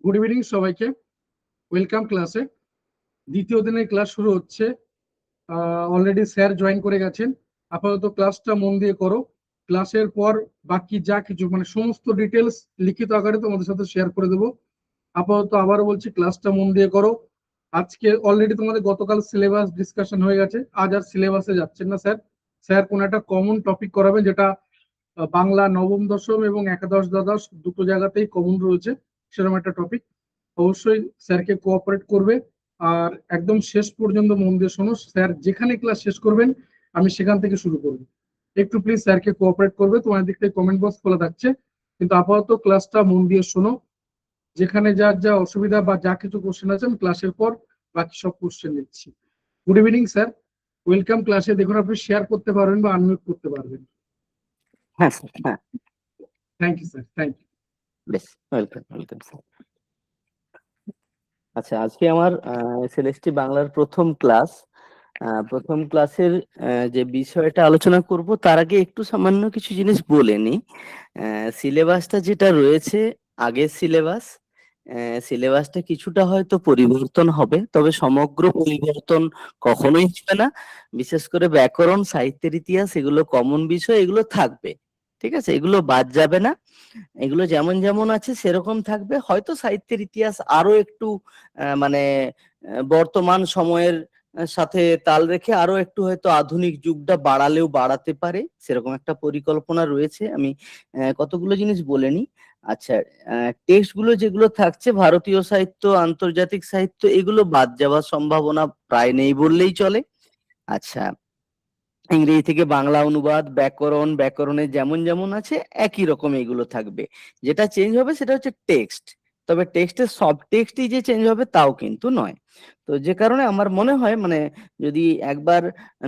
Good evening সবাইকে, welcome ক্লাসে। দ্বিতীয় দিনের ক্লাস শুরু হচ্ছে। অলরেডি স্যার জয়েন করে গেছেন। আপাতত ক্লাসটা মন দিয়ে করো। ক্লাসের পর বাকি যা কিছু মানে সমস্ত ডিটেলস লিখিত আকারে তোমাদের সাথে শেয়ার করে দেবো। আপাতত আবারও বলছি, ক্লাসটা মন দিয়ে করো। আজকে অলরেডি তোমাদের গতকাল সিলেবাস ডিসকাশন হয়ে গেছে, আজ আর সিলেবাসে যাচ্ছেন না স্যার। স্যার কোন একটা কমন টপিক করাবেন, যেটা বাংলা নবম দশম এবং একাদশ দ্বাদশ দুটো জায়গাতেই কমন রয়েছে, সেরকম একটা টপিক। অবশ্যই স্যারকে কোঅপারেট করবে আর একদম শেষ পর্যন্ত মন দিয়ে শোনো। স্যার যেখানে ক্লাস শেষ করবেন আমি সেখান থেকে শুরু করব। একটু প্লিজ স্যারকে কোঅপারেট করবে। তোমার দিক থেকে কমেন্ট বক্স খোলা থাকছে, কিন্তু আপাতত ক্লাসটা মন দিয়ে শোনো। যেখানে যার যা অসুবিধা বা যা কিছু কোশ্চেন আছে আমি ক্লাসের পর বাকি সব কোশ্চেন নিচ্ছি। গুড ইভিনিং স্যার, ওয়েলকাম ক্লাসে। দেখুন আপনি শেয়ার করতে পারবেন বা আনমিউট করতে পারবেন। হ্যাঁ স্যার, হ্যাঁ। Thank you sir, thank you. বেশ, ওয়েলকাম ওয়েলকাম স্যার। আচ্ছা, আজকে আমার সেলেস্টি বাংলার প্রথম ক্লাস। প্রথম ক্লাসের যে বিষয়টা আলোচনা করব তার আগে একটু সামান্য কিছু জিনিস বলে নি। সিলেবাসটা যেটা রয়েছে, আগের সিলেবাসটা কিছুটা হয়তো পরিবর্তন হবে, তবে সমগ্র পরিবর্তন কখনোই হবে না। বিশেষ করে ব্যাকরণ, সাহিত্যের ইতিহাস, এগুলো কমন বিষয়, এগুলো থাকবে। ঠিক আছে, এগুলো বাদ যাবে না। এগুলো যেমন যেমন আছে সেরকম থাকবে। হয়তো সাহিত্যের ইতিহাস আরো একটু মানে বর্তমান সময়ের সাথে তাল রেখে আরো একটু হয়তো আধুনিক যুগটা বাড়ালেও বাড়াতে পারে, সেরকম একটা পরিকল্পনা রয়েছে। আমি কতগুলো জিনিস বলে নিই। আচ্ছা, টেক্সট গুলো যেগুলো থাকছে, ভারতীয় সাহিত্য, আন্তর্জাতিক সাহিত্য, এগুলো বাদ যাওয়ার সম্ভাবনা প্রায় নেই বললেই চলে। আচ্ছা, ইংরেজি থেকে বাংলা অনুবাদ, ব্যাকরণের যেমন যেমন আছে একই রকম এগুলো থাকবে। যেটা চেঞ্জ হবে সেটা হচ্ছে টেক্সট। তবে টেক্সটের সব টেক্সটই যে চেঞ্জ হবে তাও কিন্তু নয়। তো যে কারণে আমার মনে হয় মানে যদি একবার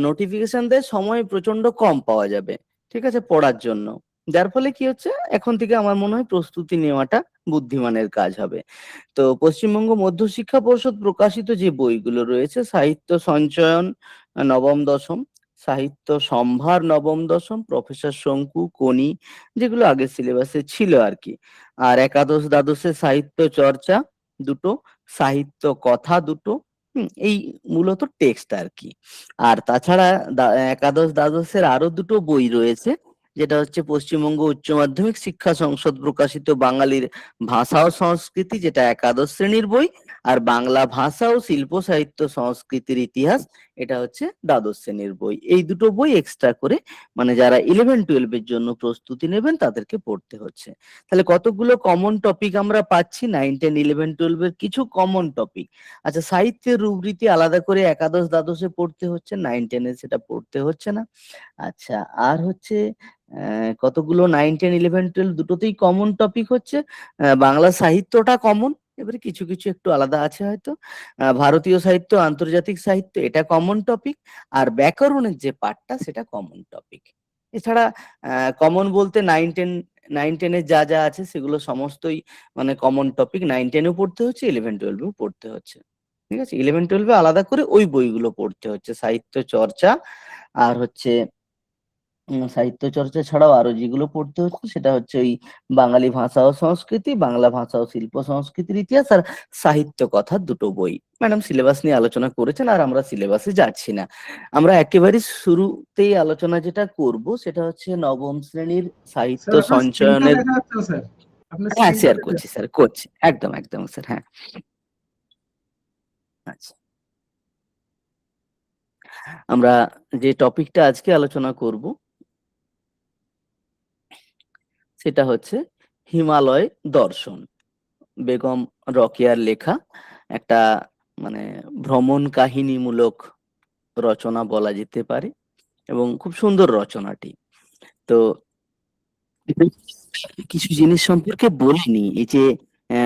নোটিফিকেশন দেয়, সময় প্রচন্ড কম পাওয়া যাবে, ঠিক আছে, পড়ার জন্য। যার ফলে কি হচ্ছে, এখন থেকে আমার মনে হয় প্রস্তুতি নেওয়াটা বুদ্ধিমানের কাজ হবে। তো পশ্চিমবঙ্গ মধ্যশিক্ষা পর্ষদ প্রকাশিত যে বইগুলো রয়েছে, সাহিত্য সঞ্চয়ন নবম দশম, সাহিত্য সম্ভার নবম দশম, প্রফেসর শঙ্কু, কোনি, যেগুলো আগের সিলেবাসে ছিল আর কি। আর একাদশ দ্বাদশের সাহিত্য চর্চা দুটো, সাহিত্য কথা দুটো। এই মূলত টেক্সট আর কি। আর তাছাড়া একাদশ দ্বাদশের আরো দুটো বই রয়েছে, যেটা হচ্ছে পশ্চিমবঙ্গ উচ্চ মাধ্যমিক শিক্ষা সংসদ প্রকাশিত বাঙালির ভাষা ও সংস্কৃতি, যেটা একাদশ শ্রেণীর বই, আর বাংলা ভাষা ও শিল্প সাহিত্য সংস্কৃতির ইতিহাস, এটা হচ্ছে দ্বাদশ শ্রেণীর বই। এই দুটো বই এক্সট্রা করে মানে যারা 11-12 এর জন্য প্রস্তুতি নেবেন তাদেরকে পড়তে হচ্ছে। তাহলে কতগুলো কমন টপিক আমরা পাচ্ছি, 9, 10, 11, 12 এর কিছু কমন টপিক। আচ্ছা, সাহিত্যের রূপরীতি আলাদা করে একাদশ দ্বাদশে পড়তে হচ্ছে, 9, 10-এ সেটা পড়তে হচ্ছে না। আচ্ছা, আর হচ্ছে কতগুলো 9, 10, 11, 12 দুটোতেই কমন টপিক হচ্ছে। বাংলা সাহিত্যটা কমন, এবারে কিছু কিছু একটু আলাদা আছে হয়তো। ভারতীয় সাহিত্য, আন্তর্জাতিক সাহিত্য, এটা কমন টপিক। আর ব্যাকরণের যে পার্টটা সেটা কমন টপিক। এছাড়া কমন বলতে 9, 10 এর যা যা আছে সেগুলো সমস্তই মানে কমন টপিক। 9, 10-এও পড়তে হচ্ছে, 11, 12-এও পড়তে হচ্ছে। ঠিক আছে, 11, 12-এ আলাদা করে ওই বইগুলো পড়তে হচ্ছে, সাহিত্য চর্চা। আর হচ্ছে সাহিত্য চর্চা ছাড়াও আরো যেগুলো পড়তে হচ্ছে সেটা হচ্ছে ওই বাঙালি ভাষা ও সংস্কৃতি, বাংলা ভাষা ও শিল্প সংস্কৃতির ইতিহাস, আর সাহিত্য কথা দুটো বই। ম্যাডাম সিলেবাস নিয়ে আলোচনা করেছেন, আর আমরা সিলেবাসে যাচ্ছি না। আমরা একেবারে শুরুতেই আলোচনা যেটা করব সেটা হচ্ছে নবম শ্রেণীর সাহিত্য সঞ্চয়নের। হ্যাঁ, শেয়ার করছি স্যার, করছি, একদম একদম স্যার, হ্যাঁ। আচ্ছা, আমরা যে টপিকটা আজকে আলোচনা করব সেটা হচ্ছে হিমালয় দর্শন। বেগম রোকেয়ার লেখা একটা মানে ভ্রমণ কাহিনীমূলক রচনা বলা যেতে পারে, এবং খুব সুন্দর রচনাটি। তো কিছু জিনিস সম্পর্কে বলিনি। এই যে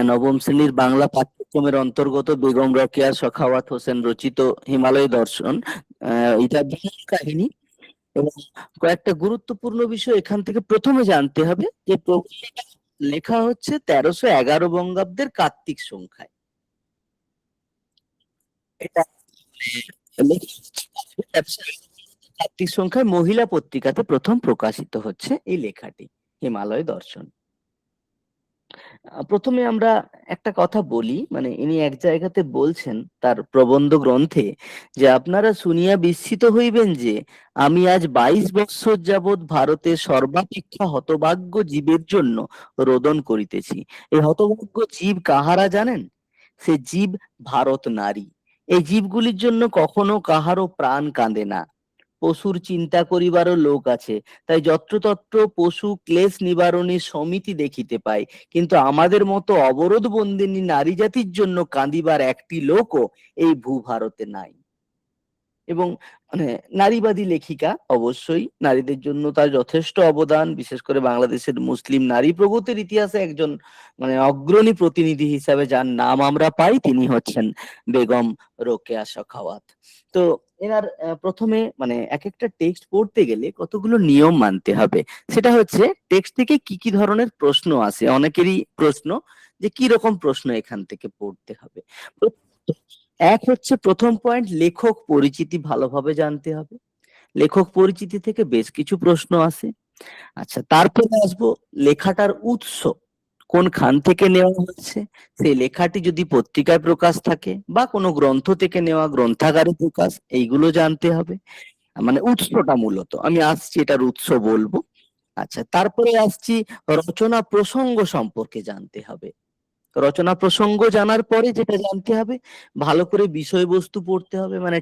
নবম শ্রেণীর বাংলা পাঠ্যক্রমের অন্তর্গত বেগম রোকেয়া সাখাওয়াত হোসেন রচিত হিমালয় দর্শন, এটা ভ্রমণ কাহিনী। এবং কয়েকটা গুরুত্বপূর্ণ বিষয় এখান থেকে প্রথমে জানতে হবে, যে লেখা হচ্ছে 1311 বঙ্গাব্দের কার্তিক সংখ্যায়। এটা কার্তিক সংখ্যায় মহিলা পত্রিকাতে প্রথম প্রকাশিত হচ্ছে এই লেখাটি, হিমালয় দর্শন। প্রথমে আমরা একটা কথা বলি, মানে ইনি এক জায়গাতে বলছেন তার প্রবন্ধ গ্রন্থে যে আপনারা শুনিয়া বিস্মিত হইবেন যে আমি আজ 22 বৎসর যাবৎ ভারতের সর্বাপেক্ষা হতভাগ্য জীবের জন্য রোদন করিতেছি। এই হতভাগ্য জীব কাহারা জানেন? সে জীব ভারত নারী। এই জীবগুলির জন্য কখনো কাহারও প্রাণ কাঁদে না। পশুর চিন্তা করিবারও লোক আছে, তাই যত্রতত্র পশু ক্লেশ নিবারণী সমিতি দেখিতে পাই, কিন্তু আমাদের মতো অবরোধ বন্দিনী নারী জাতির জন্য কাঁদিবার একটি লোকও এই ভূভারতে নাই। এবং মানে নারীবাদী লেখিকা, অবশ্যই নারীদের জন্য তার যথেষ্ট অবদান, বিশেষ করে বাংলাদেশের মুসলিম নারী প্রগতির ইতিহাসে একজন মানে অগ্রণী প্রতিনিধি হিসাবে যার নাম আমরা পাই তিনি হচ্ছেন বেগম রোকেয়া সাখাওয়াত। তো এনার প্রথমে মানে এক একটা টেক্সট পড়তে গেলে কতগুলো নিয়ম মানতে হবে। সেটা হচ্ছে টেক্সট থেকে কি কি ধরনের প্রশ্ন আসে, অনেকেরই প্রশ্ন যে কি রকম প্রশ্ন এখান থেকে পড়তে হবে। এক হচ্ছে প্রথম পয়েন্ট, লেখক পরিচিতি ভালোভাবে জানতে হবে। লেখক পরিচিতি থেকে বেশ কিছু প্রশ্ন আসে। আচ্ছা, তারপরে আসবো লেখাটার উৎস, কোন খান থেকে নেওয়া হয়েছে। সেই লেখাটি যদি পত্রিকায় প্রকাশ থাকে বা কোনো গ্রন্থ থেকে নেওয়া, গ্রন্থাগারে প্রকাশ, এইগুলো জানতে হবে। মানে উৎসটা মূলত আমি আসছি, এটার উৎস বলবো। আচ্ছা, তারপরে আসছি রচনা প্রসঙ্গ সম্পর্কে জানতে হবে। রচনা প্রসঙ্গ জানার পরে যেটা জানতে হবে, ভালো করে বিষয়বস্তু পড়তে হবে, মানে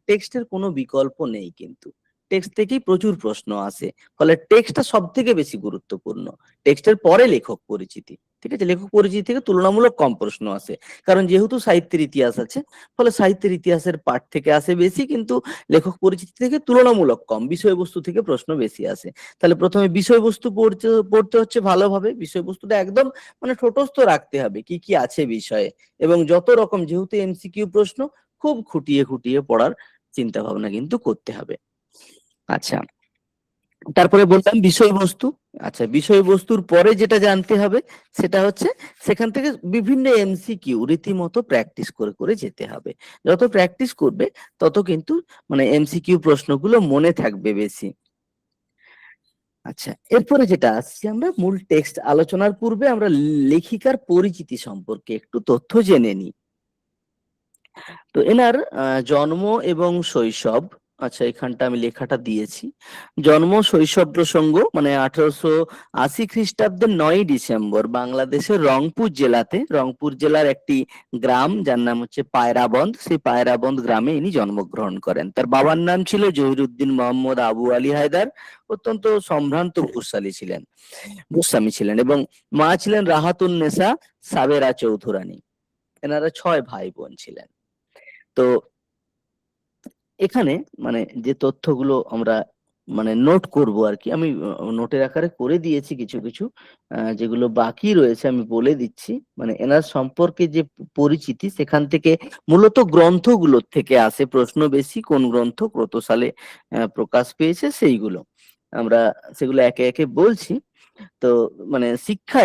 টেক্সটের কোনো বিকল্প নেই, কিন্তু টেক্সট থেকেই প্রচুর প্রশ্ন আসে, ফলে টেক্সটটা সব থেকে বেশি গুরুত্বপূর্ণ। টেক্সটের পরে লেখক পরিচিতি, ঠিক আছে? লেখক পরিচিতি থেকে তুলনামূলক কম প্রশ্ন আসে, কারণ যেহেতু সাহিত্যের ইতিহাস আছে, ফলে সাহিত্যের ইতিহাসের পাঠ থেকে আসে বেশি, কিন্তু লেখক পরিচিতি থেকে তুলনামূলক কম, বিষয়বস্তু থেকে প্রশ্ন বেশি আসে। তাহলে প্রথমে বিষয়বস্তু পড়তে হচ্ছে ভালোভাবে, বিষয়বস্তুটা একদম মানে ঠোঁটস্থ রাখতে হবে কি কি আছে বিষয়ে, এবং যত রকম, যেহেতু এমসিকিউ প্রশ্ন, খুব খুঁটিয়ে খুঁটিয়ে পড়ার চিন্তা ভাবনা কিন্তু করতে হবে। আচ্ছা, তারপরে বললাম বিষয়বস্তু। আচ্ছা, বিষয়বস্তুর পরে যেটা জানতে হবে সেটা হচ্ছে সেখান থেকে বিভিন্ন এমসিকিউ রীতিমতো প্র্যাকটিস করে করে যেতে হবে। যত প্র্যাকটিস করবে তত কিন্তু মানে এমসিকিউ প্রশ্নগুলো মনে থাকবে বেশি। আচ্ছা, এরপরে যেটা আসছি আমরা মূল টেক্সট আলোচনার পূর্বে আমরা লেখিকার পরিচিতি সম্পর্কে একটু তথ্য জেনে নিই। তো এনার জন্ম এবং শৈশব, আচ্ছা এখানটা আমি লেখাটা দিয়েছি। জন্ম শৈশব প্রসঙ্গ মানে 1880 খ্রিস্টাব্দের 9ই ডিসেম্বর বাংলাদেশের রংপুর জেলার একটি গ্রাম যার নাম হচ্ছে পায়রাবন্দ, সেই পায়রাবন্দ গ্রামে ইনি জন্মগ্রহণ করেন। তার বাবার নাম ছিল জহিরুদ্দিন মোহাম্মদ আবু আলী হায়দার, অত্যন্ত সম্ভ্রান্ত গোস্বামী ছিলেন, এবং মা ছিলেন রাহাতুন্নেসা সাবেরা চৌধুরানী। এনারা 6 ভাই বোন ছিলেন। তো এখানে মানে যে তথ্যগুলো আমরা মানে নোট করব আর কি, আমি নোটের আকারে করে দিয়েছি কিছু কিছু, যেগুলো বাকি রয়েছে আমি বলে দিচ্ছি। মানে এনার সম্পর্কে যে পরিচিতি, সেখান থেকে মূলত গ্রন্থগুলোর থেকে আসে প্রশ্ন বেশি, কোন গ্রন্থ কত সালে প্রকাশ পেয়েছে সেইগুলো আমরা সেগুলো একে একে বলছি। তো মানে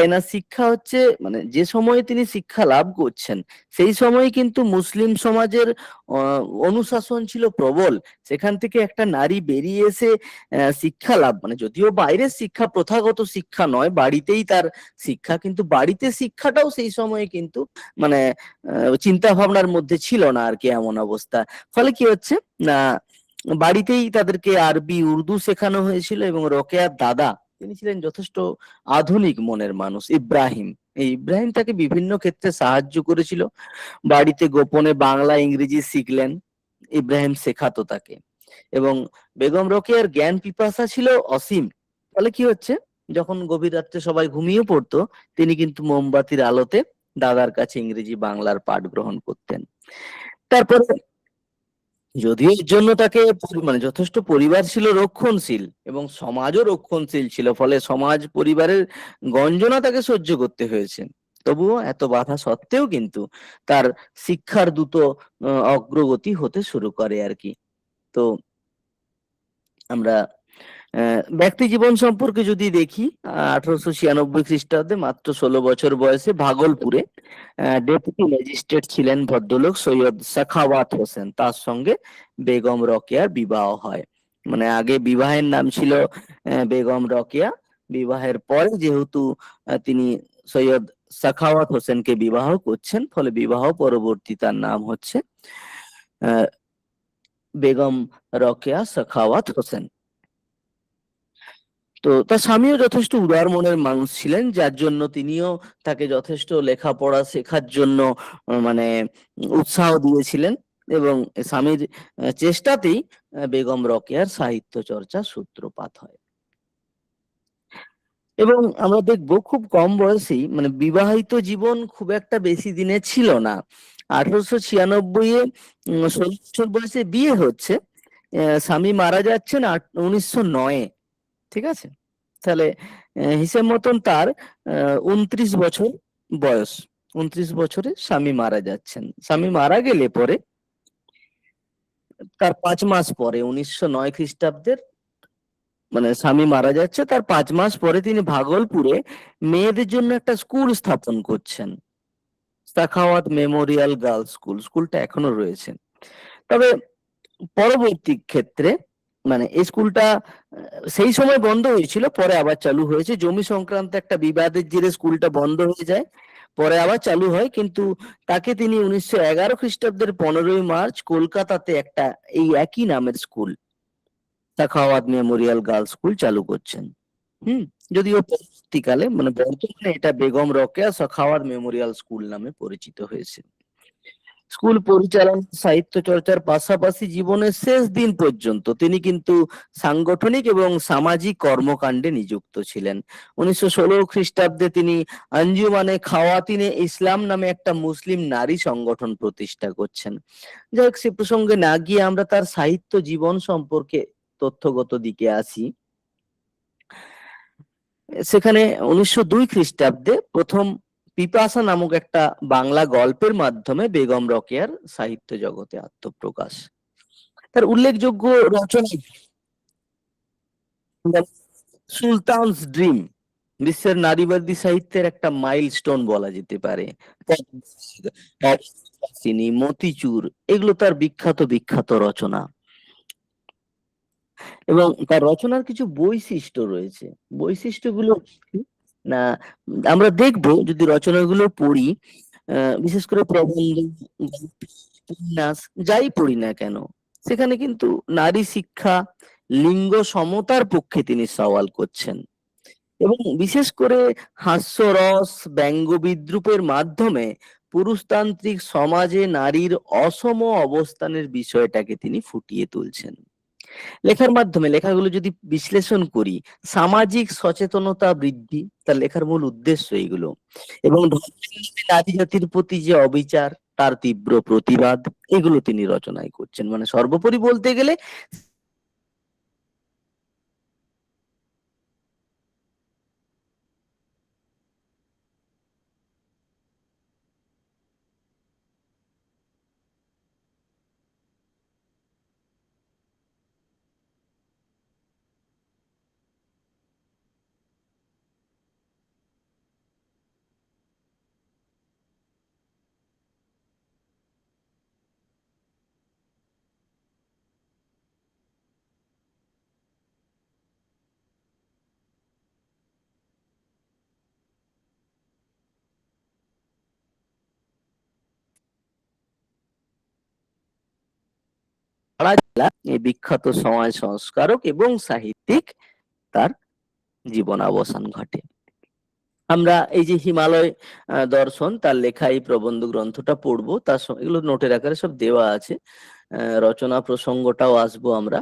এনার শিক্ষা হচ্ছে মানে যে সময়ে তিনি শিক্ষা লাভ করছেন সেই সময় কিন্তু মুসলিম সমাজের অনুশাসন ছিল প্রবল। সেখান থেকে একটা নারী বেরিয়ে এসে শিক্ষা লাভ, মানে যদিও বাইরের শিক্ষা, প্রথাগত শিক্ষা নয়, বাড়িতেই তার শিক্ষা, কিন্তু বাড়িতে শিক্ষাটাও সেই সময়ে কিন্তু মানে চিন্তা ভাবনার মধ্যে ছিল না আর কি, এমন অবস্থা। ফলে কি হচ্ছে না, বাড়িতেই তাদেরকে আরবি উর্দু শেখানো হয়েছিল, এবং রোকেয়ার দাদা তিনি ছিলেন যথেষ্ট আধুনিক মনের মানুষ, ইব্রাহিম। এই ইব্রাহিম তাকে বিভিন্ন ক্ষেত্রে সাহায্য করেছিল। বাড়িতে গোপনে বাংলা ইংরেজি শিখলেন, ইব্রাহিম শেখাতো তাকে। এবং বেগম রোকেয়ার জ্ঞান পিপাসা ছিল অসীম। ফলে কি হচ্ছে, যখন গভীর রাত্রে সবাই ঘুমিয়ে পড়তো, তিনি কিন্তু মোমবাতির আলোতে দাদার কাছে ইংরেজি বাংলার পাঠ গ্রহণ করতেন। তারপরে যদিও এর জন্য তাকে মানে যথেষ্ট পরিবার ছিল রক্ষণশীল, এবং সমাজও রক্ষণশীল ছিল, ফলে সমাজ পরিবারের গঞ্জনা তাকে সহ্য করতে হয়েছে, তবুও এত বাধা সত্ত্বেও কিন্তু তার শিক্ষার দ্রুত অগ্রগতি হতে শুরু করে আর কি। তো আমরা ব্যক্তি জীবন সম্পর্কে যদি দেখি, 1896 খ্রিস্টাব্দে মাত্র 16 বছর বয়সে ভাগলপুরে ডেপুটি ম্যাজিস্ট্রেট ছিলেন ভদ্রলোক সৈয়দ সাখাওয়াত হোসেন, তার সঙ্গে বেগম রোকেয়ার বিবাহ হয়। মানে আগে বিবাহের নাম ছিল বেগম রোকেয়া, বিবাহের পরে যেহেতু তিনি সৈয়দ সাখাওয়াত হোসেনকে বিবাহ করছেন, ফলে বিবাহ পরবর্তী তার নাম হচ্ছে বেগম রোকেয়া সাখাওয়াত হোসেন। তো তার স্বামীও যথেষ্ট উদার মনের মানুষ ছিলেন, যার জন্য তিনিও তাকে যথেষ্ট লেখাপড়া শেখার জন্য মানে উৎসাহ দিয়েছিলেন, এবং স্বামীর চেষ্টাতেই বেগম রোকেয়ার সাহিত্য চর্চার সূত্রপাত হয়। এবং আমরা দেখবো খুব কম বয়সেই, মানে বিবাহিত জীবন খুব একটা বেশি দিনে ছিল না। 1896-এ 16 বছর বয়সে বিয়ে হচ্ছে, স্বামী মারা যাচ্ছেন 1909-এ। ঠিক আছে, তাহলে হিসেব মতন তার 29 বছর বয়স। 29 বছরে স্বামী মারা যাচ্ছেন। স্বামী মারা গেলে পরে তার 5 মাস পরে 1909 খ্রিস্টাব্দের, মানে স্বামী মারা যাচ্ছে তার 5 মাস পরে তিনি ভাগলপুরে মেয়েদের জন্য একটা স্কুল স্থাপন করছেন, সাখাওয়াত মেমোরিয়াল গার্লস স্কুল। স্কুলটা এখনো রয়েছে। তবে পরবর্তী ক্ষেত্রে মানে এই স্কুলটা সেই সময় বন্ধ হয়েছিল, পরে আবার চালু হয়েছে। জমি সংক্রান্ত একটা বিবাদের জেরে স্কুলটা বন্ধ হয়ে যায়, পরে আবার চালু হয়। কিন্তু তাকে তিনি 1911 খ্রিস্টাব্দের 15ই মার্চ কলকাতাতে একটা এই একই নামের school, Sakhawat Memorial girls school চালু করছেন। যদিও পরবর্তীকালে মানে বর্তমানে এটা বেগম রোকেয়া সাখাওয়াত মেমোরিয়াল স্কুল নামে পরিচিত হয়েছে। স্কুল পরিচালনা, সাহিত্য চর্চার পাশাপাশি জীবনের শেষ দিন পর্যন্ত তিনি কিন্তু সাংগঠনিক এবং সামাজিক কর্মকাণ্ডে নিযুক্ত ছিলেন। 1916 খ্রিস্টাব্দে তিনি আঞ্জুমানে খাওয়াতিনে ইসলাম নামে একটা মুসলিম নারী সংগঠন প্রতিষ্ঠা করছেন। যাই হোক, সে প্রসঙ্গে না গিয়ে আমরা তার সাহিত্য জীবন সম্পর্কে তথ্যগত দিকে আসি। সেখানে 1902 খ্রিস্টাব্দে প্রথম পিপাসা নামক একটা বাংলা গল্পের মাধ্যমে বেগম রোকেয়ার সাহিত্য জগতে আত্মপ্রকাশ। তার উল্লেখযোগ্য রচনা সুলতানস ড্রিম, বিশ্বের নারীবাদী সাহিত্যের একটা মাইলস্টোন বলা যেতে পারে। মতিচুর, এগুলো তার বিখ্যাত বিখ্যাত রচনা। এবং তার রচনার কিছু বৈশিষ্ট্য রয়েছে। বৈশিষ্ট্যগুলো না আমরা দেখব যদি রচনাগুলো পড়ি, বিশেষ করে প্রবন্ধ, উপন্যাস যাই পড়ি না কেন, সেখানে কিন্তু নারী শিক্ষা, লিঙ্গ সমতার পক্ষে তিনি সওয়াল করছেন। এবং বিশেষ করে হাস্যরস, ব্যঙ্গ বিদ্রুপের মাধ্যমে পুরুষতান্ত্রিক সমাজে নারীর অসম অবস্থানের বিষয়টাকে তিনি ফুটিয়ে তুলছেন। লেখার মাধ্যমে, লেখাগুলো যদি বিশ্লেষণ করি, সামাজিক সচেতনতা বৃদ্ধি তার লেখার মূল উদ্দেশ্য এইগুলো, এবং নারী জাতির প্রতি যে অবিচার তার তীব্র প্রতিবাদ, এগুলো তিনি রচনায় করছেন। মানে সর্বোপরি বলতে গেলে এই বিখ্যাত সমাজ সংস্কারক এবং সাহিত্যিক, তার জীবনাবসান ঘটে। আমরা এই যে হিমালয় দর্শন, তার লেখা এই প্রবন্ধ গ্রন্থটা পড়বো, তার এগুলো নোটের আকারে সব দেওয়া আছে। রচনা প্রসঙ্গটাও আসবো আমরা।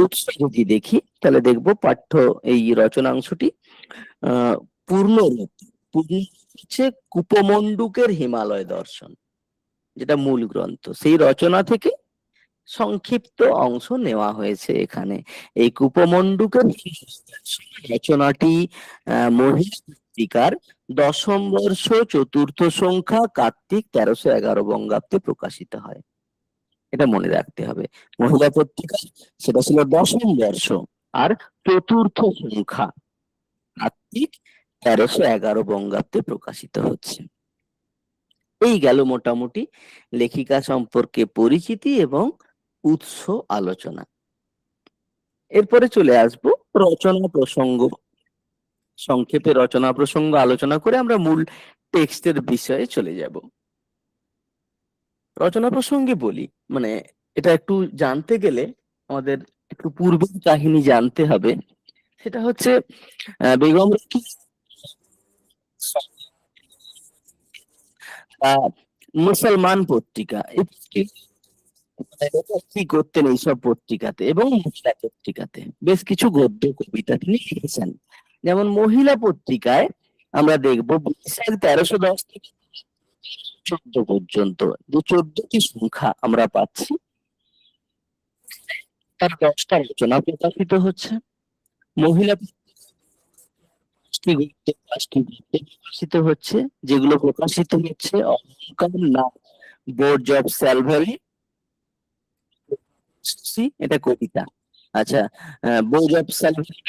উৎস যদি দেখি তাহলে দেখবো পাঠ্য এই রচনাংশটি পূর্ণরূপ হচ্ছে কুপমণ্ডুকের হিমালয় দর্শন, যেটা মূল গ্রন্থ, সেই রচনা থেকে সংক্ষিপ্ত অংশ নেওয়া হয়েছে এখানে। এই কুপমণ্ডুকের রচনাটি মহিলা পত্রিকার 10ম বর্ষ 4র্থ সংখ্যা কার্তিক 1311 বঙ্গাব্দে প্রকাশিত হয়। এটা মনে রাখতে হবে। মহিলা পত্রিকা, সেটা ছিল 10ম বর্ষ, আর 4র্থ সংখ্যা কার্তিক 1311 বঙ্গাব্দে প্রকাশিত হচ্ছে। এই গেল মোটামুটি লেখিকা সম্পর্কে পরিচিতি এবং উৎস আলোচনা। এরপরে চলে আসবো রচনা প্রসঙ্গ। সংক্ষেপে রচনা প্রসঙ্গ আলোচনা করে আমরা মূল টেক্সটের বিষয়ে চলে যাব। রচনা প্রসঙ্গে বলি, মানে এটা একটু জানতে গেলে আমাদের একটু পূর্বের কাহিনী জানতে হবে। সেটা হচ্ছে বেগম মুসলমান পত্রিকা, কি করতেন এইসব পত্রিকাতে এবং মহিলা পত্রিকাতে বেশ কিছু গদ্য কবিতা তিনি লিখেছেন। যেমন মহিলা পত্রিকায় আমরা দেখবো বৈশাখ 1310 থেকে 14 পর্যন্ত যে 14টি সংখ্যা আমরা পাচ্ছি, তার 10টা রচনা প্রকাশিত হচ্ছে। মহিলা প্রকাশিত হচ্ছে, যেগুলো প্রকাশিত হচ্ছে অলংকার না বোর্ড অফ স্যালভারি, এটা কবিতা। আচ্ছা, বোর্ড অফ স্যালভারি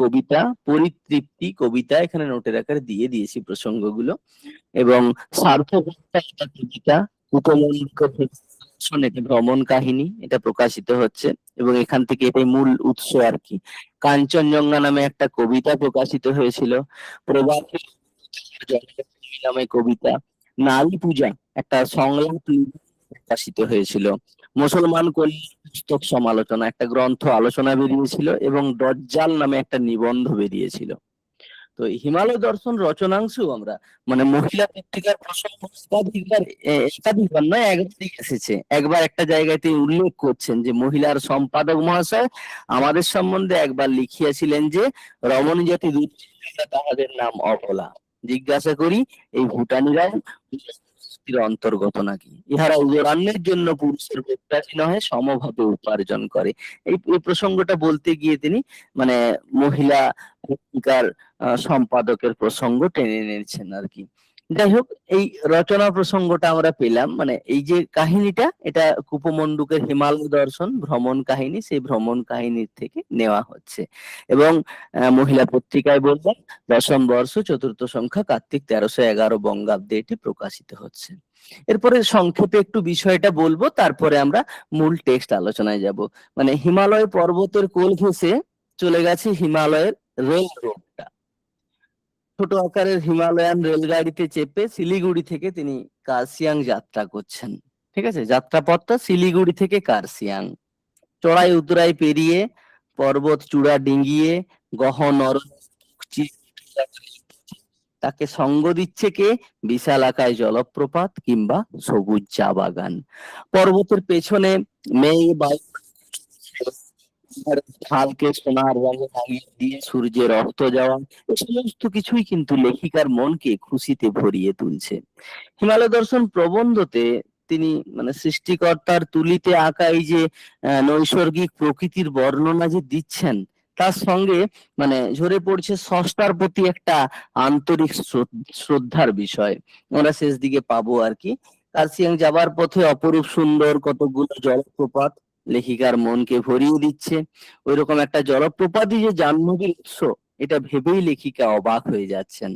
কবিতা, পরিতৃপ্তি কবিতা, এখানে নোটের আকারে দিয়ে দিয়েছি প্রসঙ্গগুলো, এবং সার্থকতা একটা কবিতা, এটা ভ্রমণ কাহিনী, এটা প্রকাশিত হচ্ছে এবং এখান থেকে এটাই মূল উৎস আর কি। কাঞ্চনজঙ্ঘা নামে একটা কবিতা প্রকাশিত হয়েছিল, প্রবাসী নামে কবিতা, নারী পূজা একটা সংলাপ প্রকাশিত হয়েছিল, মুসলমান কল্যাণ পুস্তক সমালোচনা একটা গ্রন্থ আলোচনা বেরিয়েছিল, এবং দজ্জাল নামে একটা নিবন্ধ বেরিয়েছিল। তো হিমালয় দর্শন রচনাংশ আমরা মানে মহিলা পত্রিকার প্রসঙ্গ একাধিকবার নয় একবারই এসেছে। একবার একটা জায়গায় তিনি উল্লেখ করছেন যে মহিলার সম্পাদক মহাশয় আমাদের সম্বন্ধে একবার লিখিয়াছিলেন যে রমণী জাতি তাহাদের নাম অবলা। জিজ্ঞাসা করি এই ভুটানিরাও অন্তর্গত নাকি? ইহারা উদরান্নের জন্য পুরুষের প্রত্যাশী নহে, সমভাবে উপার্জন করে। এই প্রসঙ্গটা বলতে গিয়ে তিনি মানে মহিলা পত্রিকার সম্পাদকের প্রসঙ্গ টেনে এনেছেন আর কি। যাই হোক, এই রচনা প্রসঙ্গটা আমরা পেলাম, মানে এই যে কাহিনীটা এটা কুপমণ্ডুকের হিমালয় দর্শন ভ্রমণ কাহিনী, সেই ভ্রমণ কাহিনীর থেকে নেওয়া হচ্ছে। এবং মহিলা পত্রিকায় বললাম 10ম বর্ষ 4র্থ সংখ্যা কার্তিক 1311 বঙ্গাব্দে এটি প্রকাশিত হচ্ছে। এরপরে সংক্ষেপে একটু বিষয়টা বলবো, তারপরে আমরা মূল টেক্সট আলোচনায় যাব। মানে হিমালয় পর্বতের কোল ঘেঁষে চলে গেছে হিমালয়ের রেল রোডটা। ছোট আকারের হিমালয়ান রেলগাড়িতে চেপে শিলিগুড়ি থেকে তিনি কার্সিয়াং যাত্রা করছেন। ঠিক আছে, যাত্রাপথটা শিলিগুড়ি থেকে কার্সিয়াং, চড়াই উতরাই পেরিয়ে পর্বত চূড়া ডিঙ্গিয়ে গহন তাকে সঙ্গ দিচ্ছে কে? বিশাল আকায় জলপ্রপাত কিংবা সবুজ চা বাগান। পর্বতের পেছনে মেঘ বায়ু ঢালকে সোনার রঙে রাঙিয়ে দিয়ে সূর্যের অস্ত যাওয়া, এই সমস্ত কিছুই কিন্তু লেখিকার মনকে খুশিতে ভরিয়ে তুলছে। হিমালয় দর্শন প্রবন্ধতে তিনি মানে সৃষ্টিকর্তার তুলিতে আঁকা এই যে নৈসর্গিক প্রকৃতির বর্ণনা যে দিচ্ছেন, তার সঙ্গে মানে ঝরে পড়ছে স্রষ্টার প্রতি একটা আন্তরিক শ্রদ্ধার বিষয়। আমরা শেষ দিকে পাবো আর কি। কার্সিয়াং যাবার পথে অপরূপ সুন্দর কতগুলো জলপ্রপাত লেখিকার মনকে ভরিয়ে দিচ্ছে। ওইরকম একটা জলপ্রপাতই যে জাহ্নবীর উৎস, এটা ভেবেই লেখিকা অবাক হয়ে যাচ্ছেন।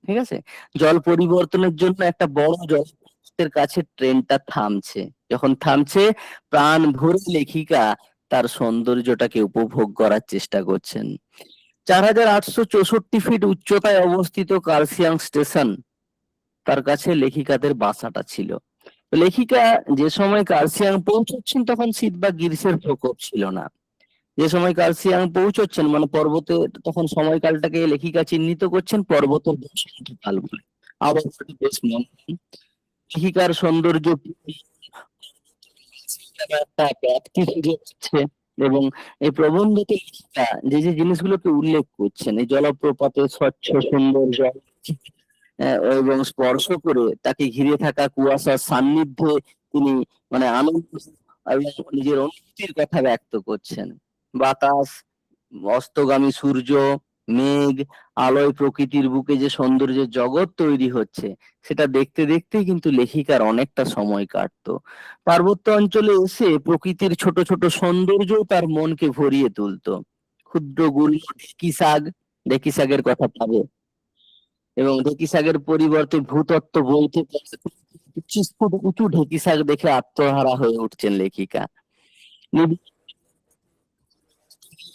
ঠিক আছে, জল পরিবর্তনের জন্য একটা বড় জলপ্রপাতের কাছে ট্রেনটা থামছে। যখন থামছে, প্রাণ ভরে লেখিকা তার সৌন্দর্যটাকে উপভোগ করার চেষ্টা করছেন। 4864 ফিট উচ্চতায় অবস্থিত কার্সিয়াং স্টেশন, তার কাছে লেখিকাদের বাসাটা ছিল। লেখিকা যে সময় কার্সিয়াং পৌঁছচ্ছেন তখন শীত বা গ্রীষ্মের প্রকোপ ছিল না। যে সময় কার্সিয়াং পৌঁছচ্ছেন মানে পর্বতে, তখন সময়কালটাকে লেখিকা চিহ্নিত করছেন পর্বতের বসন্তকাল বলে। আবহাওয়াটা বেশ মনোরম, লেখিকার সৌন্দর্য একটা ব্যাপ্তি ফুটে উঠছে। এবং এই প্রবন্ধতে লেখিকা যে যে জিনিসগুলোকে উল্লেখ করছেন, এই জলপ্রপাতের স্বচ্ছ সুন্দর জল এবং স্পর্শ করে তাকে ঘিরে থাকা কুয়াশার সান্নিধ্যে তিনি মানে আনন্দ এবং নিজের অনুভূতির কথা ব্যক্ত করছেন। বাতাস, অস্তগামী সূর্য, মেঘ, আলোয় প্রকৃতির বুকে যে সৌন্দর্যের জগৎ তৈরি হচ্ছে, সেটা দেখতে দেখতেই কিন্তু লেখিকার অনেকটা সময় কাটতো। পার্বত্য অঞ্চলে এসে প্রকৃতির ছোট ছোট সৌন্দর্য তার মনকে ভরিয়ে তুলতো। ক্ষুদ্র গুল্ম ঢেকি শাক, ঢেকি শাকের কথা পাবে, এবং ঢেকি শাকের পরিবর্তে ভূতত্ত্ব বইতে 25 ফুট উঁচু ঢেকি শাক দেখে আত্মহারা হয়ে উঠছেন লেখিকা।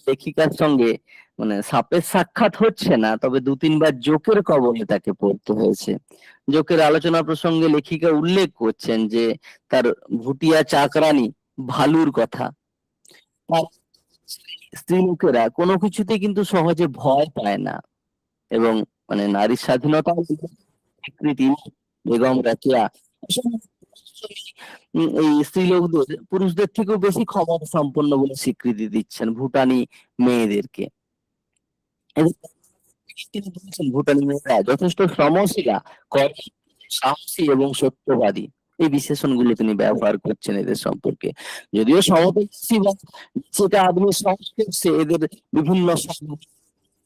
লেখিকার সঙ্গে মানে সাপের সাক্ষাৎ হচ্ছে না, তবে 2-3 বার জোকের কবলে তাকে পড়তে হয়েছে। জোকের আলোচনা প্রসঙ্গে লেখিকা উল্লেখ করছেন যে তার ভুটিয়া চাকরানী ভালুর কথা। তার স্ত্রী লোকেরা কোনো কিছুতে কিন্তু সহজে ভয় পায় না, এবং মানে নারীর স্বাধীনতা স্বীকৃতি বেগম রাকিয়া এই স্ত্রী লোকদের পুরুষদের থেকেও বেশি ক্ষমতা সম্পন্ন বলে স্বীকৃতি দিচ্ছেন ভুটানি মেয়েদেরকে। তিনি বলেছেন ভুটানি মেয়েরা যথেষ্ট শ্রমশীলা, কর্মী, সাহসী এবং সত্যবাদী। এই বিশেষণগুলো তিনি ব্যবহার করছেন এদের সম্পর্কে। যদিও সমবয়সী বা যেটা আদমি সংস্পর্শে এদের বিভিন্ন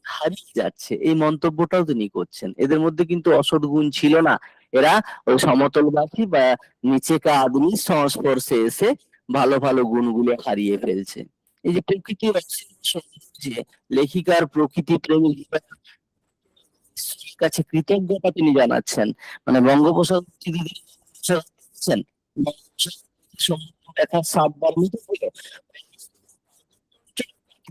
হারিয়ে যাচ্ছে, এই মন্তব্যটাও তিনি করছেন। এদের মধ্যে কিন্তু অসৎ গুণ ছিল না, এরা ওই সমতলবাসী বা নিচেকা আদমির সংস্পর্শে এসে ভালো ভালো গুণগুলো হারিয়ে ফেলছে। এই যে প্রকৃতির যে লেখিকার প্রকৃতি প্রেমী কাছে কৃতজ্ঞতা তিনি জানাচ্ছেন। মানে বঙ্গোপসাগর দেখা সাতবার মতো হলো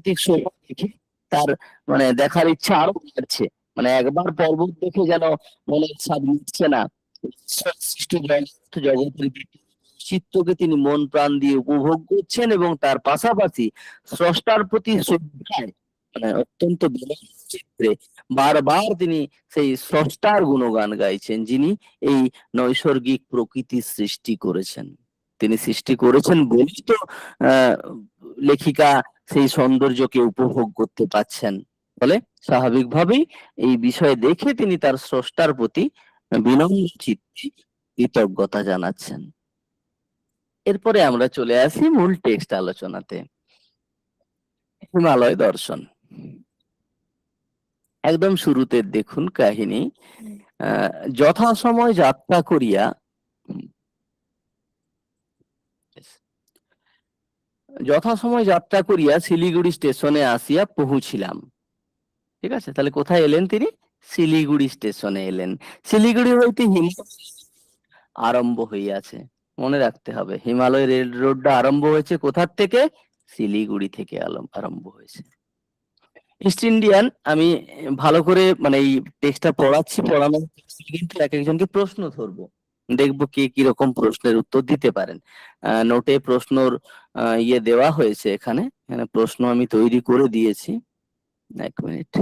দেখে তার মানে দেখার ইচ্ছা আরো বাড়ছে। মানে একবার পর্বত দেখে যেন মনের স্বাদ মিটছে না, সৃষ্ট জগতের চিত্রকে তিনি মন প্রাণ দিয়ে উপভোগ করছেন, এবং তার পাশাপাশি স্রষ্টার প্রতি শ্রদ্ধায় মানে অত্যন্ত চিত্রে বারবার তিনি সেই স্রষ্টার গুণগান গাইছেন, যিনি এই নৈসর্গিক প্রকৃতির সৃষ্টি করেছেন। তিনি সৃষ্টি করেছেন বলেই তো লেখিকা সেই সৌন্দর্যকে উপভোগ করতে পাচ্ছেন। ফলে স্বাভাবিকভাবেই এই বিষয় দেখে তিনি তার স্রষ্টার প্রতি বিনম্র চিত্তে কৃতজ্ঞতা জানাচ্ছেন। এরপরে আমরা চলে আসি মূল টেক্সট আলোচনাতে। হিমালয় দর্শন। একদম শুরুতে দেখুন কাহিনী। যথাসময় যাত্রা করিয়া শিলিগুড়ি স্টেশনে আসিয়া পৌঁছিলাম। ঠিক আছে, তাহলে কোথায় এলেন তিনি? শিলিগুড়ি স্টেশনে এলেন। শিলিগুড়ি হইতে আরম্ভ হইয়াছে, মনে রাখতে হবে। হিমালয় রেল রোডটা আরম্ভ হয়েছে কোথার থেকে? শিলিগুড়ি থেকে আরম্ভ হয়েছে। ইস্ট ইন্ডিয়ান আমি ভালো করে মানে এই টেক্সটটা পড়ানো কিন্তু এক একজনকে প্রশ্ন ধরবো, দেখবো কে কিরকম প্রশ্নের উত্তর দিতে পারেন। নোটে প্রশ্নর ইয়ে দেওয়া হয়েছে, এখানে প্রশ্ন আমি তৈরি করে দিয়েছি। এক মিনিট,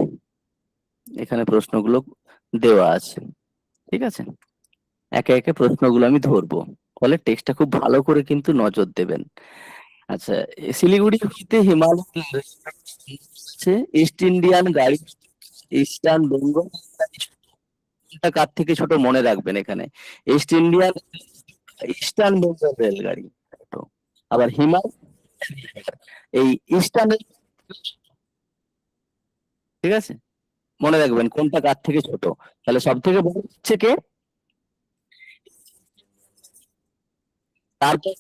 এখানে প্রশ্নগুলো দেওয়া আছে। ঠিক আছে, একে একে প্রশ্নগুলো আমি ধরবো, ফলে টেক্সটটা খুব ভালো করে কিন্তু নজর দেবেন। আচ্ছা, শিলিগুড়ি হইতে হিমালয় ইস্ট ইন্ডিয়ান গাড়ি, ইস্টার্ন বেঙ্গল কার থেকে ছোট মনে রাখবেন। এখানে ইস্ট ইন্ডিয়ান ইস্টার্ন বেঙ্গল রেলগাড়ি, আবার হিমালয় এই ইস্টার্ন, ঠিক আছে, মনে রাখবেন কোনটা কার থেকে ছোট। তাহলে সব থেকে বড় হচ্ছে কে? তারপর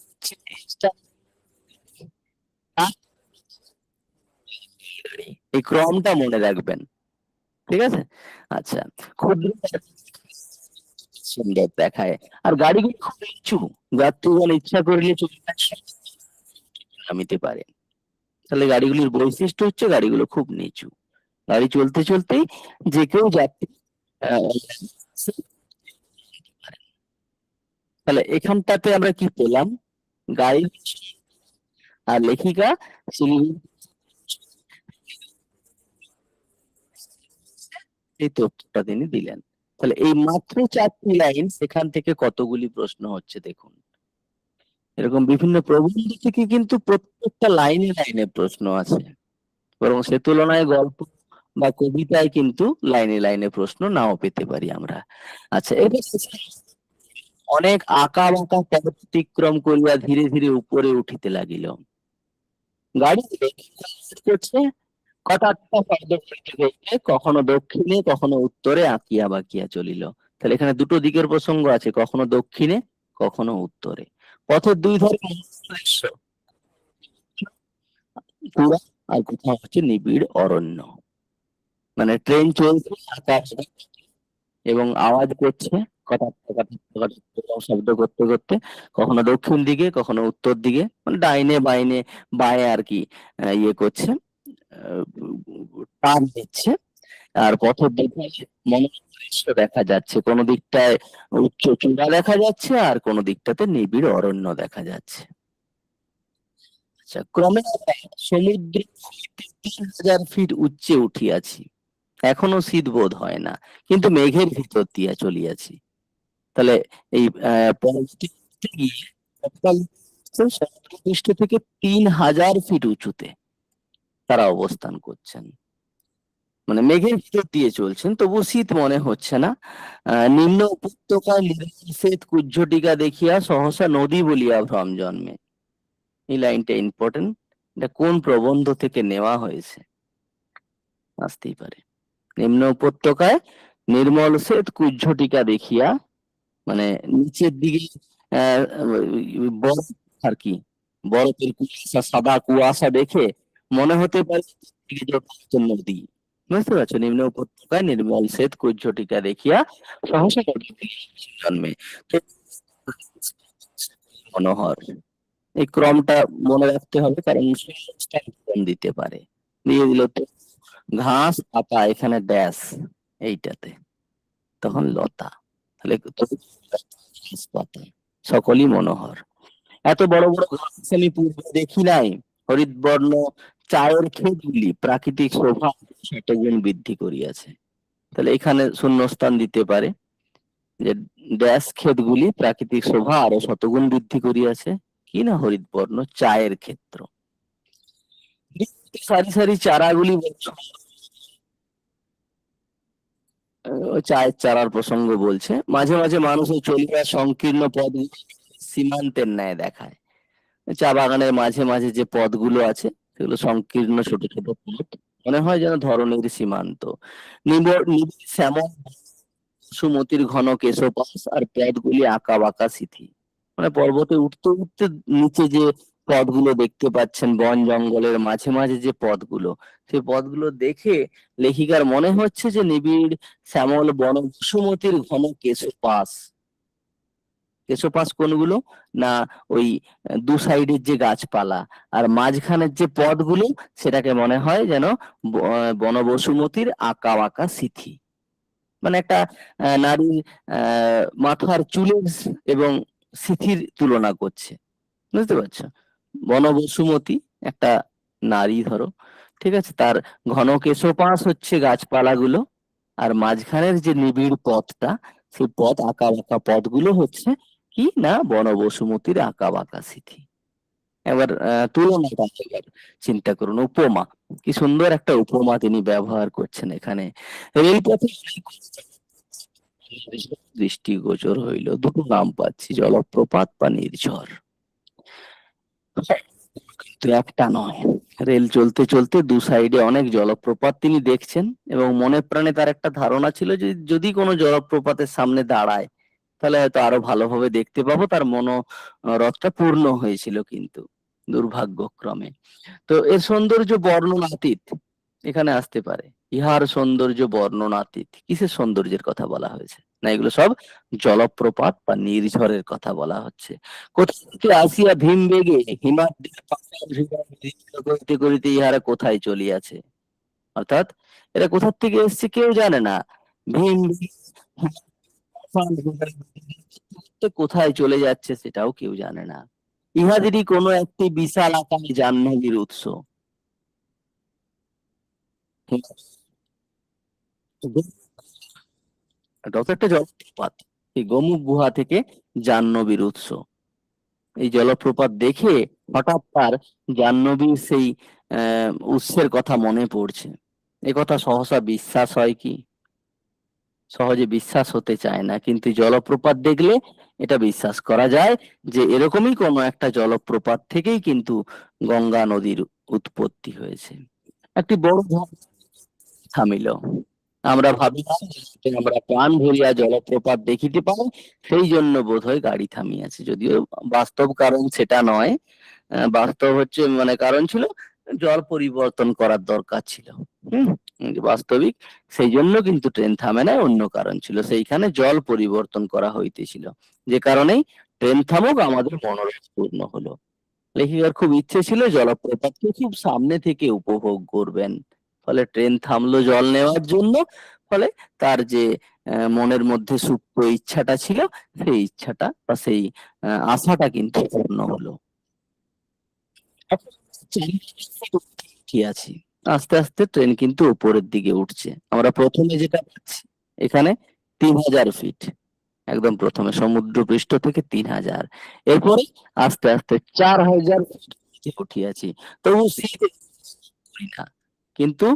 এই ক্রমটা মনে রাখবেন। ঠিক আছে, আচ্ছা। ক্ষুদ্র সুন্দর দেখায়, আর গাড়িগুলো খুব নিচু, যাত্রীগণ ইচ্ছা করলে নামিতে পারে। তাহলে গাড়িগুলির বৈশিষ্ট্য হচ্ছে গাড়িগুলো খুব নিচু, গাড়ি চলতে চলতেই যে কেউ যাত্রী। তাহলে এখানটাতে আমরা কি পেলাম? গাড়ি আর লেখিকা এই তথ্যটা তিনি দিলেন। তাহলে এই মাত্র 4টি লাইন, সেখান থেকে কতগুলি প্রশ্ন হচ্ছে দেখুন। এরকম বিভিন্ন প্রবন্ধ থেকে কিন্তু প্রত্যেকটা লাইনে লাইনে প্রশ্ন আছে, বরং সে তুলনায় গল্প বা কবিতায় কিন্তু লাইনে লাইনে প্রশ্ন নাও পেতে পারি আমরা। আচ্ছা, এবার অনেক আঁকা বাঁকা পথ অতিক্রম করিয়া ধীরে ধীরে উপরে উঠিতে লাগিল। গাড়ি করছে কখনো দক্ষিণে কখনো উত্তরে আঁকিয়া বাঁকিয়া চলিল। তাহলে এখানে দুটো দিকের প্রসঙ্গ আছে, কখনো দক্ষিণে কখনো উত্তরে। পথের দুই ধারে আর কোথাও হচ্ছে নিবিড় অরণ্য। মানে ট্রেন চলছে আকাশ এবং আওয়াজ করছে শব্দ করতে করতে, কখনো দক্ষিণ দিকে কখনো উত্তর দিকে, মানে ডাইনে বাইনে বায়ে আর কি ইয়ে করছে, টান দিচ্ছে, আর পথের দুধারে মনোরম দৃশ্য দেখা যাচ্ছে। কোনো দিকটায় উচ্চ চূড়া দেখা যাচ্ছে, আর কোনো দিকটাতে নিবিড় অরণ্য দেখা যাচ্ছে। আচ্ছা, ক্রমে আমরা সমুদ্র হইতে 3000 ফিট উচ্চে উঠিয়াছি। এখনো শীত বোধ হয় না, কিন্তু মেঘের ভিতর দিয়া চলিয়াছি। তাহলে এই পর্বতে উঠতে গিয়ে গতকাল সমুদ্রপৃষ্ঠ থেকে 3000 ফিট উঁচুতে তারা অবস্থান করছেন, মানে মেঘের ভিতর দিয়ে চলছেন, তবু শীত মনে হচ্ছে না। নিম্ন উপত্যকায় শ্বেত কুজ্ঝটিকা দেখিয়া সহসা নদী বলিয়া ভ্রম জন্মে। এই লাইনটা ইম্পর্টেন্ট, এটা কোন প্রবন্ধ থেকে নেওয়া হয়েছে? আসতেই পারে। নিম্ন উপত্যকায় নির্মল শ্বেত কুজ্ঝটিকা দেখিয়া, মানে নিচের দিকে বরফ আর কি, বরফের কুয়াশা, সাদা কুয়াশা দেখে মনে হতে পারে নদী। বুঝতে পারছো? নিম্ন উপত্যকায় নির্মল শ্বেত কুজ্ঝটিকা দেখিয়া সহসা নদী জন্মে। তো মনোহর, এই ক্রমটা মনে রাখতে হবে, কারণ ক্রম দিতে পারে। দিয়ে দিল তো ঘাস পাতা, এখানে ড্যাশ এইটাতে, তখন লতা, তাহলে ঘাস পাতা সকলই মনোহর। এত বড় বড় ঘাস আমি পূর্বে দেখি নাই। হরিতবর্ণ চায়ের ক্ষেতগুলি প্রাকৃতিক শোভা শতগুণ বৃদ্ধি করিয়াছে। তাহলে এখানে শূন্যস্থান দিতে পারে যে ড্যাশ ক্ষেতগুলি প্রাকৃতিক শোভা আরো শতগুণ বৃদ্ধি করিয়াছে। কি না? হরিতবর্ণ চায়ের ক্ষেত্র। সারি সারি চারাগুলি চায়ের চারার প্রসঙ্গ বলছে। মাঝে মাঝে মানুষের চলিবার সংকীর্ণ পথ সীমান্তের ন্যায় দেখায়। চা বাগানের মাঝে মাঝে যে পথগুলো আছে সেগুলো সংকীর্ণ ছোট ছোট পথ, মনে হয় যেন ধরনের সীমান্ত। শ্যামল সুমতির ঘন কেশপাশ, আর পথগুলি আঁকা বাঁকা সিথি। মানে পর্বতে উঠতে উঠতে নিচে যে পথগুলো দেখতে পাচ্ছেন, বন জঙ্গলের মাঝে মাঝে যে পথগুলো, সেই পথগুলো দেখে লেখিকার মনে হচ্ছে যে নিবিড় শ্যামল বন সুমতির ঘন কেশপাশ। কেশপাশ কোনগুলো? না, ওই দু সাইডের যে গাছপালা আর মাঝখানের যে পথগুলো, সেটাকে মনে হয় যেন বনবসুমতির আঁকা বাঁকা সিথি। মানে একটা নারীর মাথার চুলের এবং সিথির তুলনা করছে। বুঝতে পারছো? বনবসুমতী একটা নারী ধরো, ঠিক আছে, তার ঘন কেশপাশ হচ্ছে গাছপালাগুলো, আর মাঝখানের যে নিবিড় পথটা, সেই পথ আঁকা বাঁকা পথগুলো হচ্ছে কি না বনবসুমতির আঁকা বাঁকা সিথি। এবার তুলনাটা এবার চিন্তা করুন, উপমা, কি সুন্দর একটা উপমা তিনি ব্যবহার করছেন এখানে। রেলপথে দৃষ্টিগোচর হইল দুটো নাম পাচ্ছি, জলপ্রপাত বা নির্ঝর, কিন্তু একটা নয়। রেল চলতে চলতে দু সাইডে অনেক জলপ্রপাত তিনি দেখছেন, এবং মনে প্রাণে তার একটা ধারণা ছিল যে যদি কোনো জলপ্রপাতের সামনে দাঁড়ায় তাহলে হয়তো আরো ভালোভাবে দেখতে পাবো। তার মনোরথটা পূর্ণ হয়েছিল, কিন্তু দুর্ভাগ্যক্রমে। তো এর সৌন্দর্য বর্ণনাতীত এখানে আসতে পারে। ইহার সৌন্দর্য বর্ণনাতীত, কিসের সৌন্দর্যের কথা বলা হয়েছে? না, এগুলো সব জলপ্রপাত বা নির্ঝরের কথা বলা হচ্ছে। কোথা থেকে আসিয়া ভীম বেগে হিমাদ্রির করিতে করিতে ইহারা কোথায় চলিয়াছে, অর্থাৎ এরা কোথা থেকে এসছে কেউ জানে না। ভীম কোথায় চলে যাচ্ছে সেটাও কেউ জানে না। ইহাদেরই কোনো একটি বিশাল আকারে জাহ্নবীর উৎস। এটা তো একটা জলপ্রপাত, এই গোমুখ গুহা থেকে জাহ্নবীর উৎস। এই জলপ্রপাত দেখে হঠাৎ তার জাহ্নবীর সেই উৎসের কথা মনে পড়ছে। এ কথা সহসা বিশ্বাস হয় কি? সহজে বিশ্বাস হতে চায় না, কিন্তু জলপ্রপাত দেখলে এটা বিশ্বাস করা যায় যে এরকমই কোনো একটা জলপ্রপাত থেকেই কিন্তু গঙ্গা নদীর উৎপত্তি হয়েছে। একটি বড় থামিল। আমরা ভাবিলাম যে আমরা প্রাণ ভরিয়া জলপ্রপাত দেখিতে পাই, সেই জন্য বোধহয় গাড়ি থামিয়াছে। যদিও বাস্তব কারণ সেটা নয়, বাস্তব হচ্ছে মানে কারণ ছিল জল পরিবর্তন করার দরকার ছিল। বাস্তবিক সেই জন্য কিন্তু ট্রেন থামে না, অন্য কারণ ছিল, সেইখানে জল পরিবর্তন করা হইতেছিল, যে কারণেই ট্রেন থামুক, আমাদের মনোরথ পূর্ণ হলো। লেখিকার খুব ইচ্ছে ছিল জলপ্রপাতকে খুব সামনে থেকে উপভোগ করবেন। ফলে ট্রেন থামলো জল নেওয়ার জন্য। ফলে তার যে মনের মধ্যে সুপ্ত ইচ্ছাটা ছিল, সেই ইচ্ছাটা বা সেই আশাটা কিন্তু পূর্ণ হলো। কি আছি, আস্তে আস্তে ট্রেন কিন্তু উপরের দিকে উঠছে। আমরা প্রথমে যেটা পাচ্ছি এখানে 3000 ফিট, একদম প্রথমে সমুদ্রপৃষ্ঠ থেকে 3000, এরপরে আস্তে আস্তে 4000 ফিট উঠিয়াছি। তবু শীত করি না, কিন্তু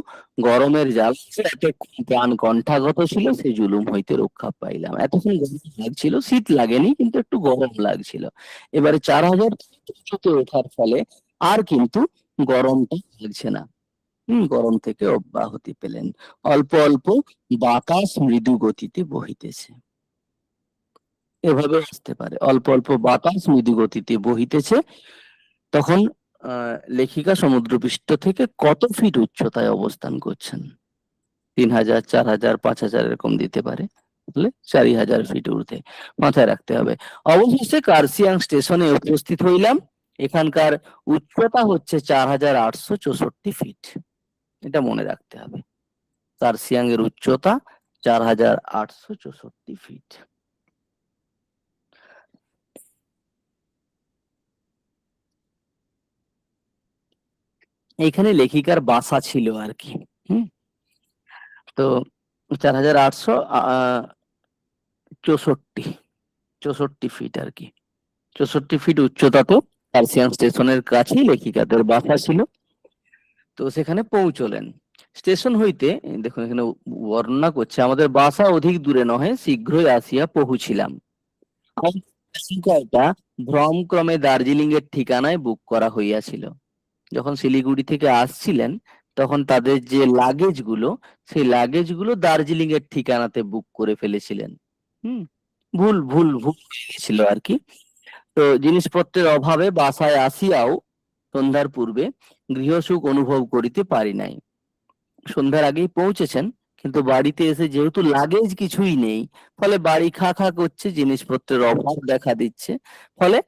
গরমের জ্বালা এত প্রাণ কণ্ঠাগত ছিল, সেই জুলুম হইতে রক্ষা পাইলাম। এতক্ষণ গরম লাগছিল, শীত লাগেনি, কিন্তু একটু গরম লাগছিল। এবারে 4000 উঁচুতে ওঠার ফলে আর কিন্তু গরমটা লাগছে না। গরম থেকে অব্যাহতি পেলেন। অল্প অল্প বাতাস মৃদু গতিতে বহিতেছে। এভাবে আসতে পারে, অল্প অল্প বাতাস মৃদু গতিতে বহিতেছে। তখন লেখিকা সমুদ্রপৃষ্ঠ থেকে কত ফিট উচ্চতায় অবস্থান করছেন? 3000, 4000, 5000 এরকম দিতে পারে। তাহলে 4000 ফিট ঊর্ধ্বে, মাথায় রাখতে হবে। অবশেষে কার্সিয়াং স্টেশনে উপস্থিত হইলাম। এখানকার উচ্চতা হচ্ছে 4864 ফিট, এটা মনে রাখতে হবে। কার্সিয়াং এর উচ্চতা 4864 ফিট। এখানে লেখিকার বাসা ছিল আর কি। তো 4864 ফিট আর কি, 64 ফিট উচ্চতাতে কার্সিয়াং স্টেশনের কাছেই লেখিকাদের বাসা ছিল। তো সেখানে পৌঁছলেন। স্টেশন হইতে দেখুন এখানে বর্ণনা করছে, আমাদের বাসা অধিক দূরে নহে, শীঘ্রই আসিয়া পৌঁছিলাম। এটা ভ্রমক্রমে দার্জিলিং এর ঠিকানায় বুক করা হইয়াছিল। যখন শিলিগুড়ি থেকে আসছিলেন তখন তাদের যে লাগেজ গুলো, সেই লাগেজ গুলো দার্জিলিং এর ঠিকানাতে বুক করে ফেলেছিলেন। ভুল ভুল ভুল হয়ে গেছিল আর কি। তো জিনিসপত্রের অভাবে বাসায় আসিয়াও সন্ধ্যার পূর্বে গৃহসুখ অনুভব করিতে পারি নাই। সন্ধ্যার আগেই পৌঁছেছেন, কিন্তু বাড়িতে এসে যেহেতু লাগেজ কিছুই নেই, ফলে বাড়ি খা খা করছে, জিনিসপত্রের অভাব দেখা দিচ্ছে। ফলে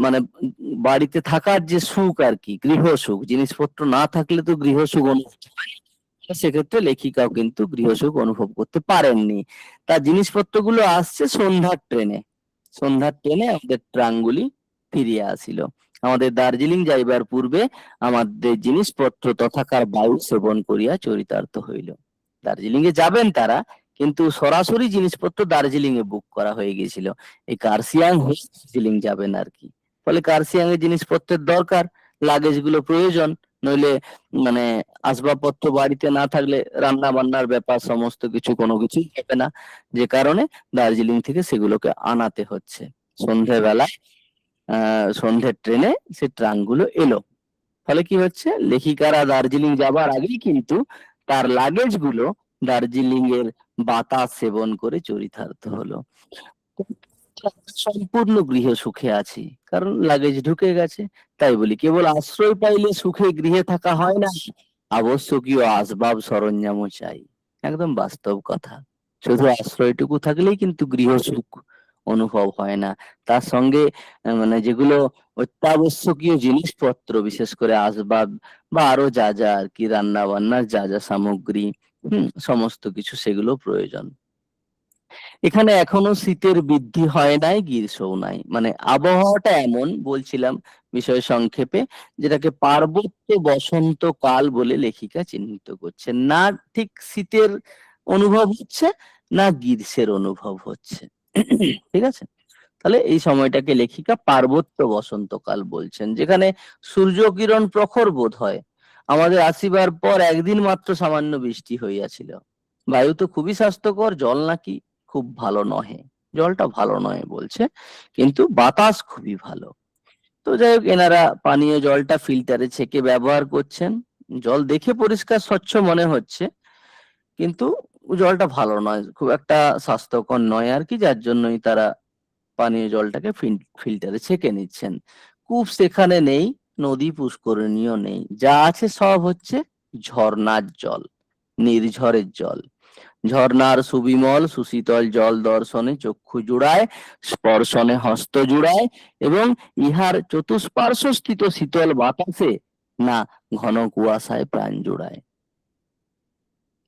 মানে বাড়িতে থাকার যে সুখ আর কি, গৃহসুখ, জিনিসপত্র না থাকলে তো গৃহসুখ অনুভূত হয় না। সেক্ষেত্রে লেখিকাও কিন্তু গৃহসুখ অনুভব করতে পারেননি। তার জিনিসপত্রগুলো আসছে সন্ধ্যার ট্রেনে। সন্ধ্যার ট্রেনে আমাদের ট্রাঙ্কগুলি ফিরিয়া আসিল। আমাদের দার্জিলিং যাইবার পূর্বে আমাদের জিনিসপত্র তথাকার বায়ু সেবন করিয়া চরিতার্থ হইল। দার্জিলিং এ যাবেন তারা, কিন্তু সরাসরি জিনিসপত্র দার্জিলিং এ বুক করা হয়ে গেছিল। এই কার্সিয়াং হয়ে দার্জিলিং যাবেন আর কি। ফলে কার্সিয়াং এর জিনিসপত্রের দরকার, লাগেজ গুলো প্রয়োজন, নইলে মানে আসবাবপত্র বাড়িতে না থাকলে রান্না বান্নার ব্যাপার সমস্ত কিছু কোনো কিছুই হবে না। যে কারণে দার্জিলিং থেকে সেগুলোকে আনাতে হচ্ছে। সন্ধ্যেবেলায় সন্ধ্যের ট্রেনে সে ট্রাঙ্কগুলো এলো। ফলে কি হচ্ছে, লেখিকারা দার্জিলিং যাবার আগেই কিন্তু তার লাগেজ গুলো দার্জিলিং এর বাতাস সেবন করে চরিতার্থ হলো। সম্পূর্ণ গৃহ সুখে আছি, কারণ লাগেজ ঢুকে গেছে। তাই বলি কেবল আশ্রয় পাইলে সুখে গৃহে থাকা হয় না, আবশ্যকীয় আসবাব সরঞ্জামও চাই। একদম বাস্তব কথা। শুধু আশ্রয়টুকু থাকলেই কিন্তু গৃহ সুখ অনুভব হয় না। তার সঙ্গে মানে যেগুলো অত্যাবশ্যকীয় জিনিসপত্র, বিশেষ করে আসবাব বা আরো যা যা আর কি, রান্না বান্নার যা যা সামগ্রী, সমস্ত কিছু সেগুলো প্রয়োজন। এখানে এখনো শীতের বৃদ্ধি হয় নাই, গ্রীষ্মও নাই, মানে আবহাওয়াটা এমন বলছিলাম বিষয় সংক্ষেপে, যেটাকে পার্বত্য বসন্ত কাল বলে লেখিকা চিহ্নিত করছে। না ঠিক শীতের অনুভব হচ্ছে, না গ্রীষ্মের অনুভব হচ্ছে। ঠিক আছে, তাহলে এই সময়টাকে লেখিকা পার্বত্য বসন্তকাল বলছেন, যেখানে সূর্য কিরণ প্রখর বোধ হয়। আমাদের আসিবার পর একদিন মাত্র সামান্য বৃষ্টি হইয়াছিল। বায়ু তো খুবই স্বাস্থ্যকর, জল নাকি খুব ভালো নহে, জলটা ভালো নয় বলছে, কিন্তু বাতাস খুবই ভালো। তো যাই হোক, এনারা পানীয় জলটা ফিল্টারে ছেঁকে ব্যবহার করছেন। জল দেখে পরিষ্কার স্বচ্ছ মনে হচ্ছে, কিন্তু জলটা ভালো নয়, খুব একটা স্বাস্থ্যকর নয় আর কি, যার জন্যই তারা পানীয় জলটাকে ফিল্টারে ছেঁকে নিচ্ছেন। কূপ সেখানে নেই, নদী পুষ্করিণীও নেই, যা আছে সব হচ্ছে ঝর্ণার জল। নির্ঝরের জল। ঝর্ণার সুবিমল সুশীতল জল দর্শনে চক্ষু জুড়ায়, স্পর্শনে হস্ত জুড়ায়, এবং ইহার চতুষ্পার্শ্বস্থিত শীতল বাতাসে না ঘন কুয়াশায় প্রাণ জুড়ায়।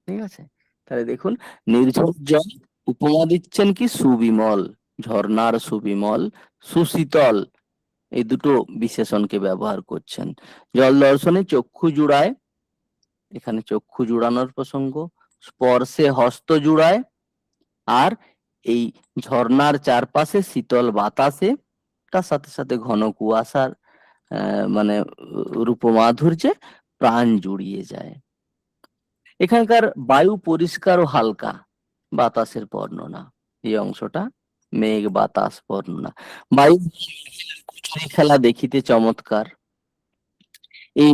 ঠিক আছে, তাহলে দেখুন নির্ঝর জল উপমা দিচ্ছেন কি সুবিমল, ঝর্ণার সুবিমল, সুশীতল, এই দুটো বিশেষণকে ব্যবহার করছেন। জল দর্শনে চক্ষু জুড়ায়, এখানে চক্ষু জুড়ানোর প্রসঙ্গ, স্পর্শে হস্ত জুড়ায়, আর এই ঝর্ণার চারপাশে শীতল বাতাসে, তার সাথে সাথে ঘন কুয়াশার মানে রূপমাধুর্যে প্রাণ জুড়িয়ে যায়। এখানকার বায়ু পরিষ্কার ও হালকা, বাতাসের বর্ণনা, এই অংশটা মেঘ বাতাস বর্ণনা। বায়ু খেলা দেখিতে চমৎকার, এই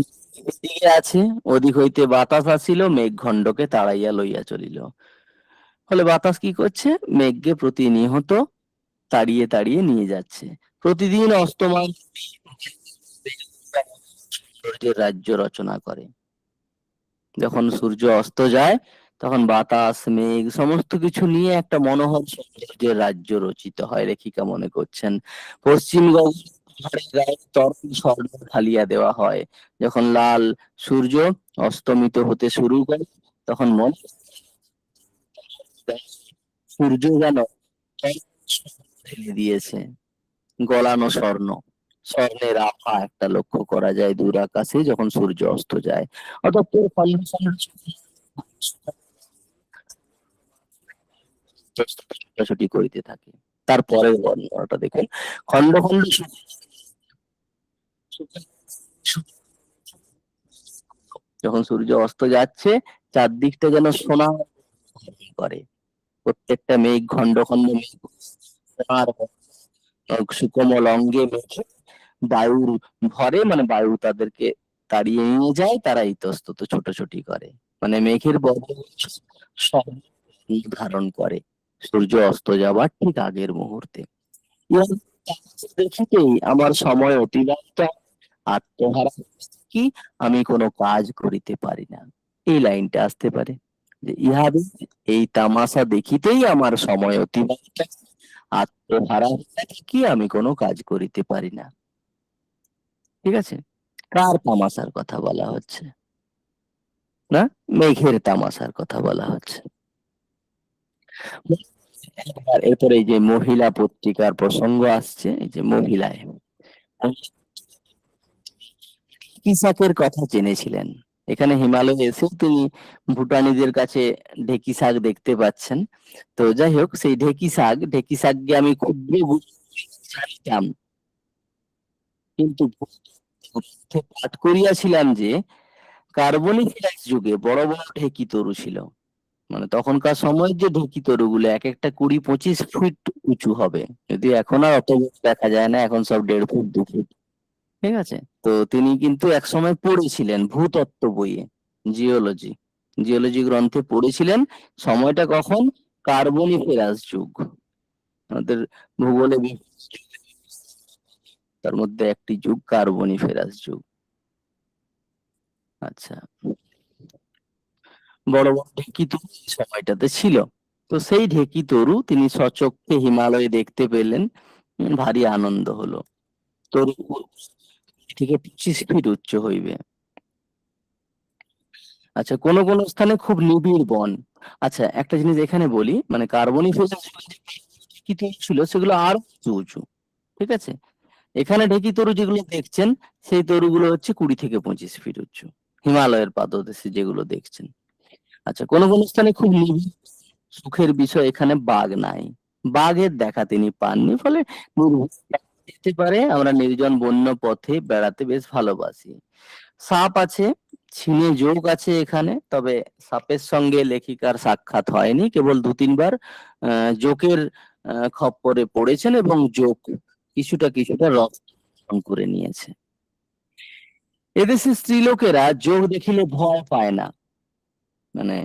দিকে আছে, ওদিক হইতে বাতাস আসিল, মেঘ খণ্ডকে তাড়াইয়া লইয়া চলিল। ফলে বাতাস কি করছে, মেঘকে প্রতিনিয়ত তাড়িয়ে তাড়িয়ে নিয়ে যাচ্ছে। প্রতিদিন অস্তমান সূর্যের রাজ্য রচনা করে। যখন সূর্য অস্ত যায় তখন বাতাস মেঘ সমস্ত কিছু নিয়ে একটা মনোহর সৌন্দর্যের রাজ্য রচিত হয়, লেখিকা মনে করছেন। পশ্চিম গগনের গায়ে তরল স্বর্ণ ঢালিয়া দেওয়া হয়। যখন লাল সূর্য অস্তমিত হতে শুরু করে তখন মনে সূর্য যেন ঢেলে দিয়েছে গলানো স্বর্ণ, স্বর্ণের আভা একটা লক্ষ্য করা যায় দূর আকাশে যখন সূর্য অস্ত যায়। অর্থাৎ ছোটাছুটি করিতে থাকে। তারপরে বর্ণনাটা দেখুন, খন্ড খন্ড যখন সূর্য অস্ত যাচ্ছে চারদিকটা যেন সোনা করে, প্রত্যেকটা মেঘ খন্ড খন্ড মেঘ সোনার সুকোমল অঙ্গে মেঘে বায়ুর ভরে, মানে বায়ু তাদেরকে তাড়িয়ে নিয়ে যায়, তারা ইতস্তত ছোটাছুটি করে, মানে মেঘের বর্ণ সব ধারণ করে সূর্য অস্ত যাবার ঠিক আগের মুহূর্তে। দেখিতেই আমার সময় অতিবাহিত, আত্মহারা কি আমি কোনো কাজ করিতে পারি না। এই লাইনটা আসতে পারে যে ইহাদের এই তামাশা দেখিতেই আমার সময় অতিবাহিত, আত্মহারা কি আমি কোনো কাজ করিতে পারি না। ঠিক আছে, কার তামাশার কথা বলা হচ্ছে? না, মেঘের তামাশার কথা বলা হচ্ছে। এরপরে এই যে মহিলা পত্রিকার প্রসঙ্গ আসছে, এই যে মহিলায় ঢেকি কথা জেনেছিলেন। এখানে হিমালয়ে এসেও তিনি ভুটানিদের কাছে ঢেকি শাক দেখতে পাচ্ছেন। তো যাই হোক, সেই ঢেকি শাককে আমি খুব জানিতাম, কিন্তু পাঠ করিয়াছিলাম যে কার্বনিফেরাস যুগে বড় বড় ঢেকি তরু ছিল, মানে তখনকার সময় যে ঢেকি তরুগুলো এক একটা 20-25 ফিট উঁচু হবে, যদি এখন আর অত দেখা যায় না, এখন সব 1.5 ফুট 2 ফুট। ঠিক আছে, তো তিনি কিন্তু একসময় পড়েছিলেন ভূতত্ত্ব বইয়ে, জিওলজি গ্রন্থে পড়েছিলেন। সময়টা কখন? কার্বনিফেরাস যুগ। আমাদের ভূগোলে তার মধ্যে একটি যুগ কার্বনিফেরাস যুগ। আচ্ছা, বড় বড় ঢেকি তরু সময়টাতে ছিল। তো সেই ঢেকি তরু তিনি সচক্ষে হিমালয়ে দেখতে পেলেন, ভারী আনন্দ হলো। তরু থেকে 25 ফিট উচ্চ হইবে। আচ্ছা, কোন কোন স্থানে খুব নিবিড় বন। আচ্ছা, একটা জিনিস এখানে বলি, মানে কার্বনিফেরাস ঢেকি তরু ছিল সেগুলো আরো উঁচু উঁচু। ঠিক আছে, এখানে ঢেকি তরু যেগুলো দেখছেন সেই তরুগুলো হচ্ছে 20 থেকে 25 ফিট উঁচু, হিমালয়ের পাদদেশে যেগুলো দেখছেন। আচ্ছা, কোন কোন স্থানে খুব নিবিড়, সুখের বিষয় এখানে বাঘ নাই, বাঘের দেখা তিনি পাননি, ফলে যেতে পারে আমরা নির্জন বন্য পথে বেড়াতে বেশ ভালোবাসি। সাপ আছে, ছিনে যোগ আছে এখানে, তবে সাপের সঙ্গে লেখিকার সাক্ষাৎ হয়নি, কেবল 2-3 বার জোকের খপ্পরে পড়েছেন এবং জোক কিছুটা রক্ষণ করে নিয়েছে। এদেশে স্ত্রীলোকেরা যোগ দেখিলে ভয় পায় না, মানে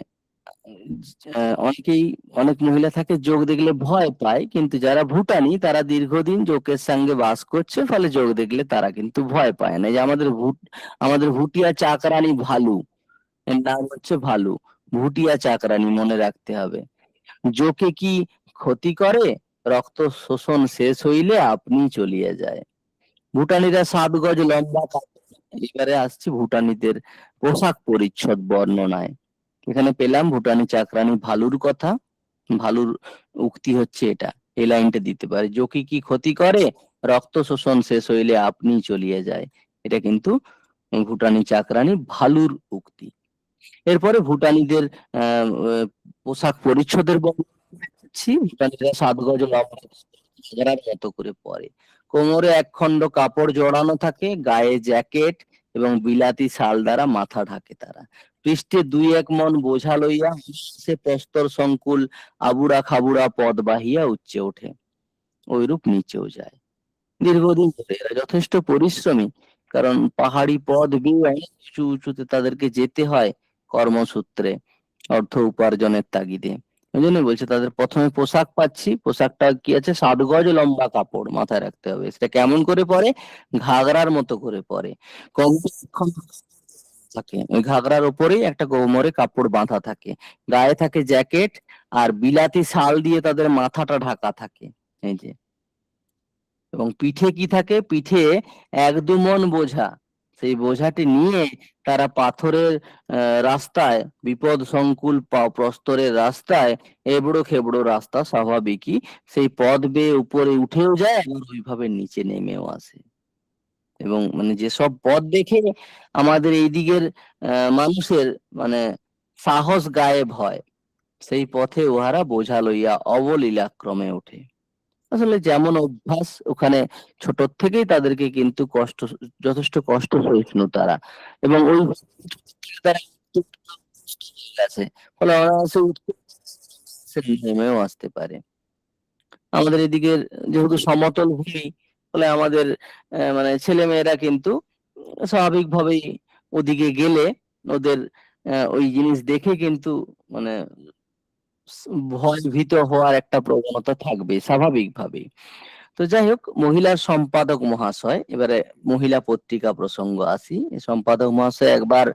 অনেক মহিলা থাকে যোগ দেখলে ভয় পায়, কিন্তু যারা ভুটানি তারা দীর্ঘদিন যোগের সঙ্গে বাস করছে, ফলে যোগ দেখলে তারা কিন্তু ভয় পায় না। যে আমাদের ভুটিয়া চাকরানি ভালু, এর নাম হচ্ছে ভালু, ভুটিয়া চাকরানি, মনে রাখতে হবে। জোকে কি ক্ষতি করে, রক্ত শোষণ শেষ হইলে আপনি চলিয়ে যায়। ভুটানিরা 7 গজ লম্বা কাপড়। এবারে আসছি ভুটানিদের পোশাক পরিচ্ছদ বর্ণনায়। এখানে পেলাম ভুটানি চাকরানি ভালুর কথা। ভালুর উক্তি হচ্ছে এটা, এই লাইনটা দিতে পারে, জোকি কি ক্ষতি করে, রক্ত শোষণ শেষ হইলে আপনি চলিয়ে যায়। এটা কিন্তু ভুটানি চাকরানি ভালুর উক্তি। এরপরে ভুটানিদের আহ আহ, পোশাক পরিচ্ছদের বর্ণনা দিচ্ছি। ভুটানিরা 7 গজ লম্বা ঘাগরার মতো করে পরে। কোমরে একখণ্ড কাপড় জড়ানো থাকে, গায়ে জ্যাকেট এবং বিলাতি শাল দ্বারা মাথা ঢাকে তারা। পৃষ্ঠে 2-1 মণ বোঝা লইয়া সে প্রস্তর সংকুল আবুড়া খাবুড়া পদ বাহিয়া উচ্চে ওঠে, ওইরূপ নিচেও যায়। দীর্ঘদিন ধরে এরা যথেষ্ট পরিশ্রমী, কারণ পাহাড়ি পথ বেয়ে অনেক উঁচু উঁচুতে তাদেরকে যেতে হয় কর্মসূত্রে, অর্থ উপার্জনের তাগিদে। ওই জন্য বলছে তাদের প্রথমে পোশাক পাচ্ছি, পোশাকটা কি আছে, 7 গজ লম্বা কাপড়, মাথায় রাখতে হবে। সেটা কেমন করে পরে, ঘাগরার মতো করে পরে। থাকে ওই ঘাগরার উপরেই একটা কোমরে কাপড় বাঁধা থাকে, গায়ে থাকে জ্যাকেট, আর বিলাতি শাল দিয়ে তাদের মাথাটা ঢাকা থাকে। এই যে, এবং পিঠে কি থাকে, পিঠে 1-2 মণ বোঝা, সেই বোঝাটি নিয়ে তারা পাথরের রাস্তায়, বিপদ সংকুল প্রস্তরের রাস্তায়, এবড়ো খেবড়ো রাস্তা স্বাভাবিকই, সেই পথ বেয়ে উপরে উঠেও যায়, আবার ওইভাবে নিচে নেমেও আসে। এবং মানে যেসব পথ দেখে আমাদের এই দিকের মানুষের মানে সাহস গায়েব হয়, সেই পথে উহারা বোঝা লইয়া অবলীলাক্রমে ওঠে। আসলে যেমন অভ্যাস ওখানে, ছোট থেকেই তাদেরকে কিন্তু যথেষ্ট কষ্ট সহিষ্ণু তারা, এবং ওই তারা আছে, ফলে অনায়াসে নেমেও আসতে পারে। আমাদের এদিকে যেহেতু সমতল ভূমি, ফলে আমাদের মানে ছেলে মেয়েরা কিন্তু স্বাভাবিকভাবেই ওদিকে গেলে ওদের ওই জিনিস দেখে কিন্তু মানে ভয় ভীত হওয়ার একটা প্রবণতা থাকবে স্বাভাবিকভাবেই। তো যাই হোক, মহিলার সম্পাদক মহাশয়, এবারে মহিলা পত্রিকা প্রসঙ্গ আসি। সম্পাদক মহাশয় একবার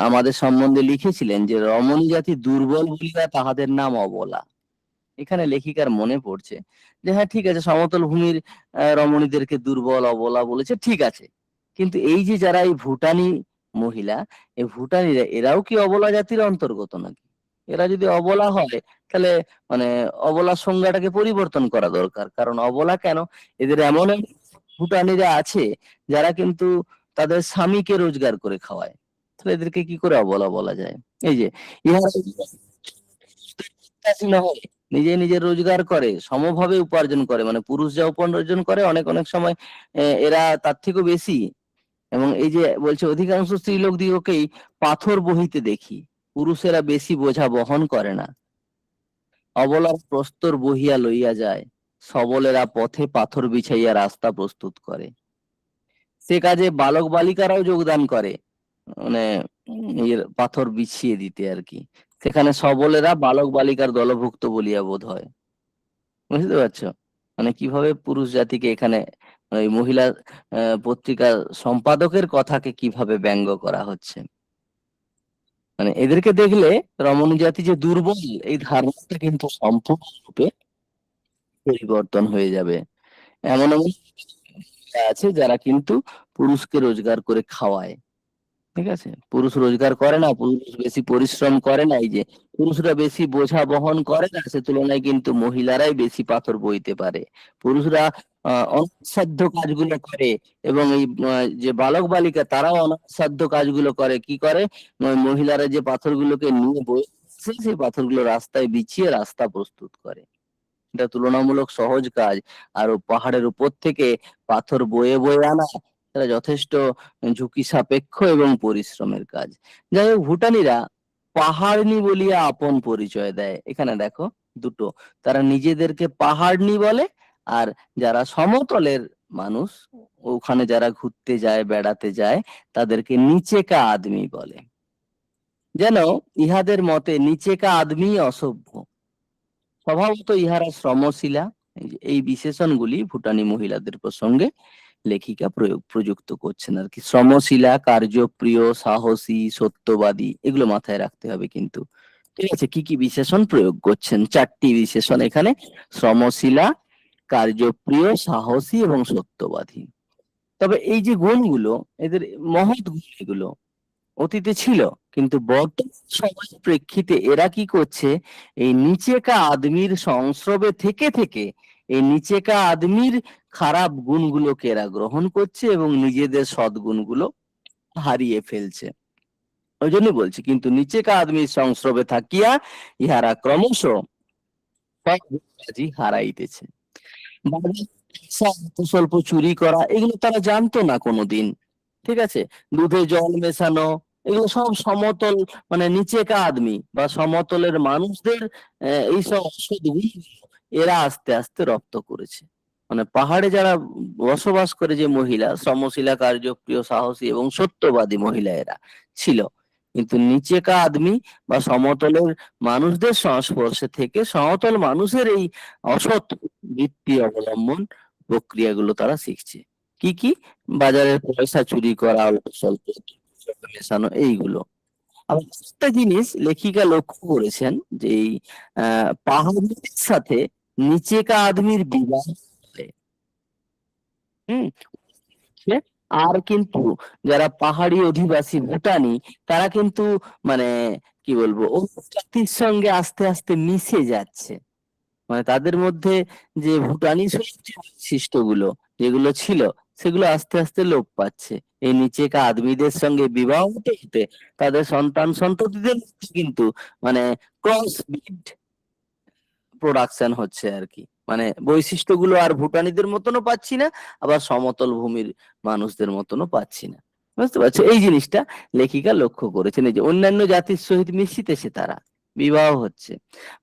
আমাদের সম্বন্ধে লিখেছিলেন যে রমণী জাতি দুর্বল বলিয়া তাহাদের নাম অবলা। এখানে লেখিকার মনে পড়ছে যে হ্যাঁ ঠিক আছে, সমতল ভূমির রমণীদেরকে দুর্বল অবলা বলেছে, ঠিক আছে, কিন্তু এই যে যারা এই ভুটানি মহিলা, এই ভুটানিরা এরাও কি অবলা জাতির অন্তর্গত নাকি? এরা যদি অবলা হয়, তাহলে মানে অবলার সংজ্ঞাটাকে পরিবর্তন করা দরকার। কারণ অবলা কেন, এদের এমন ভুটানিরা আছে যারা কিন্তু তাদের স্বামীকে রোজগার করে খাওয়ায়, তাহলে এদেরকে কি করে অবলা বলা যায়? এই যে ইহারা নিজে নিজে রোজগার করে, সমভাবে উপার্জন করে, মানে পুরুষ যা উপার্জন করে অনেক অনেক সময় এরা তার থেকেও বেশি। এবং এই যে বলছে অধিকাংশ স্ত্রীলোক দিগকেই পাথর বহিতে দেখি, পুরুষেরা বেশি বোঝা বহন করে না। অবলার প্রস্তর বহিয়া লইয়া যায়, সবলেরা পথে পাথর বিছাইয়া রাস্তা প্রস্তুত করে। সে কাজে বালক বালিকারাও যোগদান করে, মানে পাথর বিছিয়ে দিতে আর কি। সেখানে সবলেরা বালক বালিকার দলভুক্ত বলিয়া বোধ হয়। বুঝতে পারছো মানে কিভাবে পুরুষ জাতিকে এখানে ওই মহিলা পত্রিকার সম্পাদকের কথাকে কিভাবে ব্যঙ্গ করা হচ্ছে। মানে এদেরকে দেখলে রমণী জাতি যে দুর্বল, এই ধারণাটা কিন্তু সম্পূর্ণরূপে পরিবর্তন হয়ে যাবে। এমন এমন আছে যারা কিন্তু পুরুষকে রোজগার করে খাওয়ায়, ঠিক আছে? পুরুষ রোজগার করে না, পুরুষ বেশি পরিশ্রম করে না, এই যে পুরুষরা বেশি বোঝা বহন করে না, সে তুলনায় কিন্তু মহিলারাই বেশি পাথর বইতে পারে। পুরুষরা অনাসাধ্য কাজগুলো করে, এবং এই যে বালক বালিকা তারাও অনাসাধ্য কাজগুলো করে। কি করে, মহিলারা যে পাথরগুলোকে নিয়ে বয়ে সেই পাথরগুলো রাস্তায় বিছিয়ে রাস্তা প্রস্তুত করে। এটা তুলনামূলক সহজ কাজ। আর পাহাড়ের উপর থেকে পাথর বয়ে বয়ে আনা, এটা যথেষ্ট ঝুঁকি সাপেক্ষ এবং পরিশ্রমের কাজ। যাই হোক, ভুটানিরা পাহাড়নি বলিয়া আপন পরিচয় দেয়। এখানে দেখো দুটো, তারা নিজেদেরকে পাহাড়নি বলে, আর যারা সমতলের মানুষ, ওখানে যারা ঘুরতে যায় বেড়াতে যায়, তাদেরকে নিচেকা আদমি বলে। যেন ইহাদের মতে নিচেকা আদমি অসভ্য, স্বভাবত ইহারা শ্রমশীলা। এই বিশেষণগুলি ভুটানি মহিলাদের প্রসঙ্গে লেখিকা প্রযুক্ত করছেন আর কি। শ্রমশীলা, কার্যপ্রিয়, সাহসী, সত্যবাদী, এগুলো মাথায় রাখতে হবে কিন্তু। ঠিক আছে, কি কি বিশেষণ প্রয়োগ করছেন? 4টি বিশেষণ এখানে: শ্রমশীলা, কার্যপ্রিয়, সাহসী এবং সত্যবাদী। তবে এই যে গুণগুলো, এদের মহৎ গুণ এগুলো অতীতে ছিল, কিন্তু বর্তমান সমাজের প্রেক্ষিতে এরা কি করছে? এই নিচেকা আদমির সংস্রবে থেকে থেকে এই নিচেকা আদমির খারাপ গুণগুলোকে এরা গ্রহণ করছে এবং নিজেদের সদ্গুণগুলো হারিয়ে ফেলছে। ওই জন্য বলছি, কিন্তু নিচেকা আদমির সংস্রবে থাকিয়া ইহারা ক্রমশ সব গুণাদি হারাইতেছে। স্বল্প চুরি করা, এগুলো তারা জানতো না কোনোদিন। ঠিক আছে, দুধে জল মেশানো, এগুলো সব সমতল মানে নিচেকা আদমি বা সমতলের মানুষদের এইসব অসৎ গুণগুলো এরা আস্তে আস্তে রপ্ত করেছে। মানে পাহাড়ে যারা বসবাস করে যে মহিলা, শ্রমশীলা, কার্যপ্রিয়, সাহসী এবং সত্যবাদী মহিলা এরা ছিল, কিন্তু নিচেকা আদমি বা সমতলের মানুষদের সংস্পর্শে থেকে সমতল মানুষের এই অসৎ বৃত্তি অবলম্বন প্রক্রিয়াগুলো তারা শিখছে। কি কি? বাজারের পয়সা চুরি করা, স্বল্প মেশানো, এইগুলো। আবার একটা জিনিস লেখিকা লক্ষ্য করেছেন যে এই পাহাড়িদের সাথে নিচেকা আদমির বিবাহ হয়। হুম। আর কিন্তু যারা পাহাড়ি অধিবাসী ভুটানি, তারা কিন্তু মানে কি বলবো, অন্য জাতির সঙ্গে আস্তে আস্তে মিশে যাচ্ছে। মানে তাদের মধ্যে যে ভুটানি বৈশিষ্ট্যগুলো যেগুলো ছিল, সেগুলো আস্তে আস্তে লোপ পাচ্ছে। এই নিচেকা আদমিদের সঙ্গে বিবাহ হতে হতে তাদের সন্তান সন্ততিদের কিন্তু মানে ক্রস ব্রিড প্রোডাকশন হচ্ছে আর কি। মানে বৈশিষ্ট্যগুলো আর ভুটানিদের মতনও পাচ্ছি না, আবার সমতল ভূমির মানুষদের মতনও পাচ্ছি না। বুঝতে পারছো? এই জিনিসটা লেখিকা লক্ষ্য করেছেন, এই যে অন্যান্য জাতির সহিত মিশিতেছে তারা, বিবাহ হচ্ছে।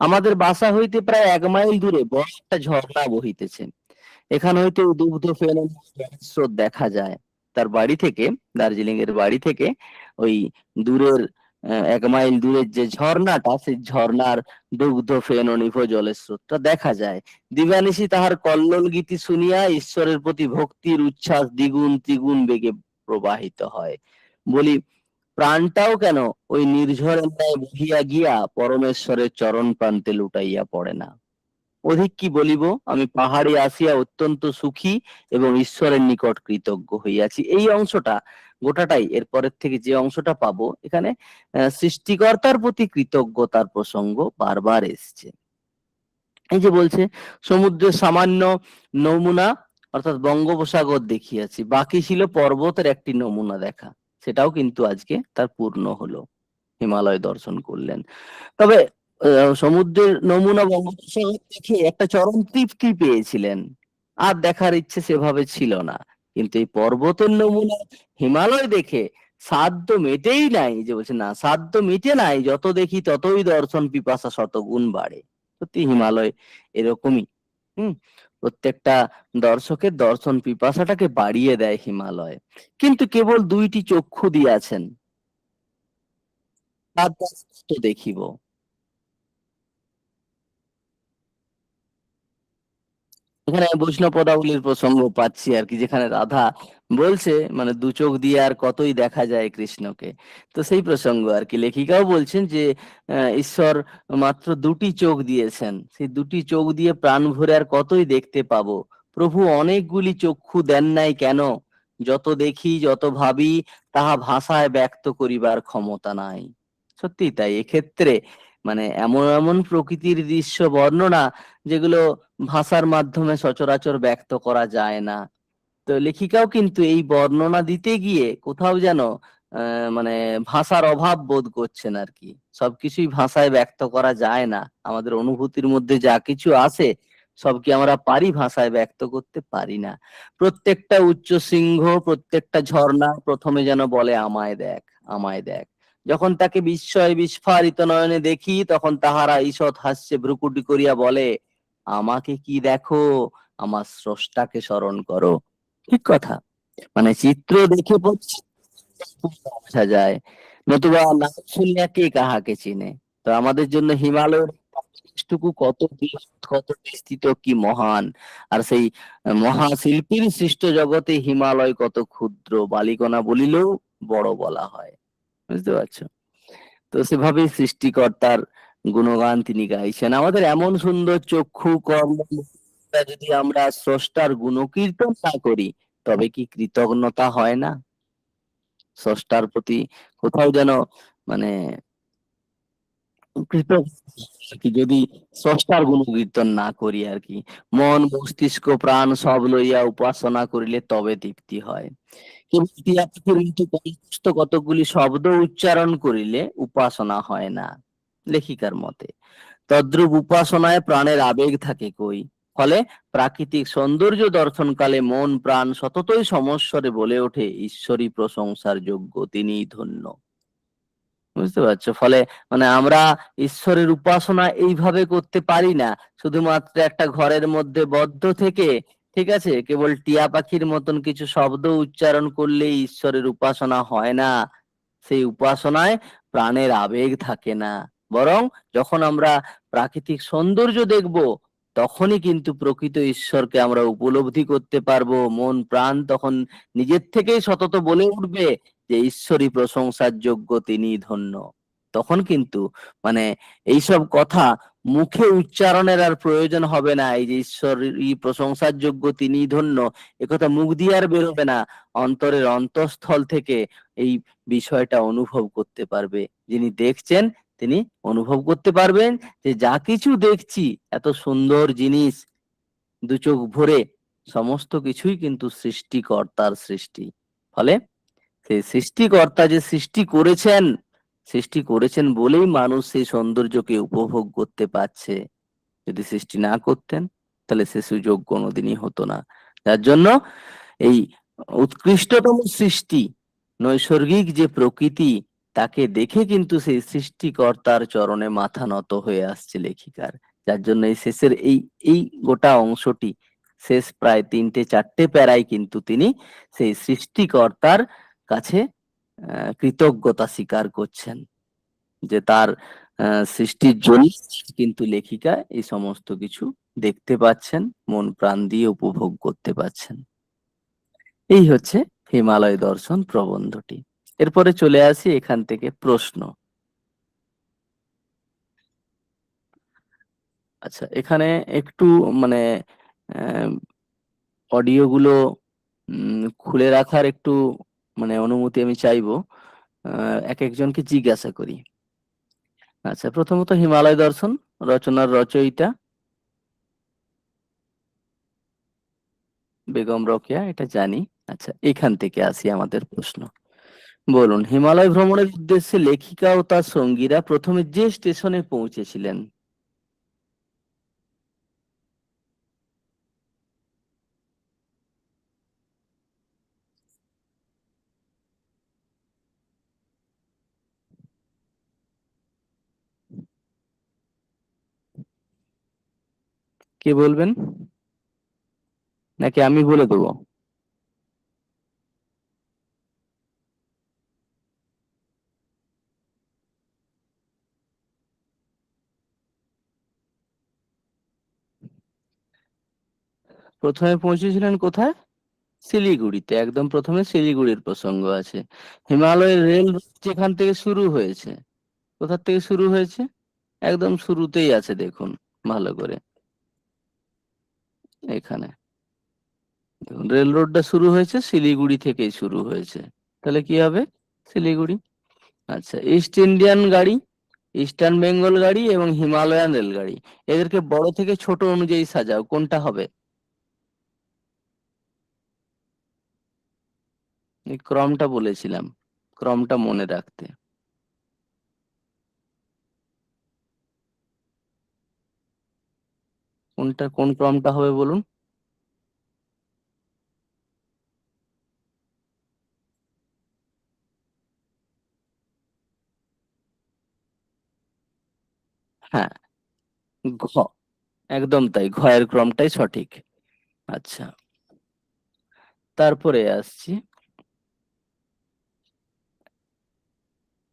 আমাদের বাসা হইতে প্রায় 1 মাইল দূরে বড় একটা ঝর্ণা বহিতেছে। এখান হইতে দুগ্ধ ফেনার স্রোত দেখা যায়। তার বাড়ি থেকে, দার্জিলিং এর বাড়ি থেকে ওই দূরের 1 মাইল দূরের যে ঝর্ণাটা, সেই ঝর্ণার দুগ্ধ ফেননিভ জলের স্রোতটা দেখা যায়। দিবানিশি তাহার কল্লোল গীতি শুনিয়া ঈশ্বরের প্রতি ভক্তির উচ্ছ্বাস দ্বিগুণ ত্রিগুণ বেগে প্রবাহিত হয়। বলি, প্রাণটাও কেন ওই নির্ঝরের ন্যায় বহিয়া গিয়া পরমেশ্বরের চরণ প্রান্তে লুটাইয়া পড়ে না? অধিক কি বলিব, আমি পাহাড়ে আসিয়া অত্যন্ত সুখী এবং ঈশ্বরের নিকট কৃতজ্ঞ হইয়াছি। এই অংশটা গোটাটাই, এরপরের থেকে যে অংশটা পাবো এখানে সৃষ্টিকর্তার প্রতি কৃতজ্ঞতার প্রসঙ্গ বারবার এসছে। এই যে বলছে, সমুদ্রের সামান্য নমুনা অর্থাৎ বঙ্গোপসাগর দেখিয়াছি, বাকি ছিল পর্বতের একটি নমুনা দেখা। সেটাও কিন্তু আজকে তার পূর্ণ হলো, হিমালয় দর্শন করলেন। তবে সমুদ্রের নমুনা বঙ্গোপসাগর দেখে একটা চরম তৃপ্তি পেয়েছিলেন, আর দেখার ইচ্ছে সেভাবে ছিল না। কিন্তু এই পর্বতের নমুনা হিমালয় দেখে সাধ্য মেটেই নাই, যে বলছে না সাধ্য মিটে নাই, যত দেখি ততই দর্শন পিপাসা শতগুণ বাড়ে। সত্যি হিমালয় এরকমই। হুম। প্রত্যেকটা দর্শকের দর্শন পিপাসাটাকে বাড়িয়ে দেয় হিমালয়। কিন্তু কেবল 2টি চক্ষু দিয়াছেন, তার তো দেখিব। এখানে বৈষ্ণব পদাবলীর প্রসঙ্গ পাচ্ছি আর কি, যেখানে রাধা বলছে মানে 2 চোখ দিয়ে আর কতই দেখা যায় কৃষ্ণকে। তো সেই প্রসঙ্গ আর কি, লেখিকাও বলছেন যে ঈশ্বর মাত্র 2টি চোখ দিয়েছেন, সেই 2টি চোখ দিয়ে প্রাণ ভরে আর কতই দেখতে পাবো। প্রভু অনেকগুলি চক্ষু দেন নাই কেন? যত দেখি যত ভাবি তাহা ভাষায় ব্যক্ত করিবার ক্ষমতা নাই। সত্যি তাই, এক্ষেত্রে মানে এমন এমন প্রকৃতির দৃশ্য বর্ণনা যেগুলো ভাষার মাধ্যমে সচরাচর ব্যক্ত করা যায় না। তো লেখিকাও কিন্তু এই বর্ণনা দিতে গিয়ে কোথাও যেন মানে ভাষার অভাব বোধ করছেন আর কি। সবকিছুই ভাষায় ব্যক্ত করা যায় না, আমাদের অনুভূতির মধ্যে যা কিছু আসে সব কি আমরা পারি ভাষায় ব্যক্ত করতে? পারি না। প্রত্যেকটা উচ্চ শৃঙ্গ, প্রত্যেকটা ঝর্ণা প্রথমে যেন বলে আমায় দেখ, আমায় দেখ। যখন তাকে বিস্ময় বিস্ফারিত নয়নে দেখি, তখন তাহারা ঈষৎ হাস্যে ভ্রুকুটি করিয়া বলে, আমাকে কি দেখো, আমার স্রষ্টাকে স্মরণ করো। ঠিক কথা। মানে চিত্র দেখে বোঝা যায়, নতুবা নাম শুনিয়া কে কাহাকে চিনে। তো আমাদের জন্য হিমালয় টুকু কত বৃহৎ, কত বিস্তৃত, কি মহান। আর সেই মহাশিল্পীর সৃষ্ট জগতে হিমালয় কত ক্ষুদ্র, বালিকণা বলিলেও বড় বলা হয়। বুঝতে পারছো? তো সেভাবেই সৃষ্টিকর্তার গুণগান তিনি গাইছেন। আমাদের এমন সুন্দর চক্ষু, কর্ম, যদি আমরা স্রষ্টার গুণকীর্তন না করি, তবে কি কৃতজ্ঞতা হয় না স্রষ্টার প্রতি? কোথাও যেন মানে কি, যদি স্রষ্টার গুণকীর্তন না করি আর কি। মন, মস্তিষ্ক, প্রাণ সব লইয়া উপাসনা করিলে তবে তৃপ্তি হয়। কিন্তু টিয়া পাখির মতো কণ্ঠস্থ কতগুলি শব্দ উচ্চারণ করিলে উপাসনা হয় না, লেখিকার মতে। তদ্রূপ উপাসনায় প্রাণের আবেগ থাকে কই। ফলে প্রাকৃতিক সৌন্দর্য দর্শনকালে মন প্রাণ সততই সমস্বরে বলে ওঠে, ঈশ্বরী প্রশংসার যোগ্য, তিনিই ধন্য। বুঝতে পারছো? ফলে আমরা ঈশ্বরের উপাসনা এইভাবে করতে পারি না, শুধুমাত্র একটা ঘরের মধ্যে বদ্ধ থেকে, ঠিক আছে, কেবল টিয়া পাখির মতন কিছু শব্দ উচ্চারণ করলেই ঈশ্বরের উপাসনা হয় না। সেই উপাসনায় প্রাণের আবেগ থাকে না। বরং যখন আমরা প্রাকৃতিক সৌন্দর্য দেখব, তখনই কিন্তু প্রকৃত ঈশ্বরকে আমরা উপলব্ধি করতে পারবো। মন প্রাণ তখন নিজের থেকেই সতত বলে উঠবে যে ঈশ্বরই প্রশংসার যোগ্য, তিনি ধন্য। তখন কিন্তু মানে এইসব কথা মুখে উচ্চারণের আর প্রয়োজন হবে না। এই যে ঈশ্বরই প্রশংসার যোগ্য, তিনি ধন্য, একথা মুখ দিয়ে আর বেরোবে না। অন্তরের অন্তঃস্থল থেকে এই বিষয়টা অনুভব করতে পারবে। যিনি দেখছেন তিনি অনুভব করতে পারবেন যে যা কিছু দেখছি, এত সুন্দর জিনিস, দু চোখ ভরে, সমস্ত কিছুই কিন্তু সৃষ্টিকর্তার সৃষ্টি। ফলে সেই সৃষ্টিকর্তা যে সৃষ্টি করেছেন বলেই মানুষ সেই সৌন্দর্যকে উপভোগ করতে পারছে। যদি সৃষ্টি না করতেন, তাহলে সে সুযোগ কোনোদিনই হতো না। যার জন্য এই উৎকৃষ্টতম সৃষ্টি, নৈসর্গিক যে প্রকৃতি, তাকে দেখে কিন্তু সেই সৃষ্টিকর্তার চরণে মাথা নত হয়ে আসছে লেখিকার। যার জন্য এই শেষের এই এই গোটা অংশটি, শেষ প্রায় 3-4 প্যারায় কিন্তু তিনি সেই সৃষ্টিকর্তার কাছে কৃতজ্ঞতা স্বীকার করছেন, যে তার সৃষ্টির জন্য কিন্তু লেখিকা এই সমস্ত কিছু দেখতে পাচ্ছেন, মন প্রাণ দিয়ে উপভোগ করতে পাচ্ছেন। এই হচ্ছে হিমালয় দর্শন প্রবন্ধটি। এরপরে চলে আসি এখান থেকে প্রশ্ন। আচ্ছা, এখানে একটু মানে অডিও গুলো খুলে রাখার একটু অনুমতি আমি চাইবো। এক একজনকে জিজ্ঞাসা করি। আচ্ছা, প্রথমত হিমালয় দর্শন রচনার রচয়িতা বেগম রোকেয়া, এটা জানি। আচ্ছা, এখান থেকে আসি আমাদের প্রশ্ন। বলুন, হিমালয় ভ্রমণের উদ্দেশ্যে লেখিকা ও তার সঙ্গীরা প্রথমে যে স্টেশনে পৌঁছেছিলেন? কে বলবেন, নাকি আমি বলে দেবো? প্রথমে পৌঁছেছিলেন কোথায়? শিলিগুড়িতে। একদম প্রথমে শিলিগুড়ির প্রসঙ্গ আছে। হিমালয়ের রেল যেখান থেকে শুরু হয়েছে, কোথা থেকে শুরু হয়েছে? একদম শুরুতেই আছে, দেখুন ভালো করে, এখানে দেখুন রেল রোডটা শুরু হয়েছে শিলিগুড়ি থেকেই শুরু হয়েছে। তাহলে কি হবে? শিলিগুড়ি। আচ্ছা, ইস্ট ইন্ডিয়ান গাড়ি, ইস্টার্ন বেঙ্গল গাড়ি এবং হিমালয়ান রেলগাড়ি, এদেরকে বড় থেকে ছোট অনুযায়ী সাজাও, কোনটা হবে? এই ক্রমটা বলেছিলাম, ক্রমটা মনে রাখতে। কোন ক্রমটা হবে বলুন? হ্যাঁ, ঘ, একদম তাই, ঘয়ের ক্রমটাই সঠিক। আচ্ছা, তারপরে আসছি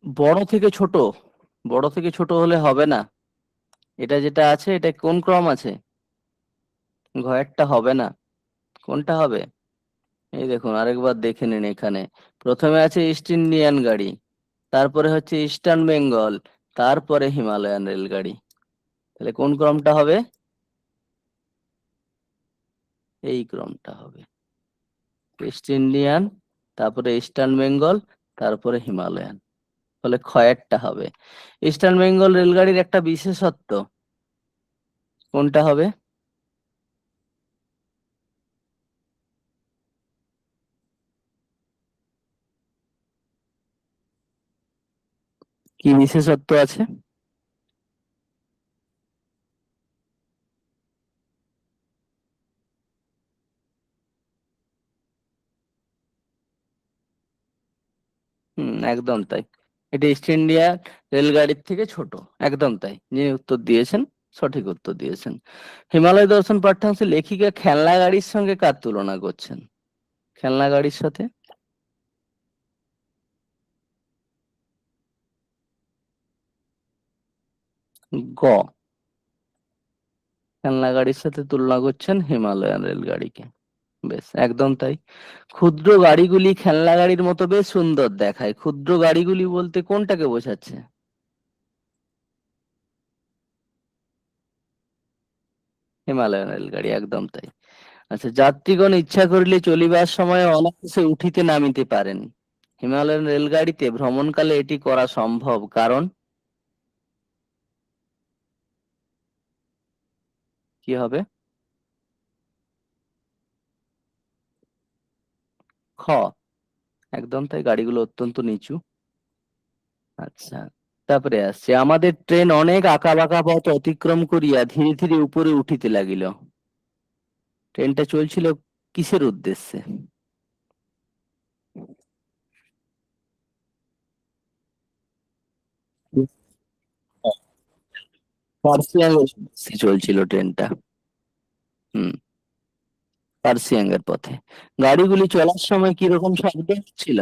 বড় থেকে ছোট। বড় থেকে ছোট হলে হবে না, এটা যেটা আছে এটা কোন ক্রম আছে? ঘয়েরটা হবে না, কোনটা হবে? এই দেখুন আরেকবার দেখে নিন, এখানে প্রথমে আছে ইস্ট ইন্ডিয়ান গাড়ি, তারপরে হচ্ছে ইস্টার্ন বেঙ্গল, তারপরে হিমালয়ান রেলগাড়ি। তাহলে কোন ক্রমটা হবে? এই ক্রমটা হবে, ইস্ট ইন্ডিয়ান, তারপরে ইস্টার্ন বেঙ্গল, তারপরে হিমালয়ান। ফলে ক্ষয়েরটা হবে। ইস্টার্ন বেঙ্গল রেলগাড়ির একটা বিশেষত্ব, কোনটা হবে? কি বিশেষত্ব আছে? একদম তাই। এটা ইস্ট ইন্ডিয়া রেলগাড়ির থেকে ছোট, একদম তাই। যিনি উত্তর দিয়েছেন সঠিক উত্তর দিয়েছেন। হিমালয় দর্শন পাঠ্যাংশে লেখিকা খেলনা গাড়ির সঙ্গে কার তুলনা করছেন? খেলনা গাড়ির সাথে? গ, খেলনা গাড়ির সাথে তুলনা করছেন হিমালয়ান রেলগাড়িকে। বেশ, একদম তাই। ক্ষুদ্র গাড়িগুলি খেলনা গাড়ির মতো বেশ সুন্দর দেখায়, ক্ষুদ্র গাড়িগুলি বলতে কোনটাকে বোঝাচ্ছে? হিমালয়ান রেলগাড়ি, একদম তাই। আচ্ছা, যাত্রীগণ ইচ্ছা করিলে চলিবার সময় অনায়াসে উঠিতে নামিতে পারেন, হিমালয়ান রেলগাড়িতে ভ্রমণকালে এটি করা সম্ভব, কারণ কি হবে? খ, একদম তাই, গাড়িগুলো অত্যন্ত নিচু। আচ্ছা, তারপরে আসছে, আমাদের ট্রেন অনেক আঁকা বাঁকা পথ অতিক্রম করিয়া ধীরে ধীরে উপরে উঠিতে লাগিল, ট্রেনটা চলছিল কিসের উদ্দেশ্যে? পার্সিয়াং এর উদ্দেশ্যে চলছিল ট্রেনটা। হুম, পার্সিয়াং এর পথে। গাড়িগুলি চলার সময় কিরকম শব্দ হচ্ছিল?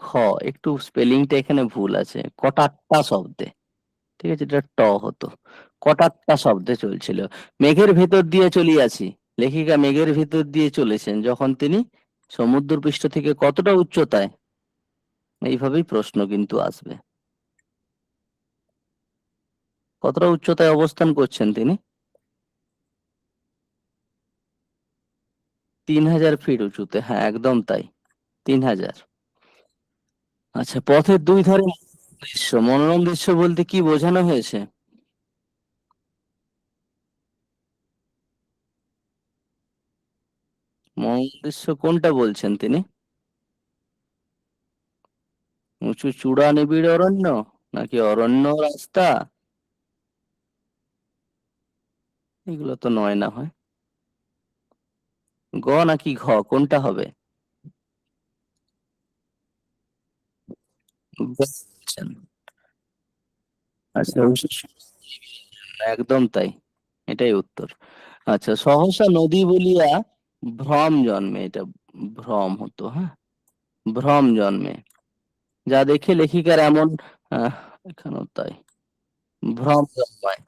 ঘ, একটু স্পেলিংটা এখানে ভুল আছে, কটাক্কা শব্দে। ঠিক আছে, এটা ট হতো। কটাক্কা শব্দে চলছিল। মেঘের ভেতর দিয়ে চলিয়াছি, লেখিকা মেঘের ভেতর দিয়ে চলেছেন যখন তিনি সমুদ্রপৃষ্ঠ থেকে কতটা উচ্চতায়? এইভাবেই প্রশ্ন কিন্তু আসবে। কতটা উচ্চতায় অবস্থান করছেন তিনি? 3000 ফিট উঁচুতে, হ্যাঁ একদম তাই, 3000। আচ্ছা, পথের দুই ধারে দৃশ্য, মনোরম দৃশ্য বলতে কি বোঝানো হয়েছে? মনোরম দৃশ্য কোনটা বলছেন তিনি? উঁচু চূড়া নিবিড় অরণ্য, নাকি অরণ্য রাস্তা? এগুলো তো নয় না হয়। গ নাকি ঘ, কোনটা হবে? বলছেন। আচ্ছা, একদম তাই, এটাই উত্তর। আচ্ছা, সহসা নদী বলিয়া ভ্রম জন্মে, এটা ভ্রম হতো, হ্যাঁ, ভ্রম জন্মে, যা দেখে লেখিকার এমন আহ এখানেও তাই, ভ্রম জন্মায়,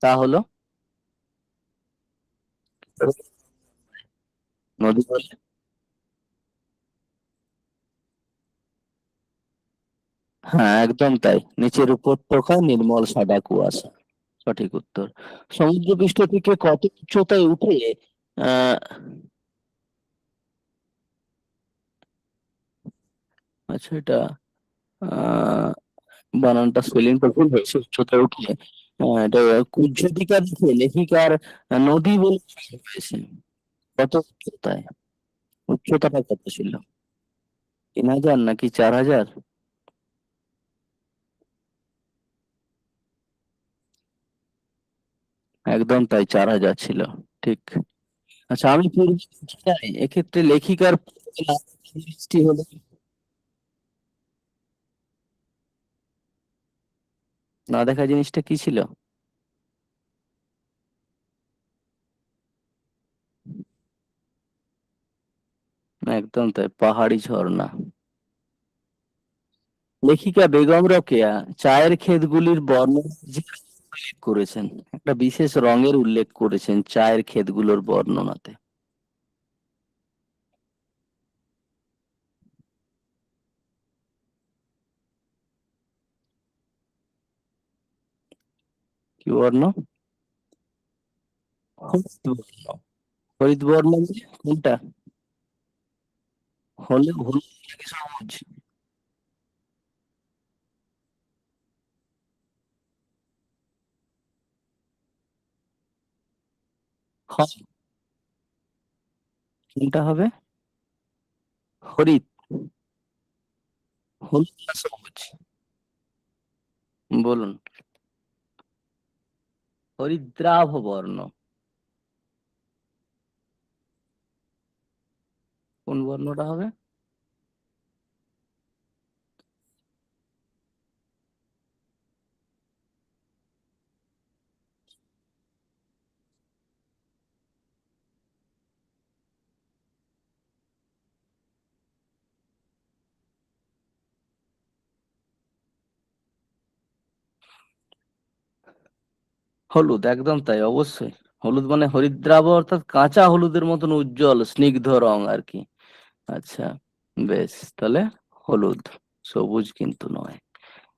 তা হলো? নদী বলে, হ্যাঁ একদম তাই, নিচের উপত্যকায় নির্মল সাদা কুয়াশা, সঠিক উত্তর। সমুদ্রপৃষ্ঠ থেকে কত উচ্চতায় উঠে আহ আচ্ছা, এটা আহ বানানটা স্পেলিংটা ভুল হয়েছে, উচ্চতায় উঠে এটা কুজ্ঝটিকা দেখে লেখিকার নদী বলে মনে হয়েছে, কত উচ্চতায়? উচ্চতাটা কত ছিল? 3000 নাকি 4000? একদম তাই, 4000 ছিল, ঠিক। আচ্ছা, আমি পূর্বে যাই, এক্ষেত্রে লেখিকার জিনিসটি হলো, না দেখা জিনিসটা কি ছিল? একদম তাই, পাহাড়ি ঝর্ণা। লেখিকা বেগম রোকেয়া চায়ের ক্ষেতগুলির বর্ণনা যে উল্লেখ করেছেন, একটা বিশেষ রঙের উল্লেখ করেছেন চায়ের ক্ষেতগুলোর বর্ণনাতে। কি বর্ণ? হলুদ বর্ণ। হলুদ বর্ণ মানে কোনটা? হলুদ হলুদ নাকি সবুজ? হ- কোনটা হবে? হরিৎ? হলুদ না সবুজ? বলুন। হরিদ্রাভ বর্ণ। কোন বর্ণটা হবে? হলুদ, একদম তাই, অবশ্যই। হলুদ মানে হরিদ্রাভ, অর্থাৎ কাঁচা হলুদের মতন উজ্জ্বল স্নিগ্ধ রং আর কি। আচ্ছা, বেশ, তাহলে হলুদ, সবুজ কিন্তু নয়।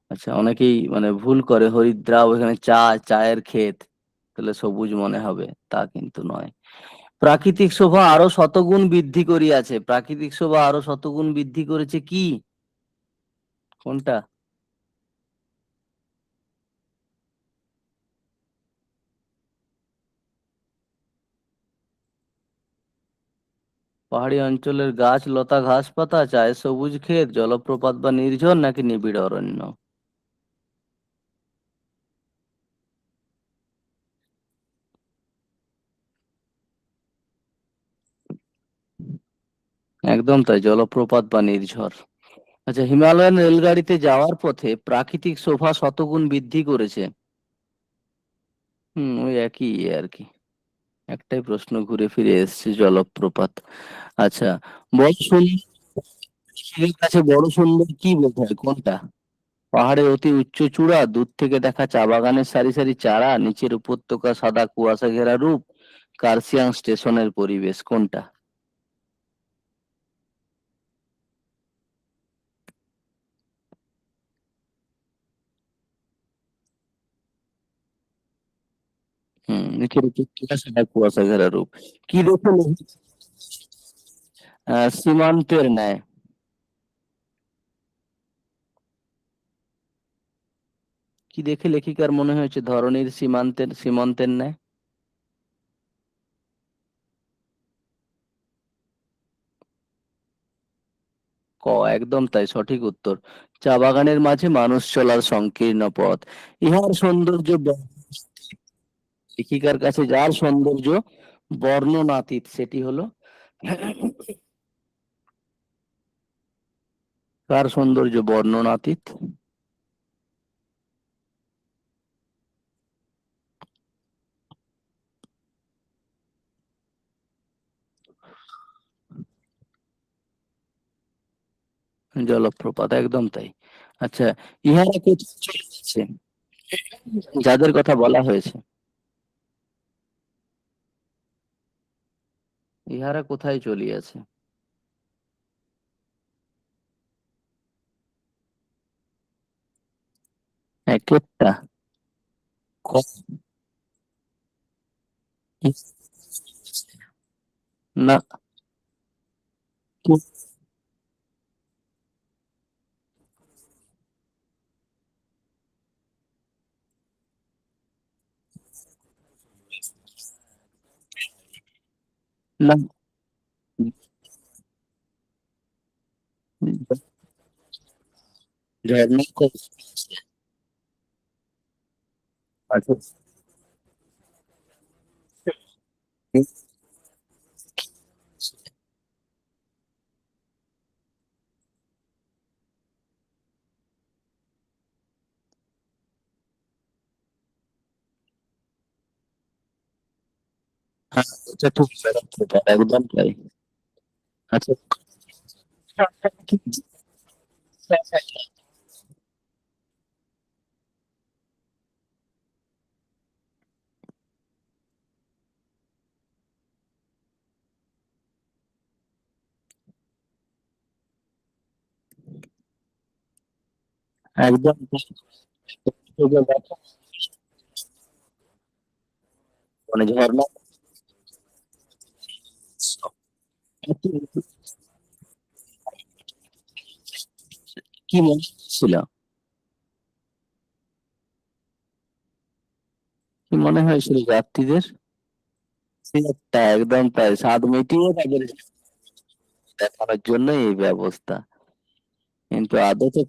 আচ্ছা, অনেকেই মানে ভুল করে, হরিদ্রাভ এখানে চা, চায়ের ক্ষেত, তাহলে সবুজ মনে হবে, তা কিন্তু নয়। প্রাকৃতিক শোভা আরো শতগুণ বৃদ্ধি করিয়াছে, প্রাকৃতিক শোভা আরো শতগুণ বৃদ্ধি করেছে কি? কোনটা? পাহাড়ি অঞ্চলের গাছ লতা ঘাস পাতা, চায়ের সবুজ ক্ষেত, জলপ্রপাত বা নির্ঝর, নাকি নিবিড় অরণ্য? একদম তাই, জলপ্রপাত বা নির্ঝর। আচ্ছা, হিমালয়ান রেলগাড়িতে যাওয়ার পথে প্রাকৃতিক শোভা শতগুণ বৃদ্ধি করেছে। ওই একই আর কি, একটাই প্রশ্ন ঘুরে ফিরে এসছে, জলপ্রপাত। আচ্ছা, বড় সুন্দর কাছে বড় সুন্দর কি বোঝায়, কোনটা? পাহাড়ের অতি উচ্চ চূড়া, দূর থেকে দেখা চা বাগানের সারি সারি চারা, নিচের উপত্যকা সাদা কুয়াশা ঘেরা রূপ, কার্সিয়াং স্টেশনের পরিবেশ, কোনটা? নিচের উপত্যকা সাদা কুয়াশা ঘেরা রূপ। কি দেখে সীমান্তের ন্যায়। কি দেখে লেখিকার মনে হয়েছে ধরনীর সীমান্তের ন্যায়? ক, একদম তাই, সঠিক উত্তর। চা বাগানের মাঝে মানুষ চলার সংকীর্ণ পথ। ইহার সৌন্দর্য লেখিকার কাছে যার সৌন্দর্য বর্ণনাতীত, সেটি হলো কার সৌন্দর্য বর্ণনাতীত? জলপ্রপাত, একদম তাই। আচ্ছা, ইহারা কোথায় চলে যাচ্ছে, যাদের কথা বলা হয়েছে, ইহারা কোথায় চলিয়াছে? এক একটা। ক- না, না, ঝর্ণা আচ্ছা, হ্যাঁ, এটা ঠিক, একদম তাই। আচ্ছা, একদম মানে ঝর্ণা কি মনে ছিল, কি মনে হয়েছিল যাত্রীদের? একটা একদম তাই, স্বাদ মিটিয়ে তাদের দেখানোর জন্য এই ব্যবস্থা, কিন্তু আদতে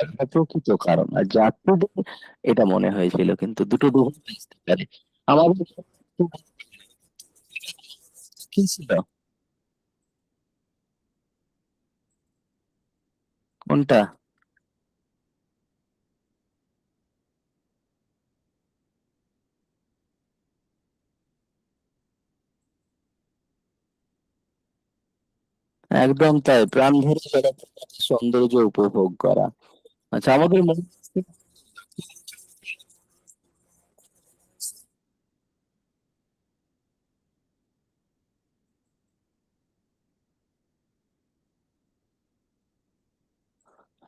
একটা প্রকৃত কারণ। আর যাত্রীদের এটা মনে হয়েছিল, কিন্তু দুটো দুটো বুঝতে পারে। আমাদের কি ছিল, কোনটা? একদম তাই, প্রাণ ভরে বেড়াতে, সৌন্দর্য উপভোগ করা। আচ্ছা, আমাদের মনে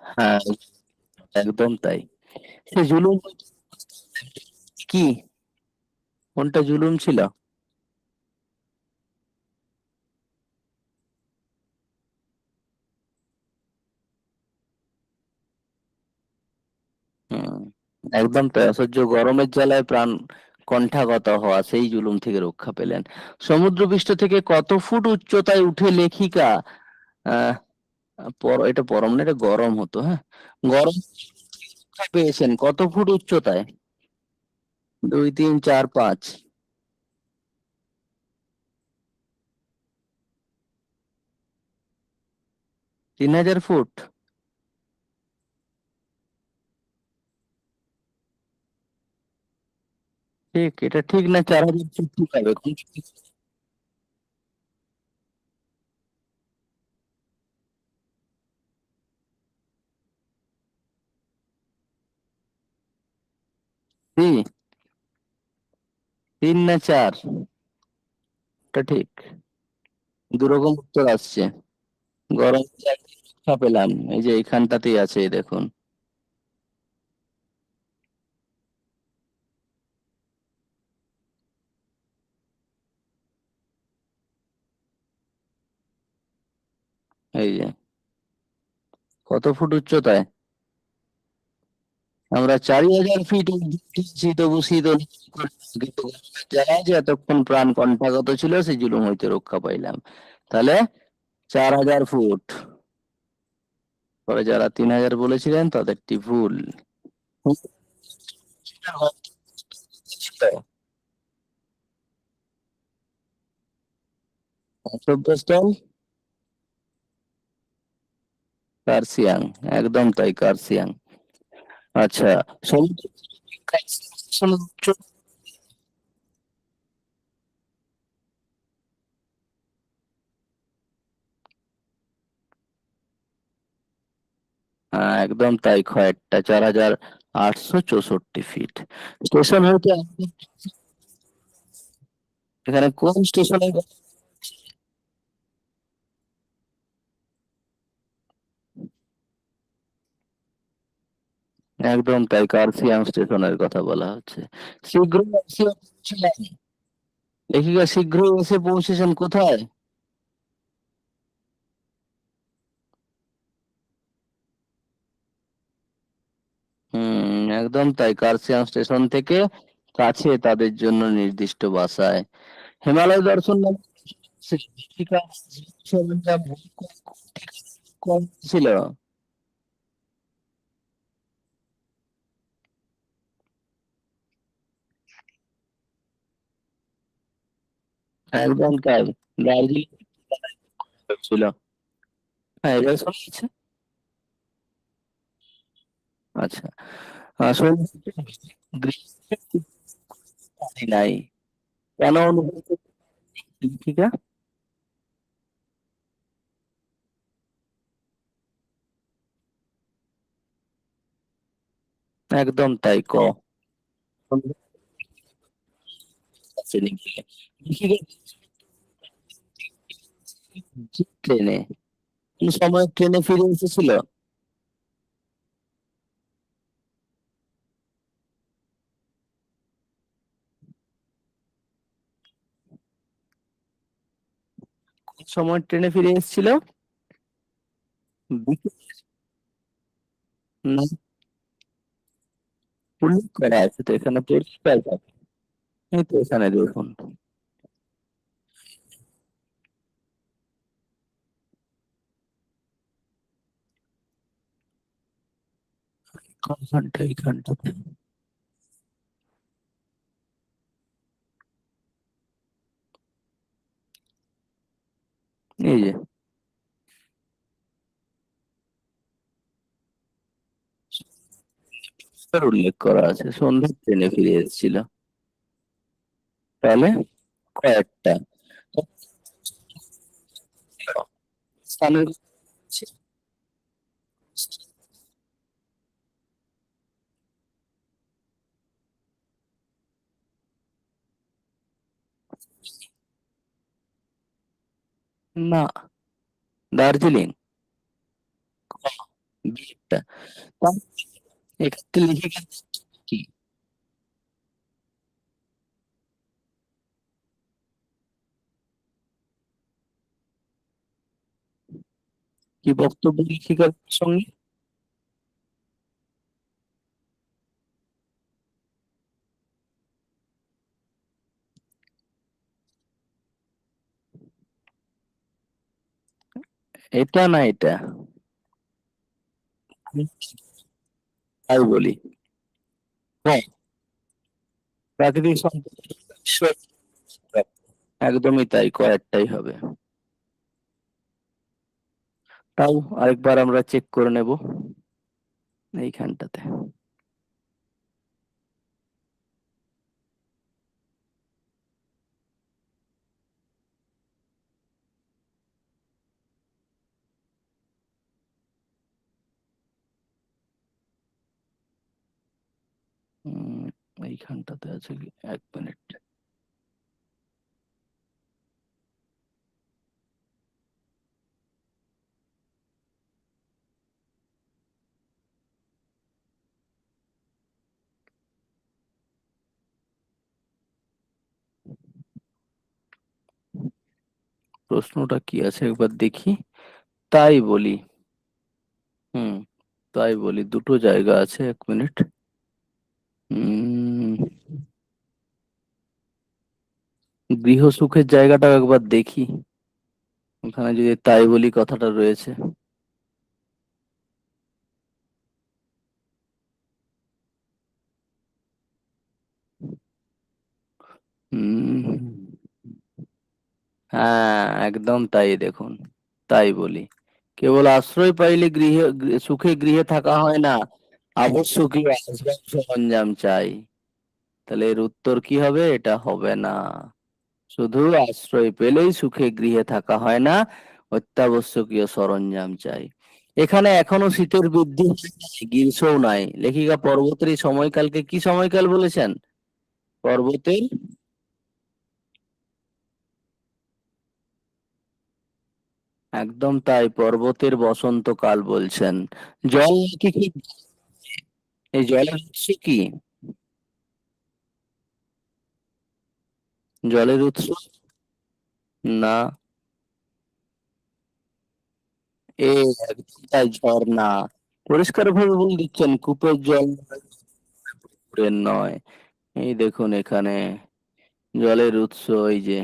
হ্যাঁ, একদম তাই। সে জুলুম কি, কোনটা জুলুম ছিল? হুম, একদম তাই, অসহ্য গরমের জ্বালায় প্রাণ কণ্ঠাগত হওয়া, সেই জুলুম থেকে রক্ষা পেলেন। সমুদ্রপৃষ্ঠ থেকে কত ফুট উচ্চতায় উঠে লেখিকা আহ এটা পরম না, এটা গরম হতো, হ্যাঁ, গরম রক্ষা পেয়েছেন কত ফুট উচ্চতায়? 2, 3, 4, 5? 3000 ফুট? ঠিক, এটা ঠিক না, 4000 ফুট ঠিক হবে? কি, 3 না 4? এটা ঠিক, দুরকম উত্তর আসছে। গরম থেকে একদিন রক্ষা পেলাম, এই যে এইখানটাতেই আছে, এই দেখুন। এই যে কত ফুট উচ্চতায়, আমরা 4000 ফিট উঠেছি, তবু শীত অনুভব করলাম। কিন্তু জানাই যে এতক্ষণ প্রাণ কণ্ঠাগত ছিল, সেই জুলুম হইতে রক্ষা পাইলাম। তাহলে 4000 ফুট। পরে যারা 3000 বলেছিলেন তাদেরটি ভুল। সভ্যস্থল কার্সিয়াং, একদম তাই, কার্সিয়াং। আচ্ছা, সমুদ্র একদম তাই, কয়েকটা 4864 ফিট। স্টেশন হইতে এখানে কোন স্টেশনে? একদম তাই, কার্সিয়াং স্টেশনের কথা বলা হচ্ছে। শীঘ্র এসে পৌঁছলেন, লেখিকা শীঘ্র এসে পৌঁছেছেন কোথায়? একদম তাই, কার্সিয়াং স্টেশন থেকে কাছে তাদের জন্য নির্দিষ্ট বাসায়। হিমালয় দর্শন নামে লেখিকা সরঞ্জাম কম ছিল। একদম তাই, দার্জিলিং ছিল। হ্যাঁ, এটা শুনেছি। আচ্ছা, আসলে গ্রীষ্মে পানি নাই, কেন অনুভূতি লেখিকা? একদম তাই, ক। ট্রেনে কোন সময় ট্রেনে ফিরে এসেছিল? কোন সময় ট্রেনে ফিরে এসেছিল? বিকেলে? না, উল্লেখ করা আছে তো এখানে, পরিষ্কার ভাবে। এই তো এখানে দেখুন। কোনখানটা? এইখানটাতে। এই যে পরিষ্কার উল্লেখ করা আছে, সন্ধ্যার ট্রেনে ফিরে এসেছিল। তাহলে কয়েকটা স্থানের। না, দার্জিলিং। বিয়েটা এক্ষেত্রে লিখে গেছে কি? কি বক্তব্য লেখিকার সঙ্গে? এটা না এটা, তাই বলি। হ্যাঁ, প্রাকৃতিক সম্পদ ঈশ্বর। একদমই তাই, কয়েকটাই হবে। তাও আরেকবার আমরা চেক করে নেব এইখানটাতে। উম, এইখানটাতে আছে কি, 1 মিনিট। প্রশ্নটা কি আছে একবার দেখি। তাই বলি। হুম, তাই বলি, দুটো জায়গা আছে, 1 মিনিট। উম গৃহসুখের জায়গাটা একবার দেখি, ওখানে যদি তাই বলি কথাটা রয়েছে। উম হ্যাঁ, একদম তাই, দেখুন। তাই বলি, কেবল আশ্রয় পাইলে গৃহে সুখে গৃহে থাকা হয় না, আবশ্যকীয় আসবাব সরঞ্জাম চাই। তাহলে এর উত্তর কি হবে? এটা হবে না। শুধু আশ্রয় পেলেই সুখে গৃহে থাকা হয় না, অত্যাবশ্যকীয় সরঞ্জাম চাই। এখানে এখনো শীতের বৃদ্ধি হয়নি, গ্রীষ্মও নাই। লেখিকা পর্বতের এই সময়কালকে কি সময়কাল বলেছেন? পর্বতের, একদম তাই, পর্বতের বসন্তকাল বলছেন। জল কি কি? এই জলের উৎস কি? জলের উৎস? না। এ একদম তাই, ঝর্ণা। পরিষ্কার ভাবে বলে দিচ্ছেন, কূপের জল পুকুরের নয়। এই দেখুন এখানে জলের উৎস, এই যে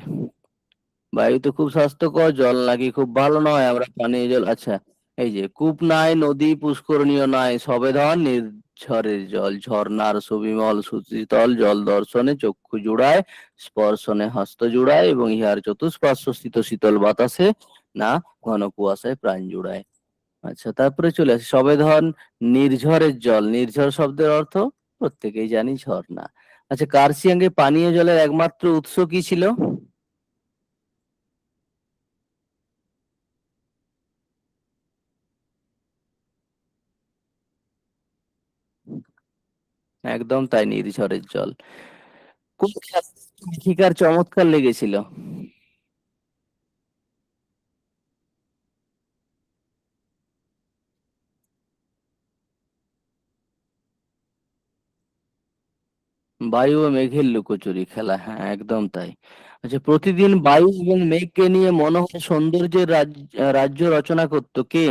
বায়ু তো খুব স্বাস্থ্যকর, জল নাকি খুব ভালো নয়, আমরা পানীয় জল, আচ্ছা। এই যে কূপ নাই, নদী পুষ্করণীয় নাই, সবে ধন নির্ঝরের জল, ঝর্ণার সুবিমল সুশীতল জল দর্শনে চক্ষু জুড়ায়, স্পর্শনে হস্ত জুড়ায়, এবং ইহার চতুষ্পার্শ্ব স্থিত শীতল বাতাসে না ঘন কুয়াশায় প্রাণ জুড়ায়। আচ্ছা, তারপরে চলে আসে সবেধন নির্ঝরের জল। নির্ঝর শব্দের অর্থ প্রত্যেকেই জানি, ঝর্ণা। আচ্ছা, কার্শিয়াঙ্গে পানীয় জলের একমাত্র উৎস কি ছিল? একদম তাই, নির্ঝরের জল। কোন খেলা লেখিকার চমৎকার লেগেছিল? বায়ু ও মেঘের লুকোচুরি খেলা, হ্যাঁ একদম তাই। আচ্ছা, প্রতিদিন বায়ু এবং মেঘকে নিয়ে মনোহর সৌন্দর্যের রাজ্য রচনা করতো কে?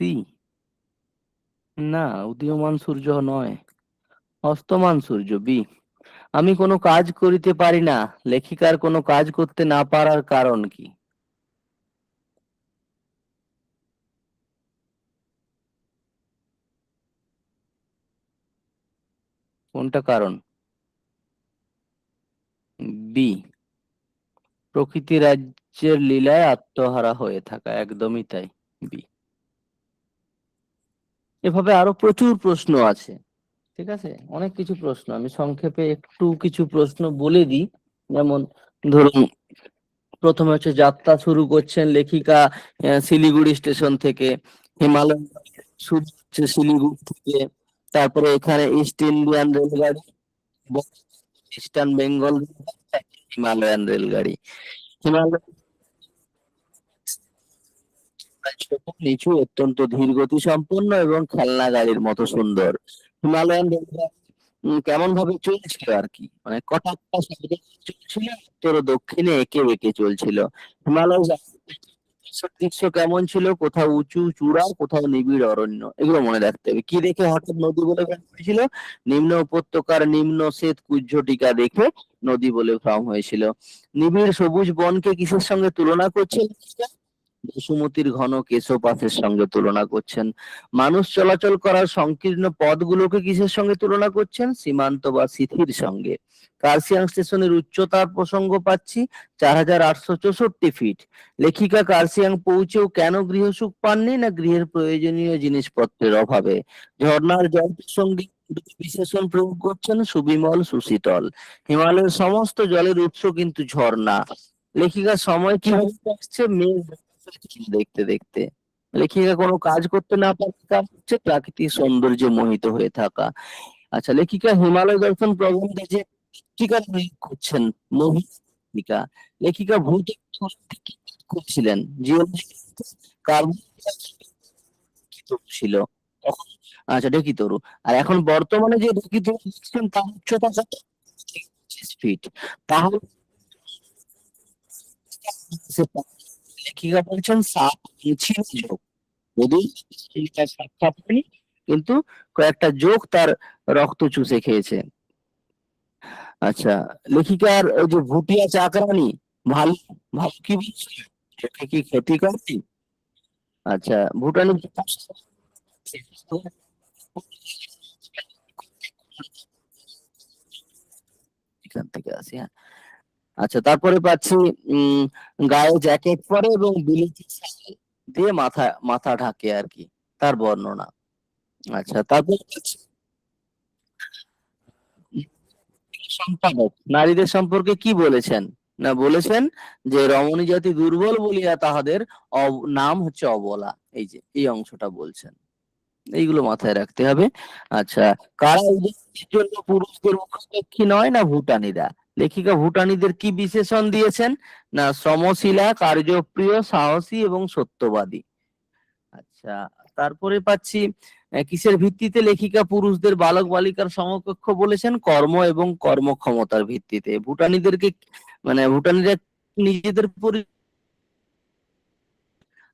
সি? না, উদীয়মান সূর্য নয়, অস্তমান সূর্য, বি। আমি কোনো কাজ করিতে পারি না, লেখিকার কোনো কাজ করতে না পারার কারণ কি? কোনটা কারণ? বি, প্রকৃতি রাজ্যের লীলায় আত্মহারা হয়ে থাকা, একদমই তাই, বি। এভাবে আরো প্রচুর প্রশ্ন আছে, ঠিক আছে, অনেক কিছু প্রশ্ন, আমি সংক্ষেপে একটু কিছু প্রশ্ন বলে দিই। যেমন ধরুন, প্রথমে হচ্ছে যাত্রা শুরু করছেন লেখিকা শিলিগুড়ি স্টেশন থেকে। হিমালয় শুরু হচ্ছে শিলিগুড়ি থেকে। তারপরে এখানে ইস্ট ইন্ডিয়ান রেলগাড়ি, ইস্টার্ন বেঙ্গল, হিমালয়ান রেলগাড়ি। হিমালয় ছোট, নিচু, অত্যন্ত ধীর গতি সম্পন্ন এবং খেলনা গাড়ির মতো সুন্দর। হিমালয়ান রেলগাড়ি কেমন ভাবে চলছিল আর কি, মানে কটাক্কা শব্দে চলছিল, উত্তর ও দক্ষিণে এঁকে বেঁকে চলছিল। হিমালয় দৃশ্য কেমন ছিল, কোথাও উঁচু চূড়া, কোথাও নিবিড় অরণ্য, এগুলো মনে রাখতে হবে। কি দেখে হঠাৎ নদী বলে ভ্রম হয়েছিল? নিম্ন উপত্যকার নিম্ন শ্বেত কুজ্ঝটিকা দেখে নদী বলে ভ্রম হয়েছিল। নিবিড় সবুজ বনকে কিসের সঙ্গে তুলনা করছেন? বসুমতির ঘন কেশপাতের সঙ্গে তুলনা করছেন। মানুষ চলাচল করার সংকীর্ণ পথগুলোকে কিসের সঙ্গে তুলনা করছেন? সীমান্ত বা সিথির সঙ্গে। কার্সিয়াং স্টেশনের উচ্চতার প্রসঙ্গ পাচ্ছি 4864 ফিট। লেখিকা কার্সিয়াং পৌঁছেও কেন গৃহসুখ পাননি? না গৃহের প্রয়োজনীয় জিনিসপত্রের অভাবে। ঝর্ণার জল প্রসঙ্গে বিশেষণ প্রয়োগ করছেন, সুবিমল সুশীতল। হিমালয়ের সমস্ত জলের উৎস কিন্তু ঝর্ণা। লেখিকার সময় কিভাবে আসছে? মেঘ দেখতে দেখতে। লেখিকা কোনো কাজ করতে না পারার কারণ হচ্ছে প্রাকৃতিক সৌন্দর্যে মোহিত হয়ে থাকা। আচ্ছা, লেখিকা হিমালয় দর্শন প্রবন্ধে যে পত্রিকার উল্লেখ করছেন, মহিকা, লেখিকা ভৌতিক তত্ত্বে কি কাজ করছিলেন? জিওলজি, কার্বন ছিল তখন। আচ্ছা, ডেকিতরু। আর এখন বর্তমানে যে ডেকিতরু দেখছেন তার উচ্চতা কত? 25 ফিট। তাহলে লেখিকা বলছেন 7 ইঞ্চি যোগ। যদিও এটা সাক্ষাৎ হয়নি, কিন্তু কয়েকটা যোগ তার রক্ত চুষে খেয়েছে। আচ্ছা, লেখিকার ওই যে ভুটিয়া চাকরানি, ভালো, ভালো কি বলছে? এটা কি ক্ষতি করছি? আচ্ছা, ভুটানি এখান থেকে আসি, হ্যাঁ। আচ্ছা, তারপরে পাচ্ছি উম গায়ে জ্যাকেট পরে এবং বিলিতি শাল দিয়ে মাথা মাথা ঢাকে আর কি, তার বর্ণনা। আচ্ছা, তারপরে পাচ্ছি সম্পাদক নারীদের সম্পর্কে কি বলেছেন? না বলেছেন যে রমণী জাতি দুর্বল বলিয়া তাহাদের নাম হচ্ছে অবলা। এই যে এই অংশটা বলছেন, এইগুলো মাথায় রাখতে হবে। আচ্ছা, কারা উদয়ের জন্য পুরুষদের মুখাপেক্ষী নয়? না ভুটানিরা। লেখিকা ভুটানিদের কি বিশেষণ দিয়েছেন? না শ্রমশীলা, কার্যপ্রিয়, সাহসী এবং সত্যবাদী। আচ্ছা, তারপরে পাচ্ছি কিসের ভিত্তিতে লেখিকা পুরুষদের বালক বালিকার সমকক্ষ বলেছেন? কর্ম এবং কর্মক্ষমতার ভিত্তিতে। ভুটানিদেরকে, মানে ভুটানিরা নিজেদের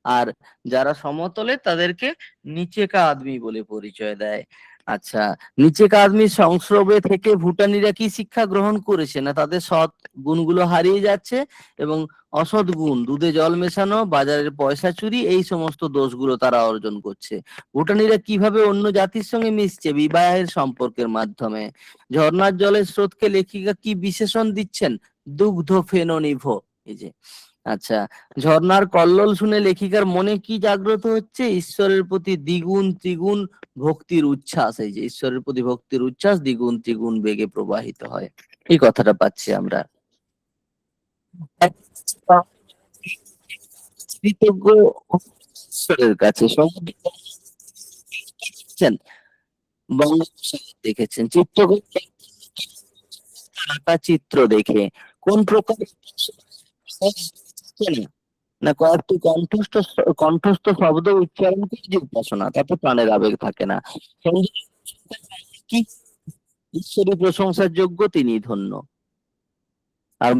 আর যারা সমতলে তাদেরকে নিচে কা আদমি বলে পরিচয় দেয়। আচ্ছা, নিচে কা আদমির সংস্রবে থেকে ভুটানিরা কি শিক্ষা গ্রহণ করেছে? না তাদের সৎ গুণগুলো হারিয়ে যাচ্ছে এবং অসৎ গুণ, দুধে জল মেশানো, বাজারের পয়সা চুরি, এই সমস্ত দোষগুলো তারা অর্জন করছে। ভুটানিরা কিভাবে অন্য জাতির সঙ্গে মিশছে? বিবাহের সম্পর্কের মাধ্যমে। ঝর্ণার জলের স্রোতকে লেখিকা কি বিশেষণ দিচ্ছেন? দুগ্ধ ফেননিভ। এই যে, আচ্ছা, ঝর্ণার কল্লোল শুনে লেখিকার মনে কি জাগ্রত হচ্ছে? ঈশ্বরের প্রতি দ্বিগুণ ত্রিগুণ ভক্তির উচ্ছ্বাস। এই যে ঈশ্বরের প্রতি ভক্তির উচ্ছ্বাস দ্বিগুণ ত্রিগুণ বেগে প্রবাহিত হয়, এই কথাটা পাচ্ছি আমরা। কৃতজ্ঞ ঈশ্বরের কাছে সমুদ্র দেখেছেন, বঙ্গোপসাগর দেখেছেন, চিত্রকূট আঁকা চিত্র দেখে কোন প্রকার না, না কয়েকটি কণ্ঠস্থ শব্দ উচ্চারণ করে যে উপাসনা, তাতে প্রাণের আবেগ থাকে না। কি ঈশ্বরী প্রশংসার যোগ্য, তিনি ধন্য। আর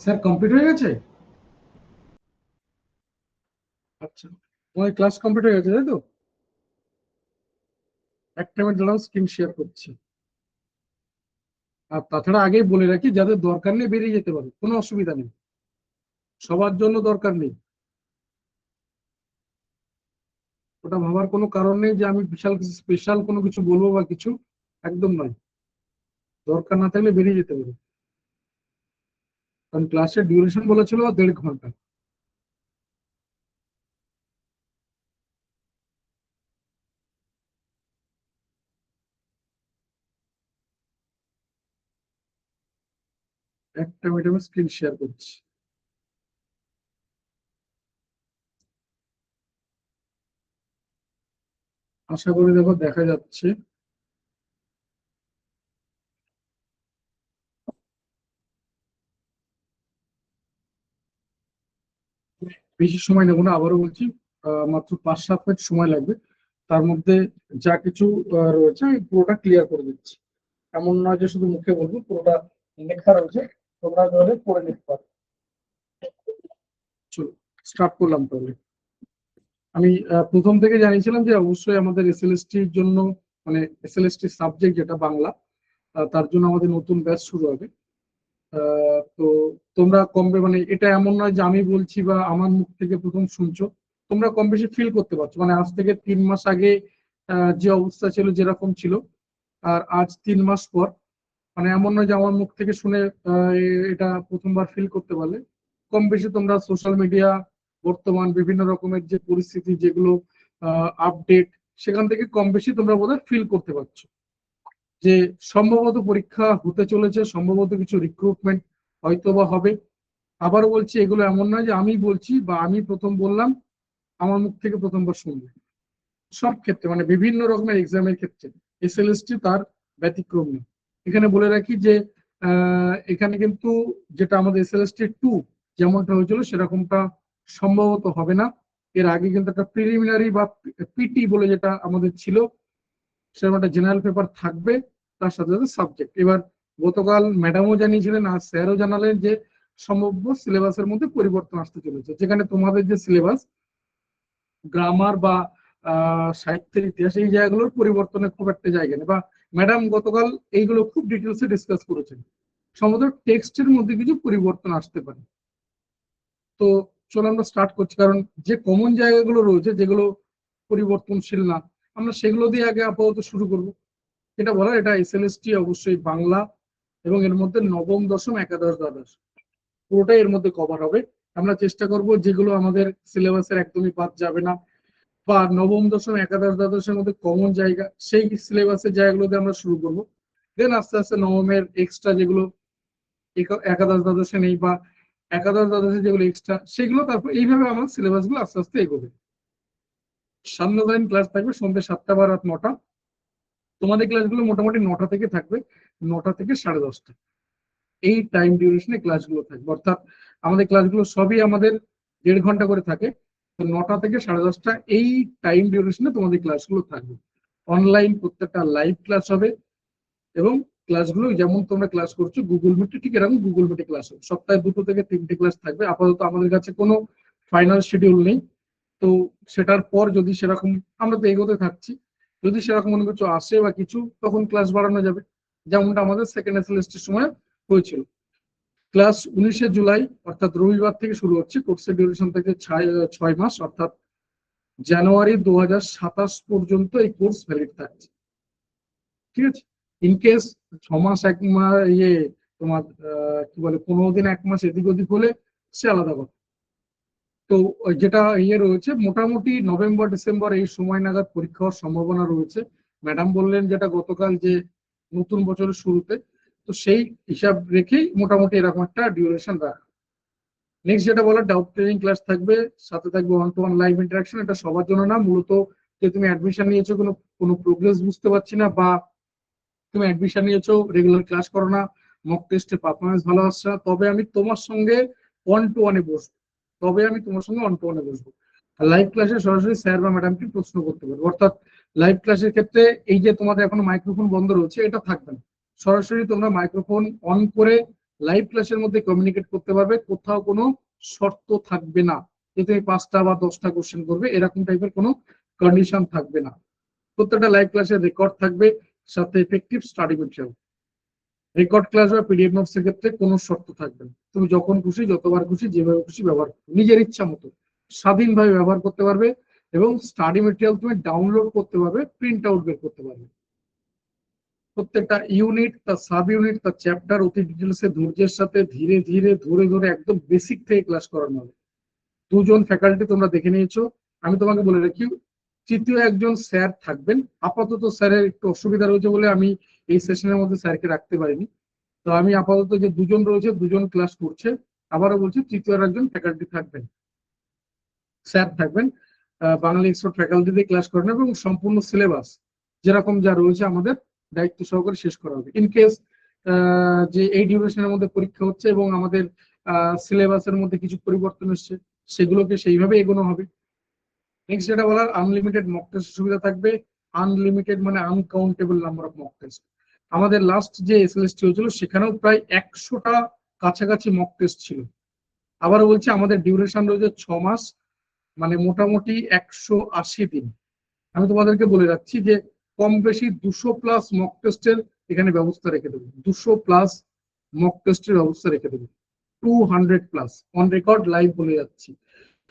স্যার কমপ্লিট হয়ে গেছে? আচ্ছা, তোমার ক্লাস কমপ্লিট হয়ে গেছে তাই তো? একটা মিনিট দাঁড়াও, স্ক্রিন শেয়ার করছি। আর তাছাড়া আগেই বলে রাখি, যাদের দরকার নেই বেরিয়ে যেতে পারে, কোনো অসুবিধা নেই, সবার জন্য দরকার নেই। ওটা ভাবার কোনো কারণ নেই যে আমি বিশাল কিছু স্পেশাল কোনো কিছু বলবো বা কিছু, একদম নয়। দরকার না থাকলে বেরিয়ে যেতে পারে, কারণ ক্লাসের ডিউরেশন বলেছিল 1.5 ঘন্টা। একটা মিনিট আমি স্ক্রিন শেয়ার করছি। আশা করি দেখো দেখা যাচ্ছে। বেশি সময় নেবো না, আবারও বলছি, মাত্র 5-7 মিনিট সময় লাগবে। তার মধ্যে যা কিছু রয়েছে আমি পুরোটা ক্লিয়ার করে দিচ্ছি। এমন নয় যে শুধু মুখে বলবো, পুরোটা লেখা রয়েছে, তোমরা ধরে পড়ে নিতে পারো। চলো স্টার্ট করলাম তাহলে। আমি প্রথম থেকে জানিয়েছিলাম যে অবশ্যই আমাদের এসএলএসটির জন্য, মানে এসএলএসটি সাবজেক্ট যেটা বাংলা, তার জন্য আমাদের নতুন ব্যাচ শুরু হবে। তো তোমরা কমবে, মানে এটা এমন নয় যে আমি বলছি বা আমার মুখ থেকে প্রথম শুনছো, তোমরা কম বেশি ফিল করতে পারছো, মানে আজ থেকে 3 মাস আগে যে অবস্থা ছিল, যেরকম ছিল, আর আজ 3 মাস পর, মানে এমন নয় যে আমার মুখ থেকে শুনে এটা প্রথমবার ফিল করতে পারলে। কম বেশি তোমরা সোশ্যাল মিডিয়া, বর্তমান বিভিন্ন রকমের যে পরিস্থিতি, যেগুলো আপডেট, সেখান থেকে কম বেশি তোমরা বোধহয় ফিল করতে পারছো যে সম্ভবত পরীক্ষা হতে চলেছে, সম্ভবত কিছু রিক্রুটমেন্ট হয়তো বা হবে। আবারও বলছি, এগুলো এমন নয় যে আমি বলছি বা আমি প্রথম বললাম, আমার মুখ থেকে প্রথমবার শুনবে। সব ক্ষেত্রে, মানে বিভিন্ন রকমের এক্সামের ক্ষেত্রে এসএলএসটি তার ব্যতিক্রম নেই। এখানে বলে রাখি যে এখানে কিন্তু যেটা আমাদের এসএলএসটি 2 যেমনটা হয়েছিল সেরকমটা সম্ভবত হবে না। এর আগে কিন্তু একটা প্রিলিমিনারি বা পিটি বলে যেটা আমাদের ছিল, সেরকম একটা জেনারেল পেপার থাকবে, তার সাথে সাথে সাবজেক্ট। এবার গতকাল ম্যাডামও জানিয়েছিলেন আর স্যারও জানালেন যে সম্ভাব্য সিলেবাসের মধ্যে পরিবর্তন আসতে চলেছে, যেখানে তোমাদের যে সিলেবাস, গ্রামার বা সাহিত্যের ইতিহাস, এই জায়গাগুলোর পরিবর্তনের খুব একটা জায়গা নেই, বা ম্যাডাম গতকাল এইগুলো খুব ডিটেলসে ডিসকাস করেছেন। সম্ভবত টেক্সটের মধ্যে কিছু পরিবর্তন আসতে পারে। তো চলো আমরা স্টার্ট করছি, কারণ যে কমন জায়গাগুলো রয়েছে, যেগুলো পরিবর্তনশীল না, আমরা সেগুলো দিয়ে আগে আপাতত শুরু করব। এটা বলা, এটা এসএলএসটি অবশ্যই বাংলা, এবং এর মধ্যে নবম দশম একাদশ দ্বাদশ পুরোটাই এর মধ্যে কভার হবে। আমরা চেষ্টা করব যেগুলো আমাদের সিলেবাসের একদমই বাদ যাবে না, বা নবম দশম একাদশ দ্বাদশের মধ্যে কমন জায়গা, সেই সিলেবাসের জায়গাগুলোতে আমরা শুরু করব। দেন আস্তে আস্তে নবমের এক্সট্রা যেগুলো একাদশ দ্বাদশে নেই, বা একাদশ দ্বাদশে যেগুলো এক্সট্রা সেগুলো, তারপর এইভাবে আমার সিলেবাস গুলো আস্তে আস্তে এগোবে। সান্ধ্যকালীন ক্লাস থাকবে সন্ধ্যে 7টা বা রাত 9টা। তোমাদের ক্লাসগুলো মোটামুটি 9টা থেকে থাকবে, 9টা থেকে 10:30। এই টাইম ডিউরেশনে ক্লাসগুলো থাকবে, অর্থাৎ আমাদের ক্লাসগুলো সবই আমাদের 1.5 ঘন্টা করে থাকে। তো 9টা থেকে 10:30 এই টাইম ডিউরেশনে তোমাদের ক্লাসগুলো থাকবে। অনলাইন প্রত্যেকটা লাইভ ক্লাস হবে, এবং ক্লাসগুলো যেমন তোমরা ক্লাস করছো গুগল মিটে, ঠিক এরকম গুগল মিটে ক্লাস হবে। সপ্তাহে 2 থেকে 3টে ক্লাস থাকবে। আপাতত আমাদের কাছে কোনো ফাইনাল শিডিউল নেই, তো সেটার পর যদি সেরকম, আমরা তো এগোতে থাকছি, যদি সেরকম কোনো কিছু আসে বা কিছু, তখন ক্লাস বাড়ানো যাবে, যেমনটা আমাদের সেকেন্ড এসএলএসটির সময় হয়েছিল। ক্লাস 19শে জুলাই অর্থাৎ রবিবার থেকে শুরু হচ্ছে। কোর্সের ডিউরেশন থেকে 6 মাস, অর্থাৎ জানুয়ারি 2027 পর্যন্ত এই কোর্স ভ্যালিড থাকছে। ঠিক আছে, ইনকেস 6 মাস 1 মাস তোমার কি বলে 15 দিন 1 মাস এদিক ওদিক হলে সে আলাদা কথা। তো যেটা রয়েছে, মোটামুটি নভেম্বর ডিসেম্বর এই সময় নাগাদ পরীক্ষা হওয়ার সম্ভাবনা রয়েছে। ম্যাডাম বললেন যেটা গতকাল, যে নতুন বছরের শুরুতে, তো সেই হিসাব রেখেই মোটামুটি এরকম একটা ডিউরেশন রাখা। নেক্সট যেটা বলার, ডাউট ক্লিয়ারিং ক্লাস থাকবে, সাথে থাকবে 1-to-1 লাইভ ইন্টারাকশন। এটা সবার জন্য না, মূলত যে তুমি অ্যাডমিশন নিয়েছো, কোনো প্রোগ্রেস বুঝতে পারছি না, বা তুমি অ্যাডমিশন নিয়েছো রেগুলার ক্লাস করো না, মক টেস্টে পারফরমেন্স ভালো আসছে না, তবে আমি তোমার সঙ্গে 1-to-1 বসবো। লাইভ ক্লাসে সরাসরি স্যার বা ম্যাডামকে প্রশ্ন করতে পারবো। অর্থাৎ লাইভ ক্লাসের ক্ষেত্রে এই যে তোমাদের এখনো মাইক্রোফোন বন্ধ রয়েছে, এটা থাকবে না। সরাসরি তোমরা মাইক্রোফোন অন করে লাইভ ক্লাসের মধ্যে কমিউনিকেট করতে পারবে। কোথাও কোনো শর্ত থাকবে না যে তুমি 5টা বা 10টা কোশ্চেন করবে, এরকম টাইপের কোনো কন্ডিশন থাকবে না। প্রত্যেকটা লাইভ ক্লাসের রেকর্ড থাকবে, সাথে effective study material. Record class বা পিডিএফ নোটস এর ক্ষেত্রে কোনো শর্ত থাকবে না। তুমি যখন খুশি, যতবার খুশি, যেভাবে খুশি ব্যবহার করবে, নিজের ইচ্ছা মতো স্বাধীনভাবে ব্যবহার করতে পারবে। এবং স্টাডি মেটেরিয়াল তুমি ডাউনলোড করতে পারবে, প্রিন্ট আউট বের করতে পারবে। প্রত্যেকটা ইউনিট, তার সাব ইউনিট, তার চ্যাপ্টার অতি ডিটেলসে ধৈর্যের সাথে ধীরে ধীরে ধরে ধরে একদম বেসিক থেকে ক্লাস করানো হবে। 2জন ফ্যাকাল্টি তোমরা দেখে নিয়েছো। আমি তোমাকে বলে রাখি, তৃতীয় একজন স্যার থাকবেন। আপাতত স্যারের একটু অসুবিধা রয়েছে বলে আমি এই সেশনের মধ্যে স্যারকে রাখতে পারিনি। তো আমি আপাতত যে 2জন রয়েছে, 2জন ক্লাস করছে। আবারও বলছি, তৃতীয় একজন ফ্যাকাল্টি থাকবেন, স্যার থাকবেন। বাংলা এক্সপার্ট ফ্যাকাল্টি দিয়ে ক্লাস করেন, এবং সম্পূর্ণ সিলেবাস যেরকম যা রয়েছে আমাদের দায়িত্ব সহকারে শেষ করা হবে। ইনকেস যে এই ডিউরেশনের মধ্যে পরীক্ষা হচ্ছে এবং আমাদের সিলেবাসের মধ্যে কিছু পরিবর্তন এসছে, সেগুলোকে সেইভাবে এগোনো হবে। নেক্সট যেটা বলার, আনলিমিটেড মক টেস্ট সুবিধা থাকবে। আনলিমিটেড মানে uncountable number of mock test. আমাদের লাস্ট যে এসএলএসটি হয়েছিল সেখানেও প্রায় 100টা কাছাকাছি মক টেস্ট ছিল। আবারও বলছি, আমাদের ডিউরেশন রয়েছে 6 মাস, মানে মোটামুটি 180 দিন। আমি তোমাদেরকে বলে রাখছি যে কম বেশি 200+ মক টেস্টের এখানে ব্যবস্থা রেখে দেবো। 200+ মক টেস্টের ব্যবস্থা রেখে দেবো, 200+ অন রেকর্ড লাইভ বলে যাচ্ছি।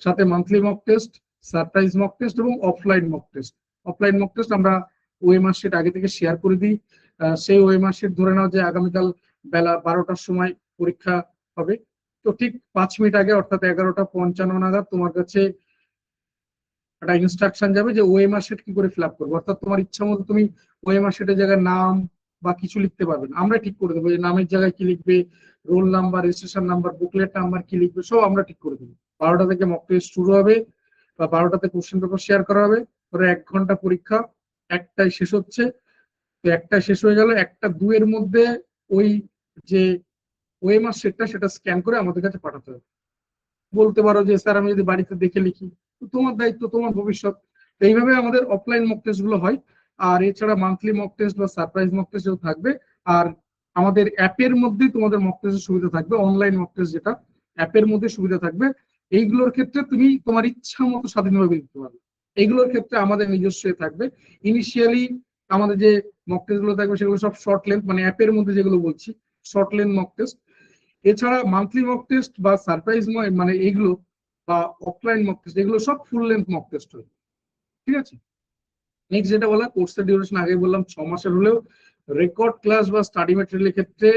সাথে monthly mock test, surprise mock test এবং offline mock test. Offline mock test আমরা ওএমআর শিট আগে থেকে শেয়ার করে দিই। সেই ওএমআর শিট ধরে নাও যে আগামীকাল বেলা 12টার সময় পরীক্ষা হবে, তো ঠিক 5 মিনিট আগে অর্থাৎ 11টা 55 নাগাদ তোমার কাছে একটা ইনস্ট্রাকশন যাবে যে ওএমআর শিট কি করে ফিল আপ করবো। অর্থাৎ তোমার ইচ্ছা মতো তুমি ওএমআর শিটের জায়গায় নাম বা কিছু লিখতে পারবে না, আমরা ঠিক করে দেবো। যে নামের জায়গায় কি লিখবে, roll number, registration number, booklet number কি লিখবে, সব আমরা ঠিক করে দেবো। 12টা থেকে মক টেস্ট শুরু হবে, বা 12টাতে কোশ্চেন পেপার শেয়ার করা হবে। পরে 1 ঘন্টা পরীক্ষা, 1টায় শেষ হচ্ছে। তো 1টায় শেষ হয়ে গেল, 1টা 2 এর মধ্যে ওই যে ওএমআর শিটটা সেটা স্ক্যান করে আমাদের কাছে পাঠাতে হবে। বলতে পারো যে স্যার আমি যদি বাড়িতে দেখে লিখি, তো তোমার দায়িত্ব, তোমার ভবিষ্যৎ। এইভাবে আমাদের অফলাইন মক টেস্ট গুলো হয়। আর এছাড়া মান্থলি মক টেস্ট বা সারপ্রাইজ মক টেস্ট থাকবে। আর আমাদের অ্যাপের মধ্যেই তোমাদের মক টেস্টের সুবিধা থাকবে, অনলাইন মক টেস্ট যেটা অ্যাপের মধ্যে সুবিধা থাকবে। এইগুলোর ক্ষেত্রে তুমি তোমার ইচ্ছা মতো স্বাধীনভাবে দিতে পারবে। এইগুলোর ক্ষেত্রে আমাদের নিজস্ব থাকবে। ইনিশিয়ালি আমাদের যে মক টেস্ট গুলো থাকবে সেগুলো সব শর্ট লেন্থ, মানে অ্যাপের মধ্যে যেগুলো বলছি শর্ট লেন্থ মক টেস্ট। এছাড়া মান্থলি মক টেস্ট বা সারপ্রাইজ মানে এইগুলো, বা অফলাইন মক টেস্ট, এগুলো সব ফুল লেন্থ মক টেস্ট হয়। ঠিক আছে, নেক্সট যেটা বলা, কোর্সের ডিউরেশন আগে বললাম 6 মাসের হলেও রেকর্ড ক্লাস বা স্টাডি ম্যাটেরিয়ালের ক্ষেত্রে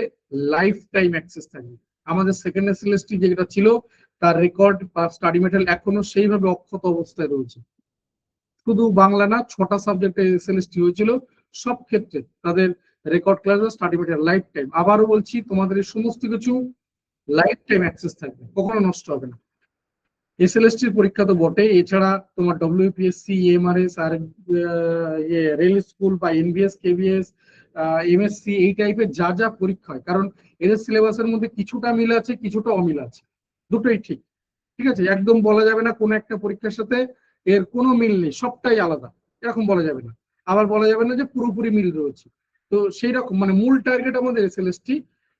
লাইফ টাইম অ্যাক্সেস থাকবে। আমাদের সেকেন্ড এসএলএসটি যেটা ছিল তার রেকর্ড বা স্টাডি ম্যাটেরিয়াল এখনো সেইভাবে অক্ষত অবস্থায় রয়েছে। শুধু বাংলা না, 6টা সাবজেক্টে এসএলএসটি হয়েছিল, সব ক্ষেত্রে তাদের রেকর্ড ক্লাস বা স্টাডি মেটেরিয়াল লাইফ টাইম। আবারও বলছি, তোমাদের এই সমস্ত কিছু লাইফ টাইম অ্যাক্সেস থাকবে, কখনো নষ্ট হবে না। এসএলএসটির পরীক্ষা তো বটে, এছাড়া তোমার ডব্লিউপিএসসি, এমআরএস আর রেল স্কুল বা এনবিএস, কেবিএস, এমএসসি, এই টাইপের যা যা পরীক্ষা হয়, কারণ এদের সিলেবাসের মধ্যে কিছুটা মিল আছে, কিছুটা অমিল আছে, দুটোই ঠিক। ঠিক আছে, একদম বলা যাবে না কোনো একটা পরীক্ষার সাথে এর কোনো মিল নেই, সবটাই আলাদা, এরকম বলা যাবে না। আবার বলা যাবে না যে পুরোপুরি মিল রয়েছে। তো সেই রকম মানে মূল টার্গেট আমাদের এসএলএসটি,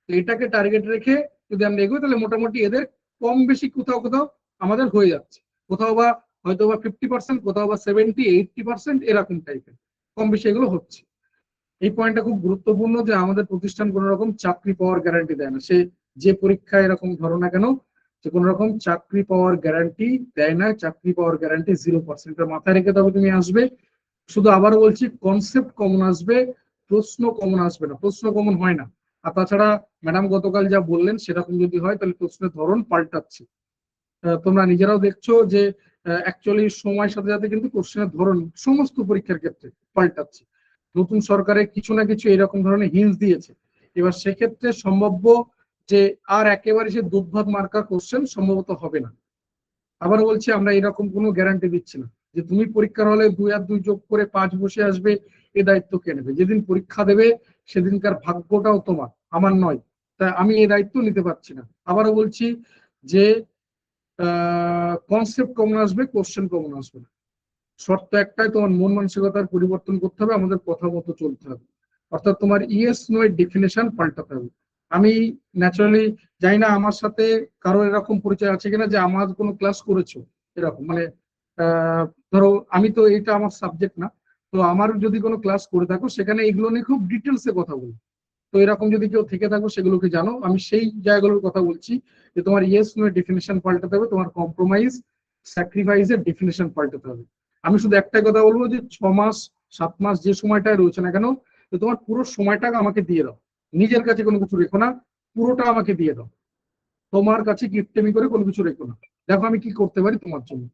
এটাকে টার্গেট রেখে যদি আমরা এগোই তাহলে মোটামুটি এদের কম বেশি কোথাও কোথাও আমাদের হয়ে যাচ্ছে, কোথাও বা হয়তো বা 50%, কোথাও বা 70-80% এরকম টাইপের কম বেশি এগুলো হচ্ছে। এই পয়েন্টটা খুব গুরুত্বপূর্ণ যে আমাদের প্রতিষ্ঠান কোনো রকম চাকরি পাওয়ার গ্যারান্টি দেয় না, সে যে পরীক্ষা এরকম ধরো না কেন, যে কোনো রকম চাকরি পাওয়ার গ্যারান্টি দেয় না। চাকরি পাওয়ার গ্যারান্টি 0%, মাথায় রেখে তবে তুমি আসবে। শুধু আবারও বলছি, কনসেপ্ট কমন আসবে, প্রশ্ন কমন আসবে না, প্রশ্ন কমন হয় না। আর তাছাড়া ম্যাডাম গতকাল যা বললেন সেরকম যদি হয় তাহলে প্রশ্নের ধরন পাল্টাচ্ছে। তোমরা নিজেরাও দেখছো যে অ্যাকচুয়ালি সময়ের সাথে সাথে কিন্তু কোশ্চেনের ধরন সমস্ত পরীক্ষার ক্ষেত্রে পাল্টাচ্ছে। নতুন সরকারে কিছু না কিছু এরকম ধরনের হিন্স দিয়েছে। এবার সেক্ষেত্রে সম্ভাব্য যে আর একেবারে সে দুধভাত মার্কা কোশ্চেন সম্ভবত হবে না। আবার বলছি, আমরা এরকম কোনো গ্যারান্টি দিচ্ছি না যে তুমি পরীক্ষার হলে 2 আর 2 যোগ করে 5 বসে আসবে, এ দায়িত্ব কে নেবে? যেদিন পরীক্ষা দেবে সেদিনকার ভাগ্যটাও তোমার, আমার নয়। তাই আমি এই দায়িত্ব নিতে পারছি না। আবারও বলছি যে কনসেপ্ট কমন আসবে, কোশ্চেন কমন আসবে না। শর্ত একটাই, তোমার মন মানসিকতার পরিবর্তন করতে হবে, আমাদের কথা মতো চলতে হবে। অর্থাৎ তোমার ইয়েস নো এর ডেফিনেশন পাল্টাতে হবে। আমি ন্যাচারালি জানি না আমার সাথে কারো এরকম পরিচয় আছে কিনা যে আমার কোনো ক্লাস করেছো এরকম, মানে ধরো আমি তো এটা আমার সাবজেক্ট না, তো আমার যদি কোনো ক্লাস করে থাকো সেখানে এগুলো নিয়ে খুব ডিটেলসে কথা বলি। তো এরকম যদি কেউ থেকে থাকো সেগুলোকে জানো, আমি সেই জায়গাগুলোর কথা বলছি যে তোমার ইয়েস নো এর ডেফিনেশন পাল্টাতে হবে, তোমার কম্প্রোমাইজ স্যাক্রিফাইসের ডেফিনেশন পাল্টাতে হবে। আমি শুধু একটাই কথা বলবো যে 6 মাস 7 মাস যে সময়টায় রয়েছে না কেন, তো তোমার পুরো সময়টা আমাকে দিয়ে দাও, নিজের কাছে কোনো কিছু রেখো না, পুরোটা আমাকে দিয়ে দাও। তোমার কাছে গিফটেমি করে কোনো কিছু রেখো না, দেখো আমি কি করতে পারি তোমার জন্য।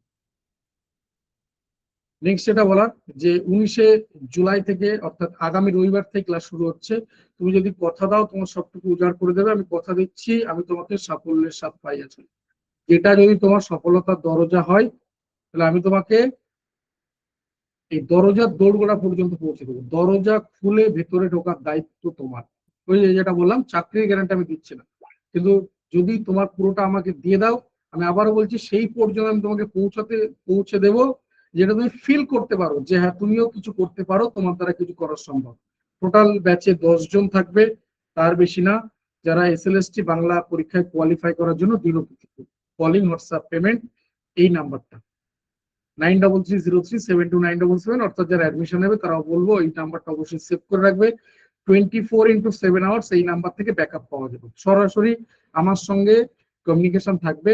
নেক্সট যেটা বলার, যে 19শে জুলাই থেকে অর্থাৎ আগামী রবিবার থেকে ক্লাস শুরু হচ্ছে। তুমি যদি কথা দাও তোমার সবটুকু উজাড় করে দেবে, আমি কথা দিচ্ছি আমি তোমাকে সাফল্যের স্বাদ পাইয়েছি। এটা যদি তোমার সফলতার দরজা হয় তাহলে আমি তোমাকে এই দরজার দোরগোড়া পর্যন্ত পৌঁছে দেবো। দরজা খুলে ভেতরে ঢোকার দায়িত্ব তোমার। ওই যে যেটা বললাম, চাকরির গ্যারান্টি আমি দিচ্ছি না, কিন্তু যদি তোমার পুরোটা আমাকে দিয়ে দাও, আমি আবারও বলছি সেই পর্যন্ত আমি তোমাকে পৌঁছে দেবো যেটা তুমি ফিল করতে পারো যে হ্যাঁ তুমিও কিছু করতে পারো, তোমার দ্বারা কিছু করা সম্ভব। টোটাল ব্যাচে 10 জন থাকবে, তার বেশি না, যারা এসএলএসটি বাংলা পরীক্ষায় কোয়ালিফাই করার জন্য দৃঢ় প্রতিজ্ঞ। কলিং, হোয়াটসঅ্যাপ, পেমেন্ট, এই নাম্বারটা 9330372977, অর্থাৎ যারা অ্যাডমিশন নেবে তারাও বলবো এই নাম্বারটা অবশ্যই সেভ করে রাখবে। 24x7 এই নাম্বার থেকে ব্যাকআপ পাওয়া যাবে, সরাসরি আমার সঙ্গে কমিউনিকেশন থাকবে।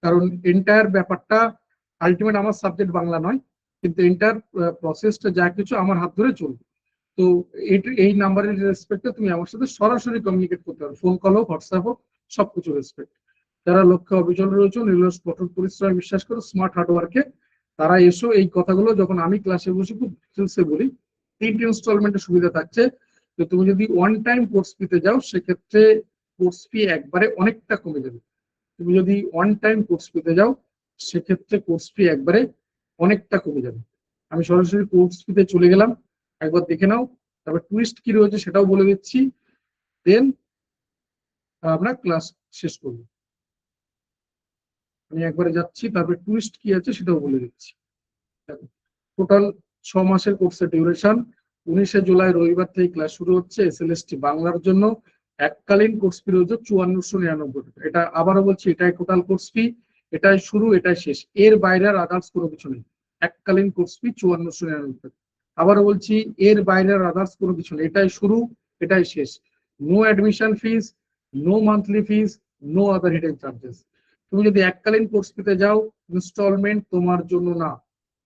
কারণ এন্টায়ার ব্যাপারটা আলটিমেট আমার সাবজেক্ট বাংলা নয়, কিন্তু এন্টায়ার প্রসেসটা যা কিছু আমার হাত ধরে চলবে। তো এই নাম্বারের রেসপেক্টে তুমি আমার সাথে সরাসরি কমিউনিকেট করতে পারো, ফোন কল হোক, হোয়াটসঅ্যাপ হোক, সবকিছু রেসপেক্ট। যারা লক্ষ্যে অবিচল রয়েছে, নিরলস কঠোর পরিশ্রমে বিশ্বাস করো, স্মার্ট হার্ডওয়ার্কে, তারা এসো। এই কথাগুলো যখন আমি ক্লাসে বসে খুব ডিটেলসে বলি। 3টে ইনস্টলমেন্টের সুবিধা থাকছে। তো তুমি যদি ওয়ান টাইম কোর্স ফিতে যাও সেক্ষেত্রে কোর্স ফি একবারে অনেকটা কমে যাবে। তুমি যদি ওয়ান টাইম কোর্স ফিতে যাও সেক্ষেত্রে কোর্স ফি একবারে অনেকটা কমে যাবে। আমি সরাসরি কোর্স ফিতে চলে গেলাম, একবার দেখে নাও, তারপর টুইস্ট কি রয়েছে সেটাও বলে দিচ্ছি, দেন আমরা ক্লাস শেষ করবো। আমি একবারে যাচ্ছি, তারপর টুইস্ট কি আছে সেটাও বলে দিচ্ছি। টোটাল 6 মাসের কোর্সের ডিউরেশন। 19শে জুলাই রবিবার থেকে ক্লাস শুরু হচ্ছে। এসএলএসটি বাংলার জন্য এককালীন কোর্স ফি রয়েছে 5499 টাকা। এটা আবারও বলছি, এটাই টোটাল কোর্স ফি, এটাই শুরু, এটাই শেষ, এর বাইরে আর আদার্স কোনো কিছু নেই। এককালীন কোর্স ফি 5499 টাকা। আবারও বলছি, এর বাইরে আর আদার্স কোনো কিছু নেই, এটাই শুরু, এটাই শেষ। No admission fees, no monthly fees, no other hidden charges. তুমি যদি এককালীন কোর্স ফিতে যাও, ইনস্টলমেন্ট তোমার জন্য না।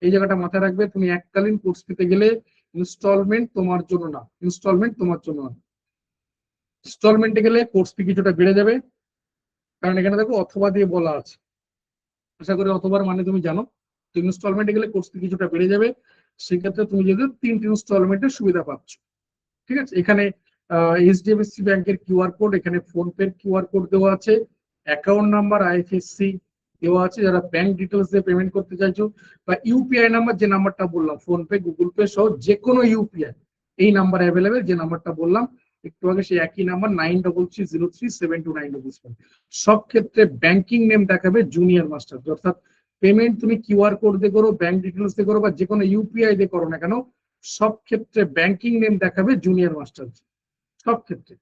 এই জায়গাটা মাথায় রাখবে, তুমি এককালীন কোর্স পেতে গেলে ইনস্টলমেন্ট তোমার জন্য না, ইনস্টলমেন্ট তোমার জন্য না। ইনস্টলমেন্টে গেলে কোর্স ফি কিছুটা বেড়ে যাবে, কারণ এখানে দেখো অথবা দিয়ে বলা আছে, আশা করি অথবার মানে তুমি জানো। তো ইনস্টলমেন্টে গেলে কোর্স ফি কিছুটা বেড়ে যাবে, সেক্ষেত্রে তুমি যদি 3টে ইনস্টলমেন্টের সুবিধা পাচ্ছ। ঠিক আছে, এখানে এইচডিএফসি ব্যাংকের কিউআর কোড, এখানে ফোনপে কিউআর কোড দেওয়া আছে, অ্যাকাউন্ট নাম্বার আইএফএসসি দেওয়া আছে, যারা ব্যাংক ডিটেলস দিয়ে পেমেন্ট করতে চাইছো, বা ইউপিআই নাম্বার, যে নাম্বারটা বললাম ফোনপে গুগল পে সহ যে কোনো ইউপিআই এই নাম্বার অ্যাভেলেবেল, যে নাম্বারটা বললাম একটু আগে, সেই একই নাম্বার 9330372977। সব ক্ষেত্রে ব্যাংকিং নেম দেখাবে জুনিয়র মাস্টার, অর্থাৎ পেমেন্ট তুমি কিউআর কোড দিয়ে করো, ব্যাংক ডিটেলস দিয়ে করো, বা যে কোনো ইউপিআই দিয়ে করো না কেন, সব ক্ষেত্রে ব্যাংকিং নেম দেখাবে জুনিয়র মাস্টার। সব ক্ষেত্রে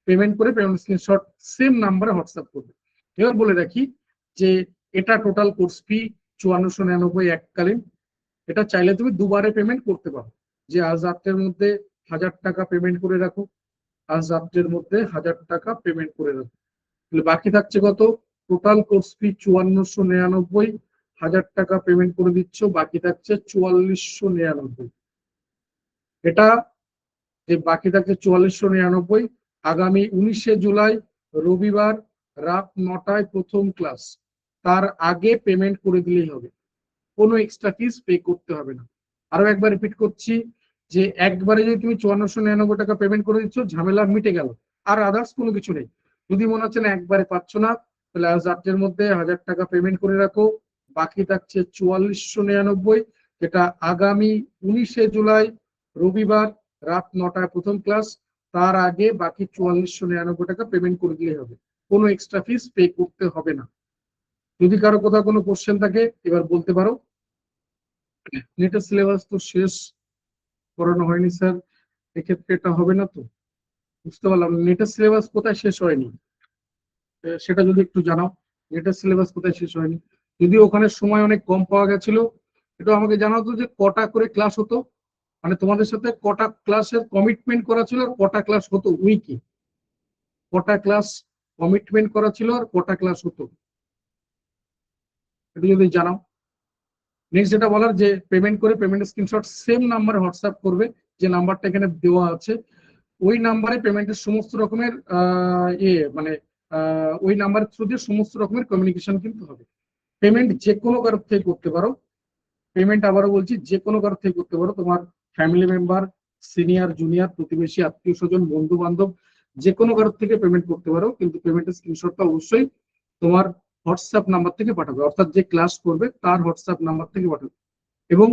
পেমেন্ট করে পেমেন্ট স্ক্রিনশট সেম নাম্বারে হোয়াটসঅ্যাপ করবে। এবার বলে রাখি যে এটা টোটাল কোর্স ফি 5499 এককালীন। এটা চাইলে তুমি দুবারে পেমেন্ট করতে পারো, যে আজ রাত্রের মধ্যে 1000 টাকা পেমেন্ট করে রাখো, আজ রাত্রের মধ্যে 1000 টাকা পেমেন্ট করে রাখো, তাহলে বাকি থাকছে কত? টোটাল কোর্স ফি 5499, 1000 টাকা পেমেন্ট করে দিচ্ছ, বাকি থাকছে 4499। এটা যে বাকি থাকছে 4499, আগামী 19শে জুলাই রবিবার রাত 9টায় প্রথম ক্লাস, তার আগে পেমেন্ট করে দিলেই হবে, কোনো এক্সট্রা ফিস পে করতে হবে না। আরো একবার রিপিট করছি যে একবারে যদি তুমি 5499 টাকা পেমেন্ট করে দিচ্ছ, ঝামেলা মিটে গেল, আর আদার্স কোনো কিছু নেই। যদি মনে হচ্ছে না একবারে পাচ্ছ না, তাহলে আজ রাতের মধ্যে 1000 টাকা পেমেন্ট করে রাখো, বাকি থাকছে 4499, যেটা আগামী 19শে জুলাই রবিবার রাত 9টায় প্রথম ক্লাস, তার আগে বাকি 4499 টাকা পেমেন্ট করে দিলে হবে, কোনো এক্সট্রা ফিস পে করতে হবে না। যদি কারো কোথাও কোনো কোশ্চেন থাকে এবার বলতে পারো। নেটের সিলেবাস তো শেষ করানো হয়নি স্যার, এক্ষেত্রে এটা হবে না তো? বুঝতে পারলাম, নেটের সিলেবাস কোথায় শেষ হয়নি সেটা যদি একটু জানাও, নেটের সিলেবাস কোথায় শেষ হয়নি? যদি ওখানে সময় অনেক কম পাওয়া গেছিল, এটা আমাকে জানাও তো, যে কটা করে ক্লাস হতো, মানে তোমাদের সাথে কটা ক্লাসের কমিটমেন্ট করা ছিল আর কটা ক্লাস হতো উইকে, কটা ক্লাস কমিটমেন্ট করা ছিল আর কটা ক্লাস হতো, এটা যদি জানাও। নেক্সট যেটা বলার, যে পেমেন্ট করে পেমেন্ট স্ক্রিনশট সেম নাম্বারে হোয়াটসঅ্যাপ করবে, যে নাম্বারটা এখানে দেওয়া আছে, ওই নাম্বারে পেমেন্টের সমস্ত রকমের মানে ওই নাম্বারের থ্রু দিয়ে সমস্ত রকমের কমিউনিকেশন কিন্তু হবে। পেমেন্ট যে কোনো কারোর থেকে করতে পারো, পেমেন্ট আবারও বলছি যে কোনো কারোর থেকে করতে পারো, তোমার ফ্যামিলি মেম্বার, সিনিয়র জুনিয়র, প্রতিবেশী, আত্মীয় স্বজন, বন্ধু বান্ধব, যে কোনো কারোর থেকে পেমেন্ট করতে পারো, কিন্তু পেমেন্টের স্ক্রিনশটটা অবশ্যই তোমার হোয়াটসঅ্যাপ নাম্বার থেকে পাঠাবে, অর্থাৎ যে ক্লাস করবে তার হোয়াটসঅ্যাপ নাম্বার থেকে পাঠাবে। এবং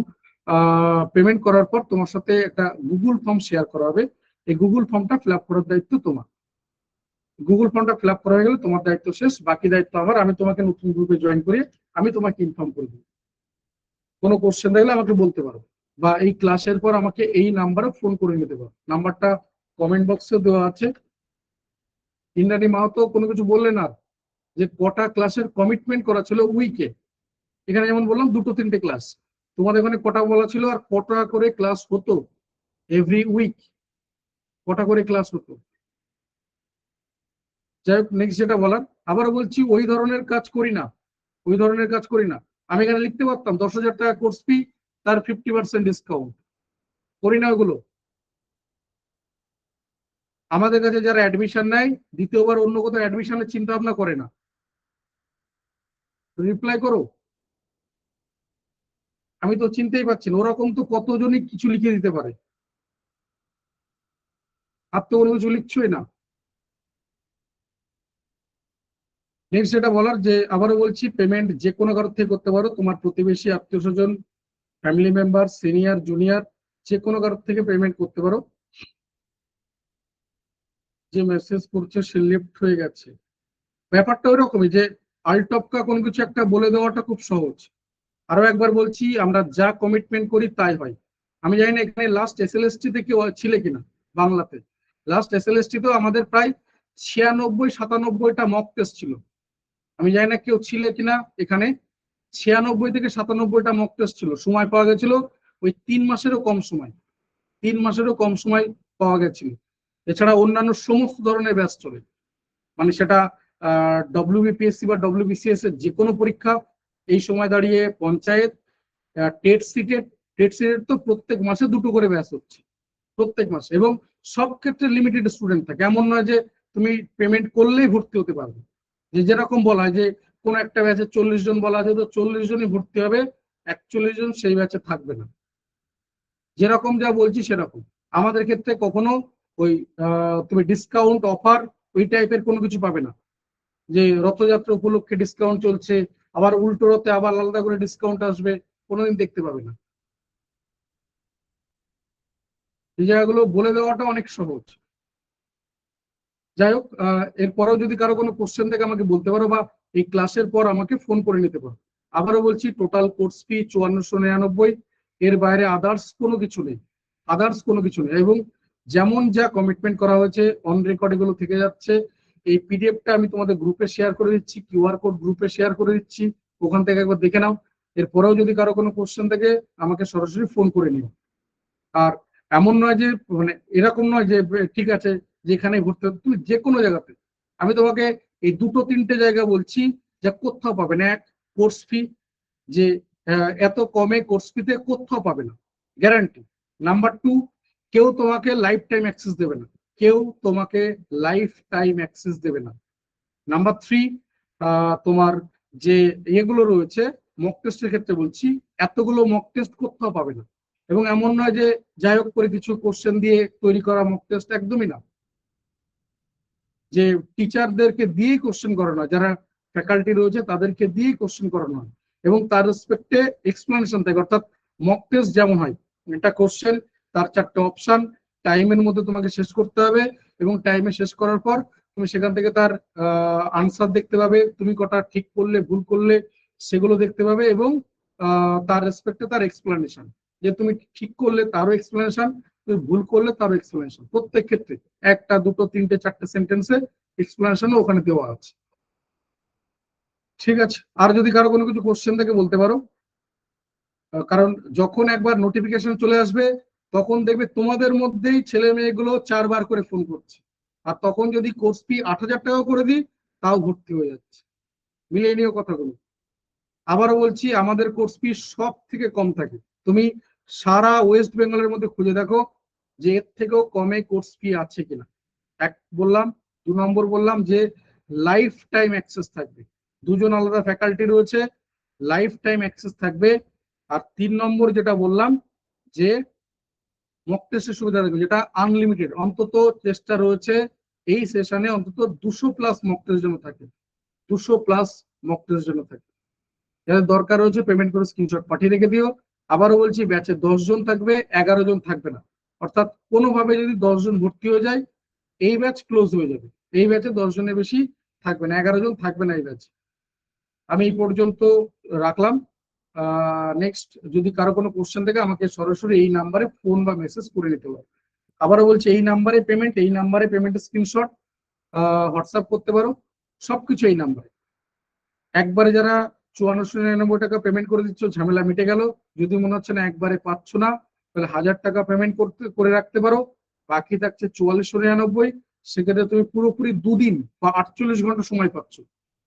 পেমেন্ট করার পর তোমার সাথে একটা গুগল ফর্ম শেয়ার করা হবে, এই গুগল ফর্মটা ফিল আপ করার দায়িত্ব তোমার। গুগল ফর্মটা ফিল আপ করা হয়ে গেলে তোমার দায়িত্ব শেষ, বাকি দায়িত্ব আবার আমি তোমাকে নতুন গ্রুপে জয়েন করি, আমি তোমাকে ইনফর্ম করে দেবো। কোনো কোশ্চেন থাকলে আমাকে বলতে পারো, বা এই ক্লাসের পর আমাকে এই নাম্বারে ফোন করে নিতে পারো, নাম্বারটা কমেন্ট বক্সে দেওয়া আছে। ইন্দ্রাণী মাহাতো কোনো কিছু বললেন আর, যে কটা ক্লাসের কমিটমেন্ট করা ছিল উইকে, এখানে যেমন বললাম 2-3টে ক্লাস, তোমাদের এখানে কটা বলা ছিল আর কটা করে ক্লাস হতো এভরি উইক, কটা করে ক্লাস হতো? যাই হোক, নেক্সট যেটা বলার, আবারও বলছি ওই ধরনের কাজ করি না, ওই ধরনের কাজ করি না। আমি এখানে লিখতে পারতাম 10,000 টাকা কোর্স ফি, তার 50% ডিসকাউন্ট, করি না ওগুলো। আমাদের কাছে যারা অ্যাডমিশন নেয়, দ্বিতীয়বার অন্য কোথাও অ্যাডমিশনের চিন্তা ভাবনা করে না। রিপ্লাই করো, আমি তো চিনতেই পারছি না, ওরকম তো কতজনই কিছু লিখে দিতে পারে, আর তো কোনো কিছু লিখছই না। নেক্সট যেটা বলার, যে আবারও বলছি পেমেন্ট যে কোনো কারোর থেকে করতে পারো, তোমার প্রতিবেশী, আত্মীয় স্বজন, ফ্যামিলি মেম্বার, সিনিয়র জুনিয়র, যে কোনো কারোর থেকে পেমেন্ট করতে পারো। যে মেসেজ করছে সে লিফট হয়ে গেছে, ব্যাপারটা ওইরকমই, যে আলটপকা কোনো কিছু একটা বলে দেওয়াটা খুব সহজ। আরো একবার বলছি, আমরা যা কমিটমেন্ট করি তাই হয়। আমি জানি না এখানে লাস্ট এসএলএসটি তে কেউ ছিলে কিনা বাংলাতে, লাস্ট এসএলএসটি তো আমাদের প্রায় 96-97টা মক টেস্ট ছিল, আমি জানি না কেউ ছিলে কিনা এখানে। 96 থেকে 97টা মক টেস্ট ছিল, সময় পাওয়া গেছিল ওই 3 মাসেরও কম সময়, 3 মাসেরও কম সময় পাওয়া গেছিল। এছাড়া অন্যান্য সমস্ত ধরনের ব্যাচ চলে, মানে সেটা ডব্লিউবিপিএসসি বা ডব্লিউবিসিএস এর যে কোনো পরীক্ষা, এই সময় দাঁড়িয়ে panchayat, TET CTET, TET CTET তো প্রত্যেক মাসে 2টো করে ব্যাচ হচ্ছে, প্রত্যেক মাসে, এবং সব ক্ষেত্রে লিমিটেড স্টুডেন্ট থাকে, এমন নয় যে তুমি পেমেন্ট করলেই ভর্তি হতে পারবে। যে যেরকম বলা হয় যে কোন একটা ব্যাচে 40 জন বলা আছে, তো 40 জনই ভর্তি হবে, 41 জন সেই ব্যাচে থাকবে না। যেরকম যা বলছি সেরকম, আমাদের ক্ষেত্রে কখনো ওই তুমি ডিসকাউন্ট অফার ওই টাইপের কোনো কিছু পাবে না, যে রথযাত্রা উপলক্ষে ডিসকাউন্ট চলছে আবার উল্টো রথে আবার আলাদা করে ডিসকাউন্ট আসবে, কোনোদিন দেখতে পাবে না। এই জায়গাগুলো বলে দেওয়াটা অনেক সহজ। যাই হোক, এরপরেও যদি কারো কোনো কোশ্চেন থেকে আমাকে বলতে পারো, বা এই ক্লাসের পর আমাকে ফোন করে নিতে পারো। আবারও বলছি, টোটাল কোর্স ফি 5499, এর বাইরে আদার্স কোনো কিছু নেই, আদার্স কোনো কিছু নেই। এবং যেমন যা কমিটমেন্ট করা হয়েছে অন রেকর্ড এগুলো থেকে যাচ্ছে। এই পিডিএফটা আমি তোমাদের গ্রুপে শেয়ার করে দিচ্ছি, কিউআর কোড গ্রুপে শেয়ার করে দিচ্ছি, ওখান থেকে একবার দেখে নাও। এরপরেও যদি কারো কোনো কোশ্চেন থাকে আমাকে সরাসরি ফোন করে নিও। আর এমন নয় যে, মানে এরকম নয় যে ঠিক আছে যেখানে ঘুরতে হবে, তুমি যে কোনো জায়গাতে, আমি তোমাকে এই দুটো তিনটে জায়গা বলছি যা কোথাও পাবে না। এক, কোর্স ফি, যে এত কমে কোর্স ফিতে কোথাও পাবে না, গ্যারান্টি। নাম্বার টু, কেউ তোমাকে লাইফ টাইম অ্যাক্সেস দেবে না, কেউ তোমাকে লাইফ টাইম অ্যাক্সেস দেবে না। নাম্বার থ্রি, তোমার যে এগুলো রয়েছে মক টেস্টের ক্ষেত্রে বলছি, এতগুলো মক টেস্ট কোথাও পাবে না। এবং এমন নয় যে যাই হোক করে কিছু কোশ্চেন দিয়ে তৈরি করা মক টেস্ট, একদমই না। যে টিচারদেরকে দিয়েই কোশ্চেন করানো হয়, যারা ফ্যাকাল্টি রয়েছে তাদেরকে দিয়েই কোশ্চেন করানো হয়, এবং তার রেসপেক্টে এক্সপ্লেনেশন থাকে। অর্থাৎ মক টেস্ট যেমন হয়, একটা কোশ্চেন, তার 4টে অপশন, টাইমের মধ্যে তোমাকে শেষ করতে হবে, এবং টাইমে শেষ করার পর তুমি সেখান থেকে তার আনসার দেখতে পাবে, তুমি কটা ঠিক করলে ভুল করলে সেগুলো দেখতে পাবে, এবং তার রেসপেক্টে তার এক্সপ্লেনেশন, যে তুমি ঠিক করলে তারও এক্সপ্লেনেশন, তুমি ভুল করলে তারও এক্সপ্লেনেশন, প্রত্যেক ক্ষেত্রে একটা দুটো তিনটে চারটে সেন্টেন্সে এক্সপ্লেনেশনও ওখানে দেওয়া আছে। ঠিক আছে, আর যদি কারো কোনো কিছু কোশ্চেন থাকে বলতে পারো। কারণ যখন একবার নোটিফিকেশন চলে আসবে তখন দেখবে তোমাদের মধ্যেই ছেলে মেয়েগুলো 4বার করে ফোন করছে, আর তখন যদি কোর্স ফি 8000 টাকা করে দিই তাও ভর্তি হয়ে যাচ্ছে। মিলিয়ে নিও কথাগুলো। আবারও বলছি, আমাদের কোর্স ফি সব থেকে কম থাকে। তুমি সারা ওয়েস্ট বেঙ্গলের মধ্যে খুঁজে দেখো যে এর থেকেও কমে কোর্স ফি আছে কিনা। এক বললাম, 2 নম্বর বললাম যে লাইফ টাইম অ্যাক্সেস থাকবে, দুজন আলাদা ফ্যাকাল্টি রয়েছে, লাইফ টাইম অ্যাক্সেস থাকবে। আর 3 নম্বর যেটা বললাম যে মক টেস্টের সুবিধা থাকবে, যেটা আনলিমিটেড, অন্তত চেষ্টা রয়েছে এই সেশনে অন্তত 200+ মক টেস্ট জন্য থাকে, 200+ মক টেস্ট জন্য থাকে। যাদের দরকার রয়েছে পেমেন্ট করে স্ক্রিনশট পাঠিয়ে রেখে দিও। আবারও বলছি, ব্যাচে 10 জন থাকবে, 11 জন থাকবে না। অর্থাৎ কোনোভাবে যদি 10 জন ভর্তি হয়ে যায় এই ব্যাচ ক্লোজ হয়ে যাবে। এই ব্যাচে 10 জনের বেশি থাকবে না, 11 জন থাকবে না এই ব্যাচে। আমি এই পর্যন্ত রাখলাম। নেক্সট যদি কারো কোনো কোশ্চেন থাকে আমাকে সরাসরি এই নাম্বারে ফোন বা মেসেজ করে নিতে পারো। আবারও বলছি, এই নাম্বারে পেমেন্ট, এই নাম্বারে পেমেন্টের স্ক্রিনশট হোয়াটসঅ্যাপ করতে পারো, সবকিছু এই নাম্বারে। একবারে যারা 5499 টাকা পেমেন্ট করে দিচ্ছ ঝামেলা মিটে গেল। যদি মনে হচ্ছে না একবারে পাচ্ছ না, তাহলে 1000 টাকা পেমেন্ট করে রাখতে পারো, বাকি থাকছে 4499। সেক্ষেত্রে তুমি পুরোপুরি 2 দিন বা 48 ঘন্টা সময় পাচ্ছ।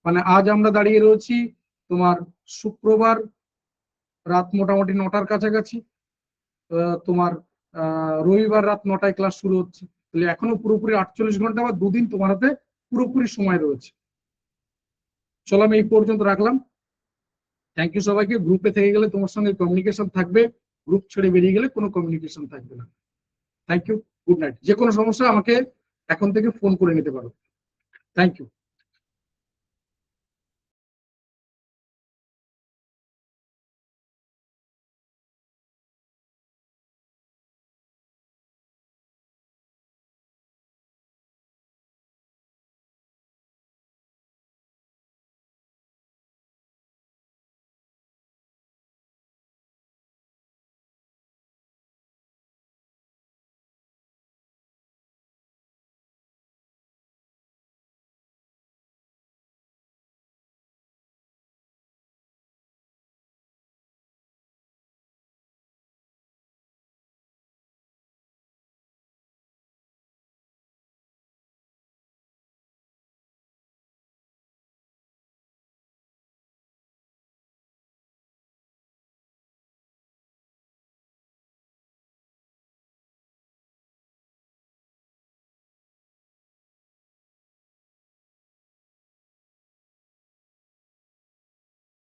মানে আজ আমরা দাঁড়িয়ে রয়েছি তোমার শুক্রবার রাত মোটামুটি 9টার কাছাকাছি, তোমার রবিবার রাত 9টায় ক্লাস শুরু হচ্ছে, তাহলে এখনো পুরোপুরি 48 ঘন্টা বা 2 দিন তোমার হাতে পুরোপুরি সময় রয়েছে। চলো আমি এই পর্যন্ত রাখলাম। থ্যাংক ইউ সবাইকে। গ্রুপে থেকে গেলে তোমার সঙ্গে কমিউনিকেশন থাকবে, গ্রুপ ছেড়ে বেরিয়ে গেলে কোনো কমিউনিকেশন থাকবে না। Thank you, good night. যে কোনো সমস্যা আমাকে এখন থেকে ফোন করে নিতে পারো। Thank you.